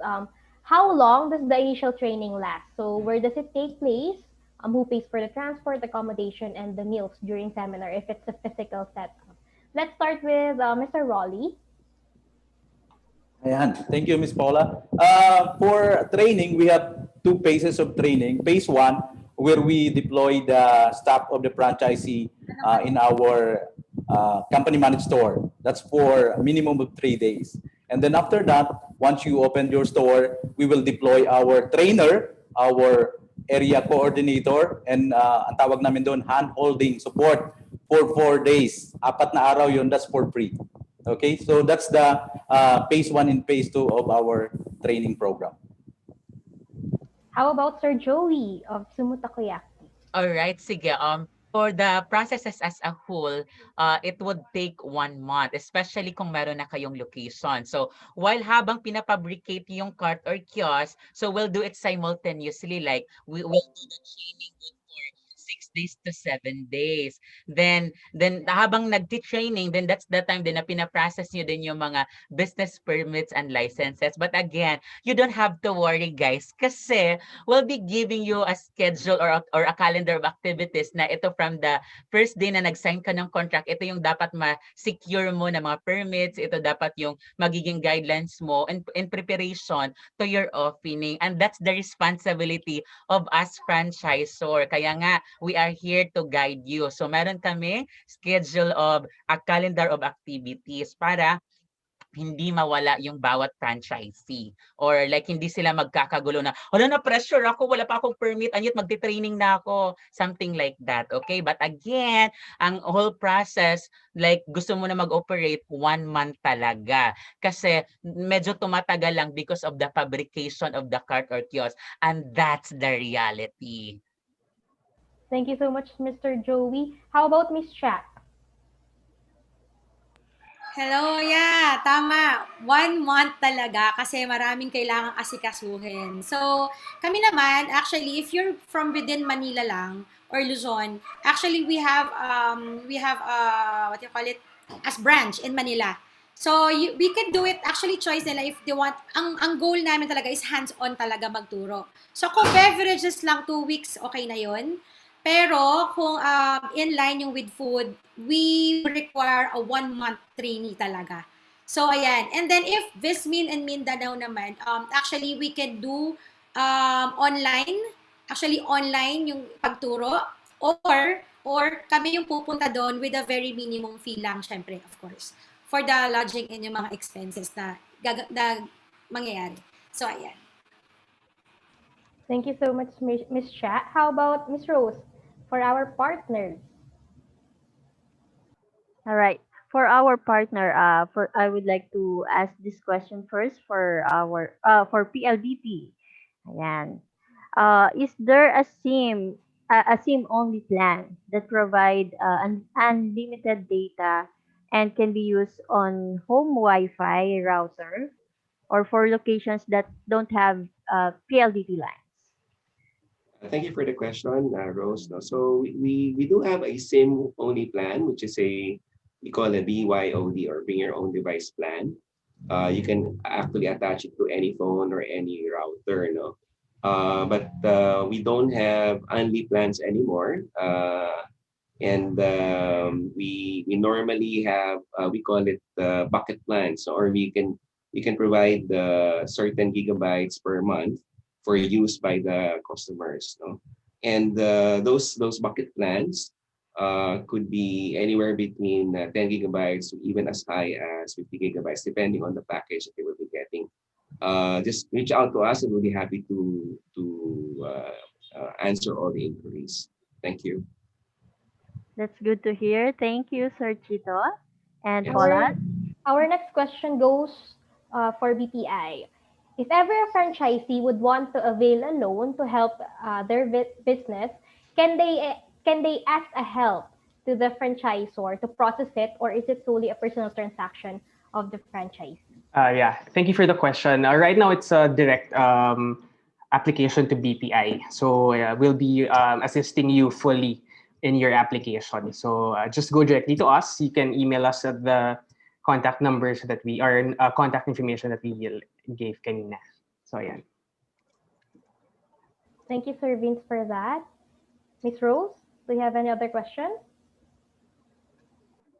A: How long does the initial training last? So where does it take place? Who pays for the transport, accommodation, and the meals during seminar if it's a physical setup? Let's start with Mr. Rolly.
E: Ayan. Thank you, Ms. Paula. For training, we have two phases of training. Phase 1, where we deploy the staff of the franchisee in our company managed store. That's for a minimum of 3 days. And then after that, once you open your store, we will deploy our trainer, our area coordinator, and ang tawag namin doon, hand-holding support for 4 days. 4 na araw yun, that's for free. Okay, so that's the phase 1 and phase 2 of our training program.
A: How about Sir Joey of Sumo Takayaki?
F: All right, sige. For the processes as a whole, it would take 1 month, especially kung meron na kayong location. So, while habang pinapabricate yung cart or kiosk, so we'll do it simultaneously. Like, we will do the training for 6 days to 7 days. Then habang nagti-training, then that's the time din na pinaprocess nyo din yung mga business permits and licenses. But again, you don't have to worry, guys, kasi we'll be giving you a schedule or a calendar of activities na ito from the first day na nag-sign ka ng contract, ito yung dapat ma-secure mo na mga permits, ito dapat yung magiging guidelines mo in preparation to your opening. And that's the responsibility of us franchisor. Kaya nga, we are here to guide you. So meron kami schedule of a calendar of activities para hindi mawala yung bawat franchisee. Or like hindi sila magkakagulo na, wala na pressure ako, wala pa akong permit, anyot magti-training na ako. Something like that, okay? But again, ang whole process, like gusto mo na mag-operate 1 month talaga. Kasi medyo tumatagal lang because of the fabrication of the cart or kiosk. And that's the reality.
A: Thank you so much, Mr. Joey. How about Miss Chat?
J: Hello, yeah, tama. 1 month talaga kasi maraming kailangang asikasuhin. So, kami naman, actually, if you're from within Manila lang or Luzon, actually we have what you call it, as branch in Manila. So we can do it, actually choice nila if they want. Ang goal namin talaga is hands-on talaga magturo. So kung beverages lang 2 weeks, okay na yun. Pero kung inline yung with food, we require a 1 month trainee talaga. So ayan. And then if Vismin and Mindanao naman, actually we can do online. Actually online yung pagturo, or kami yung pupunta doon with a very minimum fee lang, syempre, of course, for the lodging and yung mga expenses na mangyayari. So, ayan.
A: Thank you so much, Miss Cha. How about Miss Rose for our partners?
B: All right. For our partner, for I would like to ask this question first for our for PLDT. Ayan. Is there a SIM only plan that provide unlimited data and can be used on home Wi-Fi router or for locations that don't have PLDT lines?
G: Thank you for the question, Rose. No? So we do have a SIM only plan, which is we call a BYOD or bring your own device plan. You can actually attach it to any phone or any router, no? But we don't have unli plans anymore. And we normally have we call it bucket plans, or we can provide certain gigabytes per month for use by the customers, no? And those bucket plans could be anywhere between 10 gigabytes to even as high as 50 gigabytes, depending on the package that they will be getting. Just reach out to us and we'll be happy to answer all the inquiries. Thank you.
B: That's good to hear. Thank you, Sir Chito. And
G: Yes.
B: Paula?
A: Our next question goes for BPI. If ever a franchisee would want to avail a loan to help their business, can they ask a help to the franchisor to process it, or is it solely a personal transaction of the franchisee?
I: Yeah, thank you for the question. Right now, it's a direct application to BPI. So we'll be assisting you fully in your application. So just go directly to us. You can email us at the contact numbers that we are contact information that we gave kanina. So yeah.
A: Thank you, Sir Vince, for that. Miss Rose, do you have any other questions?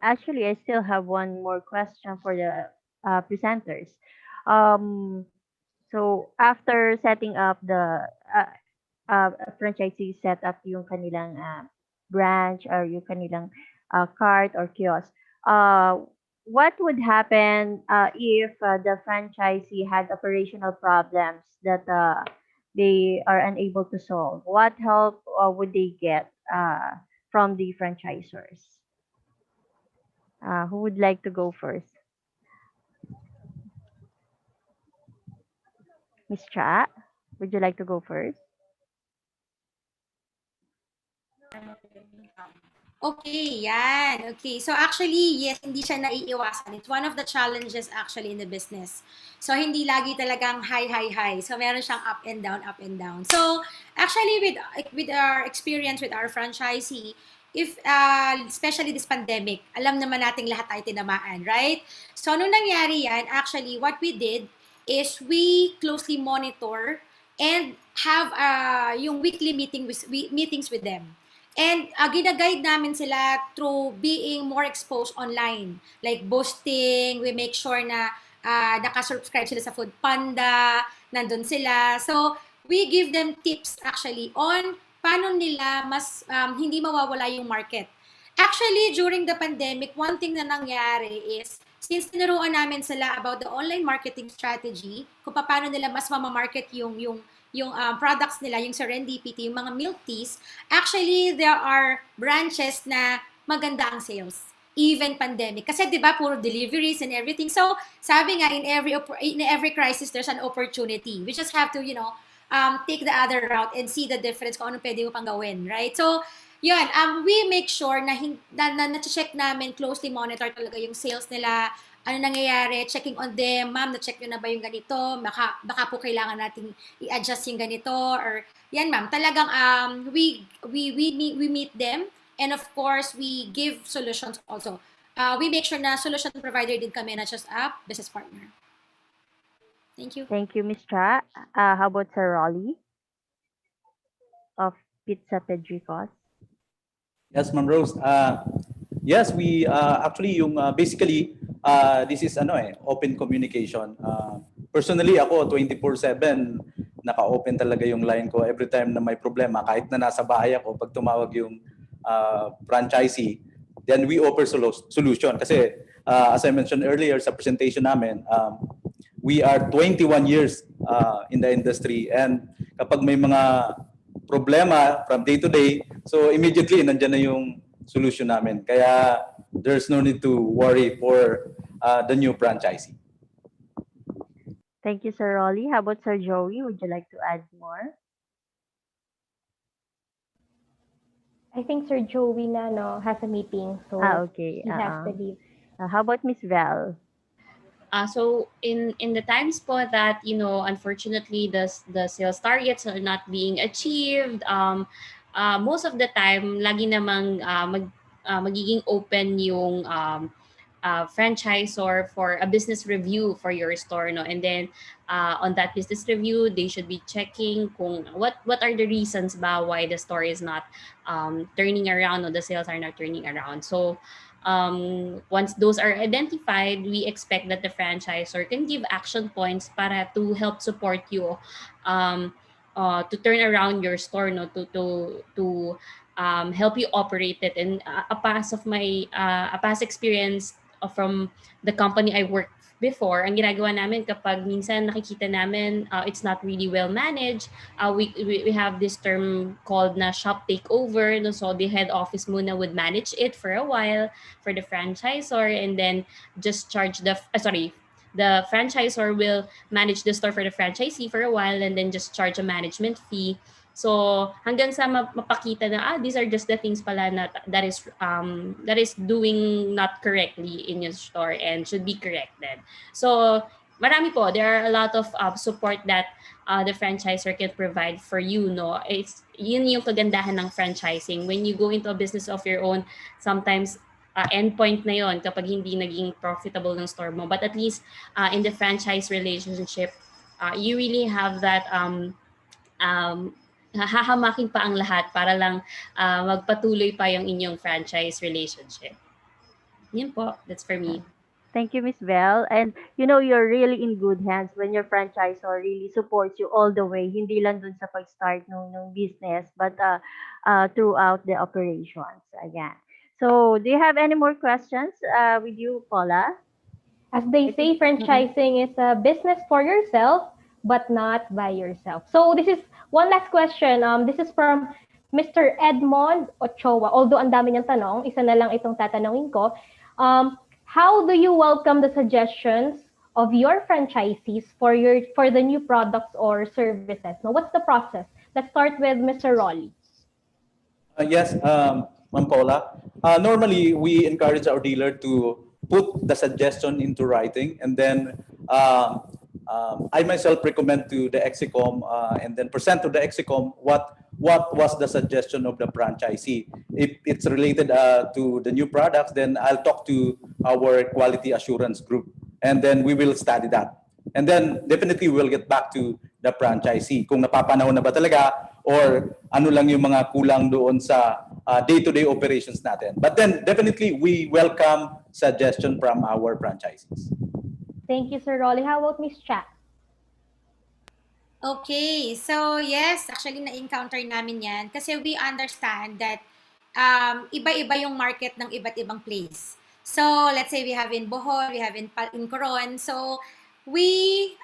B: Actually, I still have one more question for the presenters. Um, so after setting up the franchisee set up yung kanilang branch or yung kanilang cart or kiosk, what would happen if the franchisee had operational problems that they are unable to solve? What help would they get from the franchisors? Who would like to go first? Miss Cha, would you like to go first?
J: Okay, yan. Okay. So actually, yes, hindi siya naiiwasan. It's one of the challenges actually in the business. So hindi lagi talagang high, high, high. So meron siyang up and down, up and down. So actually with our experience with our franchisee, if especially this pandemic, alam naman nating lahat tayo tinamaan, right? So nung nangyari yan, actually what we did is we closely monitor and have yung weekly meetings with them. And gina-guide namin sila through being more exposed online. Like boosting, we make sure na nakasubscribe sila sa Food Panda, nandun sila. So, we give them tips actually on paano nila mas hindi mawawala yung market. Actually, during the pandemic, one thing na nangyari is, since tinuruan namin sila about the online marketing strategy, kung paano nila mas mamamarket yung products nila, yung serendipity, yung mga milk teas, actually, there are branches na maganda ang sales. Even pandemic. Kasi 'di ba puro deliveries and everything. So, sabi nga in every crisis there's an opportunity. We just have to, take the other route and see the difference kung ano pwede mo pang gawin, right? So, yun, we make sure na check namin, closely monitor talaga yung sales nila, ano nangyayari, checking on them, ma'am, na-check nyo na ba yung ganito, baka po kailangan nating i-adjust yung ganito, or yan ma'am, talagang we meet them, and of course, we give solutions also. we make sure na solution provider din kami, not just a business partner. Thank you.
B: Thank you, Miss Cha. How about Sir Rolly of Pizza Pedricos?
E: Yes, Ma'am Rose. Yes, we actually yung basically this is open communication. Personally ako 24/7 naka-open talaga yung line ko every time na may problema kahit na nasa bahay ako pag tumawag yung franchisee, then we offer solution kasi as I mentioned earlier sa presentation namin, we are 21 years in the industry, and kapag may mga problema from day to day, so immediately nandiyan na yung solution namin. Kaya there's no need to worry for the new franchisee.
B: Thank you, Sir Rolly. How about Sir Joey? Would you like to add more?
A: I think Sir Joey na has a meeting, so
B: Okay.
A: he has to leave.
B: How about Miss Val?
H: So in the times po that unfortunately the sales targets are not being achieved, most of the time lagi namang magiging open yung franchisor for a business review for your store, no? And then on that business review, they should be checking kung what are the reasons ba why the store is not turning around, or the sales are not turning around. So once those are identified, we expect that the franchisor can give action points para to help support you to turn around your store, no, to help you operate it. And a past experience from the company I worked before, ang ginagawa namin kapag minsan nakikita namin it's not really well managed, we have this term called na shop takeover, no? So the head office muna would manage it for a while for the franchisor, and then just charge the franchisor will manage the store for the franchisee for a while, and then just charge a management fee. So hanggang sa mapakita na these are just the things pala that is doing not correctly in your store and should be corrected. So marami po, there are a lot of support that the franchisor can provide for you, no? It's yun yung kagandahan ng franchising. When you go into a business of your own, sometimes endpoint na yon kapag hindi naging profitable ng store mo. But at least in the franchise relationship, you really have that hahamakin pa ang lahat para lang magpatuloy pa yung inyong franchise relationship. Yun po, that's for me.
B: Thank you, Miss Val. And you're really in good hands when your franchisor really supports you all the way. Hindi lang dun sa pag-start ng business, but throughout the operations. Ayan. So, do you have any more questions with you, Paula?
A: As they say, franchising is a business for yourself, but not by yourself. So this is one last question. This is from Mr. Edmond Ochoa. Although ang dami niyang tanong, isa na lang itong tatanungin ko. How do you welcome the suggestions of your franchisees for the new products or services? Now, what's the process? Let's start with Mr. Rolly.
E: Yes, Ma'am Paula. Normally, we encourage our dealer to put the suggestion into writing, and then I myself recommend to the Exicom and then present to the Exicom what was the suggestion of the franchisee. If it's related to the new products, then I'll talk to our quality assurance group, and then we will study that. And then definitely we'll get back to the franchisee kung napapanahon na ba talaga or ano lang yung mga kulang doon sa day-to-day operations natin. But then definitely we welcome suggestion from our franchisees.
A: Thank you, Sir Rolly. How about Miss Cha?
J: Okay, so yes, actually na-encounter namin yan kasi we understand that iba-iba yung market ng iba't ibang place. So, let's say we have in Bohol, we have in Coron. So, we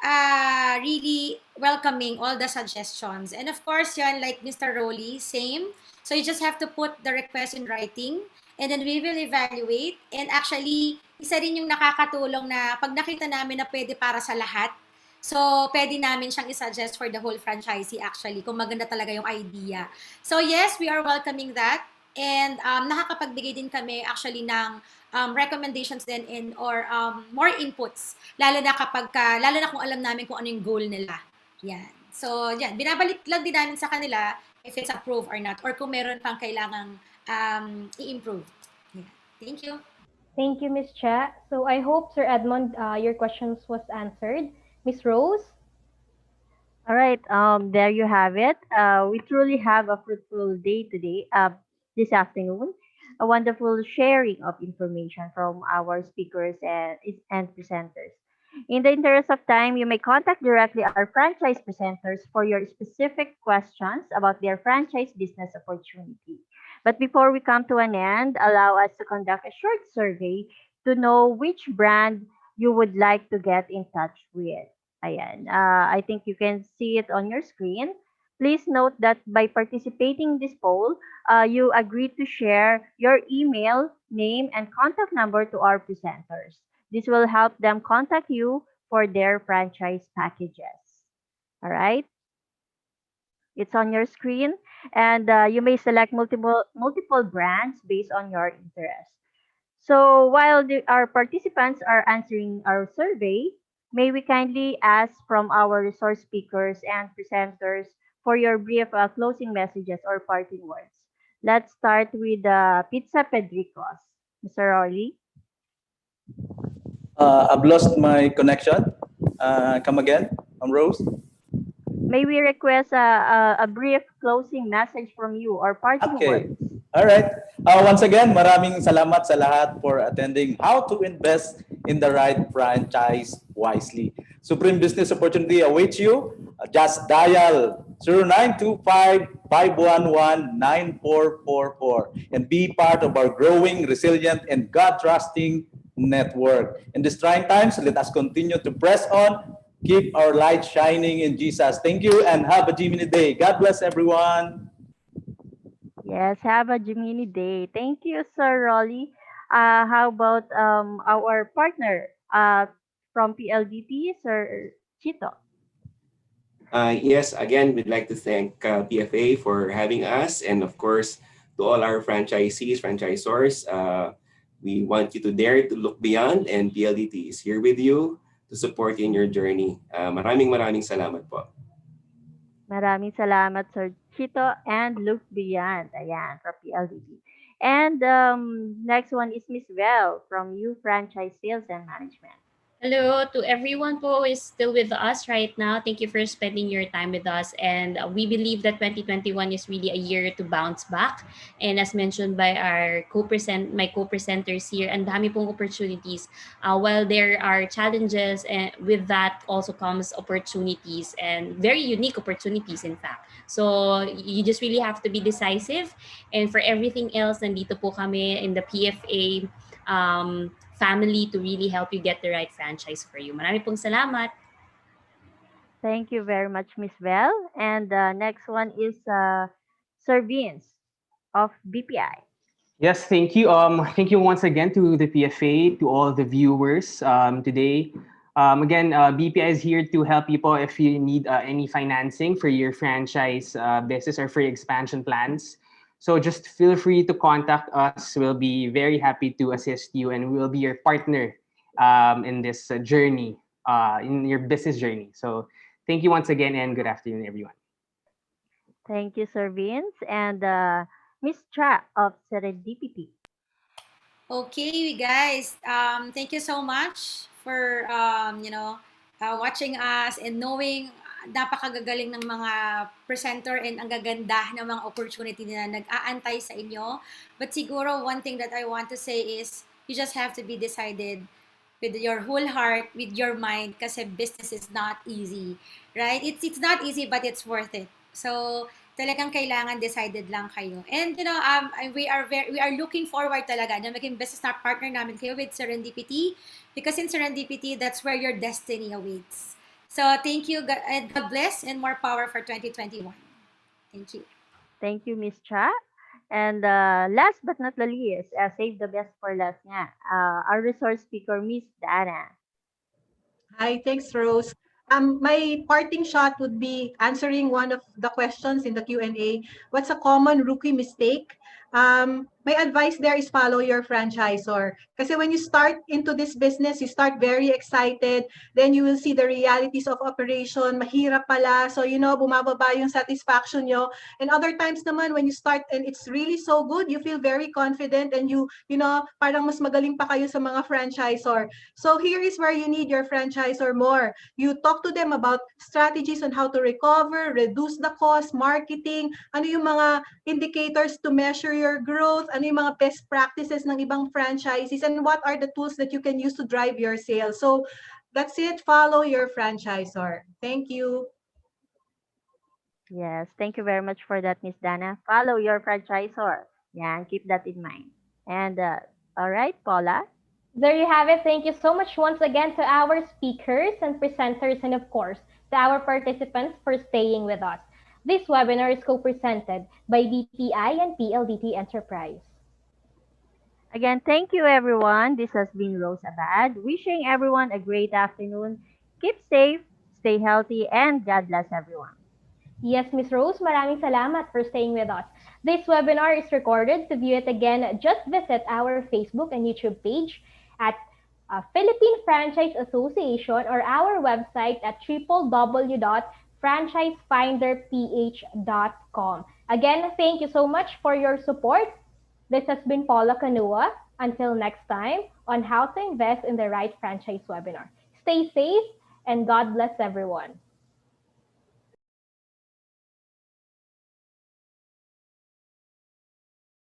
J: really welcoming all the suggestions. And of course, yan, like Mr. Rolly, same. So, you just have to put the request in writing and then we will evaluate. And actually, isa rin yung nakakatulong na pag nakita namin na pwede para sa lahat, so, pwede namin siyang isuggest for the whole franchisee actually, kung maganda talaga yung idea. So, yes, we are welcoming that. And nakakapagbigay din kami actually ng recommendations din or more inputs. Lalo na kung alam namin kung ano yung goal nila. Yan. So, yan. Binabalik lang din namin sa kanila if it's approved or not. Or kung meron pang kailangang i-improve. Yeah. Thank you.
A: Thank you, Ms. Cha. So I hope, Sir Edmond, your questions was answered. Ms. Rose?
B: All right, there you have it. We truly have a fruitful day today, this afternoon. A wonderful sharing of information from our speakers and presenters. In the interest of time, you may contact directly our franchise presenters for your specific questions about their franchise business opportunity. But before we come to an end, allow us to conduct a short survey to know which brand you would like to get in touch with. Ayan. I think you can see it on your screen. Please note that by participating in this poll, you agree to share your email, name, and contact number to our presenters. This will help them contact you for their franchise packages. All right? It's on your screen, and you may select multiple brands based on your interest. So while our participants are answering our survey, may we kindly ask from our resource speakers and presenters for your brief closing messages or parting words. Let's start with Pizza Pedricos. Mr. Rolly,
E: I've lost my connection. Come again, Rose.
B: may we request a brief closing message from you or parting
E: Okay.
B: words?
E: All right. Once again, maraming salamat sa lahat for attending How to Invest in the Right Franchise Wisely. Supreme business opportunity awaits you. Just dial 0925-511-9444 and be part of our growing, resilient, and God-trusting network. In these trying times, let us continue to press on, keep our light shining in Jesus. Thank you and have a Gemini day. God bless everyone.
B: Yes, have a Gemini day. Thank you, Sir Rolly. How about our partner from PLDT, Sir Chito?
G: Yes, again, we'd like to thank PFA for having us, and of course, to all our franchisees, franchisors. We want you to dare to look beyond, and PLDT is here with you to support you in your journey. Maraming salamat po.
B: Maraming salamat, Sir Chito and Look Beyond. Ayan, from PLDT. And next one is Miss Vel from U Franchise Sales and Management.
H: Hello to everyone who is still with us right now. Thank you for spending your time with us. And we believe that 2021 is really a year to bounce back. And as mentioned by our my co-presenters here, and dami pong opportunities. While there are challenges, and with that also comes opportunities and very unique opportunities, in fact. So you just really have to be decisive. And for everything else, nandito po kami in the PFA family to really help you get the right franchise for you. Marami pong salamat.
B: Thank you very much, Miss Vel. And next one is Sir Vince of BPI.
I: Yes, thank you. Thank you once again to the PFA, to all the viewers today. Again, BPI is here to help people if you need any financing for your franchise business or for your expansion plans. So just feel free to contact us. We'll be very happy to assist you, and we'll be your partner in this journey, in your business journey. So thank you once again, and good afternoon, everyone.
B: Thank you, Sir Vince. And Miss Cha of Serendipity.
J: Okay, guys. Thank you so much for watching us and knowing napakagagaling ng mga presenter and ang gaganda ng mga opportunity na nag-aantay sa inyo. But siguro one thing that I want to say is you just have to be decided with your whole heart, with your mind, kasi business is not easy, right? It's not easy, but it's worth it. So talagang kailangan decided lang kayo. And we are looking forward talaga na maging business partner namin kayo with Serendipity, because in Serendipity, that's where your destiny awaits. So thank you, and God bless, and more power for 2021. Thank you.
B: Thank you, Miss Cha. And last but not the least, save the best for last nga. Our resource speaker, Miss Dana.
D: Hi, thanks, Rose. My parting shot would be answering one of the questions in the Q&A. What's a common rookie mistake? my advice there is follow your franchisor. Kasi when you start into this business, you start very excited, then you will see the realities of operation, mahirap pala, so bumababa yung satisfaction nyo. And other times naman, when you start and it's really so good, you feel very confident and parang mas magaling pa kayo sa mga franchisor. So here is where you need your franchisor more. You talk to them about strategies on how to recover, reduce the cost, marketing, ano yung mga indicators to measure your growth, ano yung mga best practices ng ibang franchises, and what are the tools that you can use to drive your sales. So that's it. Follow your franchisor. Thank you.
B: Yes, thank you very much for that, Miss Dana. Follow your franchisor. Yeah, and keep that in mind. And all right, Paula.
A: There you have it. Thank you so much once again to our speakers and presenters, and of course, to our participants for staying with us. This webinar is co-presented by BPI and PLDT Enterprise.
B: Again, thank you everyone. This has been Rose Abad, wishing everyone a great afternoon. Keep safe, stay healthy, and God bless everyone.
A: Yes, Miss Rose, maraming salamat for staying with us. This webinar is recorded. To view it again, just visit our Facebook and YouTube page at Philippine Franchise Association or our website at www.franchisefinderph.com. Again, thank you so much for your support. This has been Paula Canua. Until next time on How to Invest in the Right Franchise webinar. Stay safe and God bless everyone.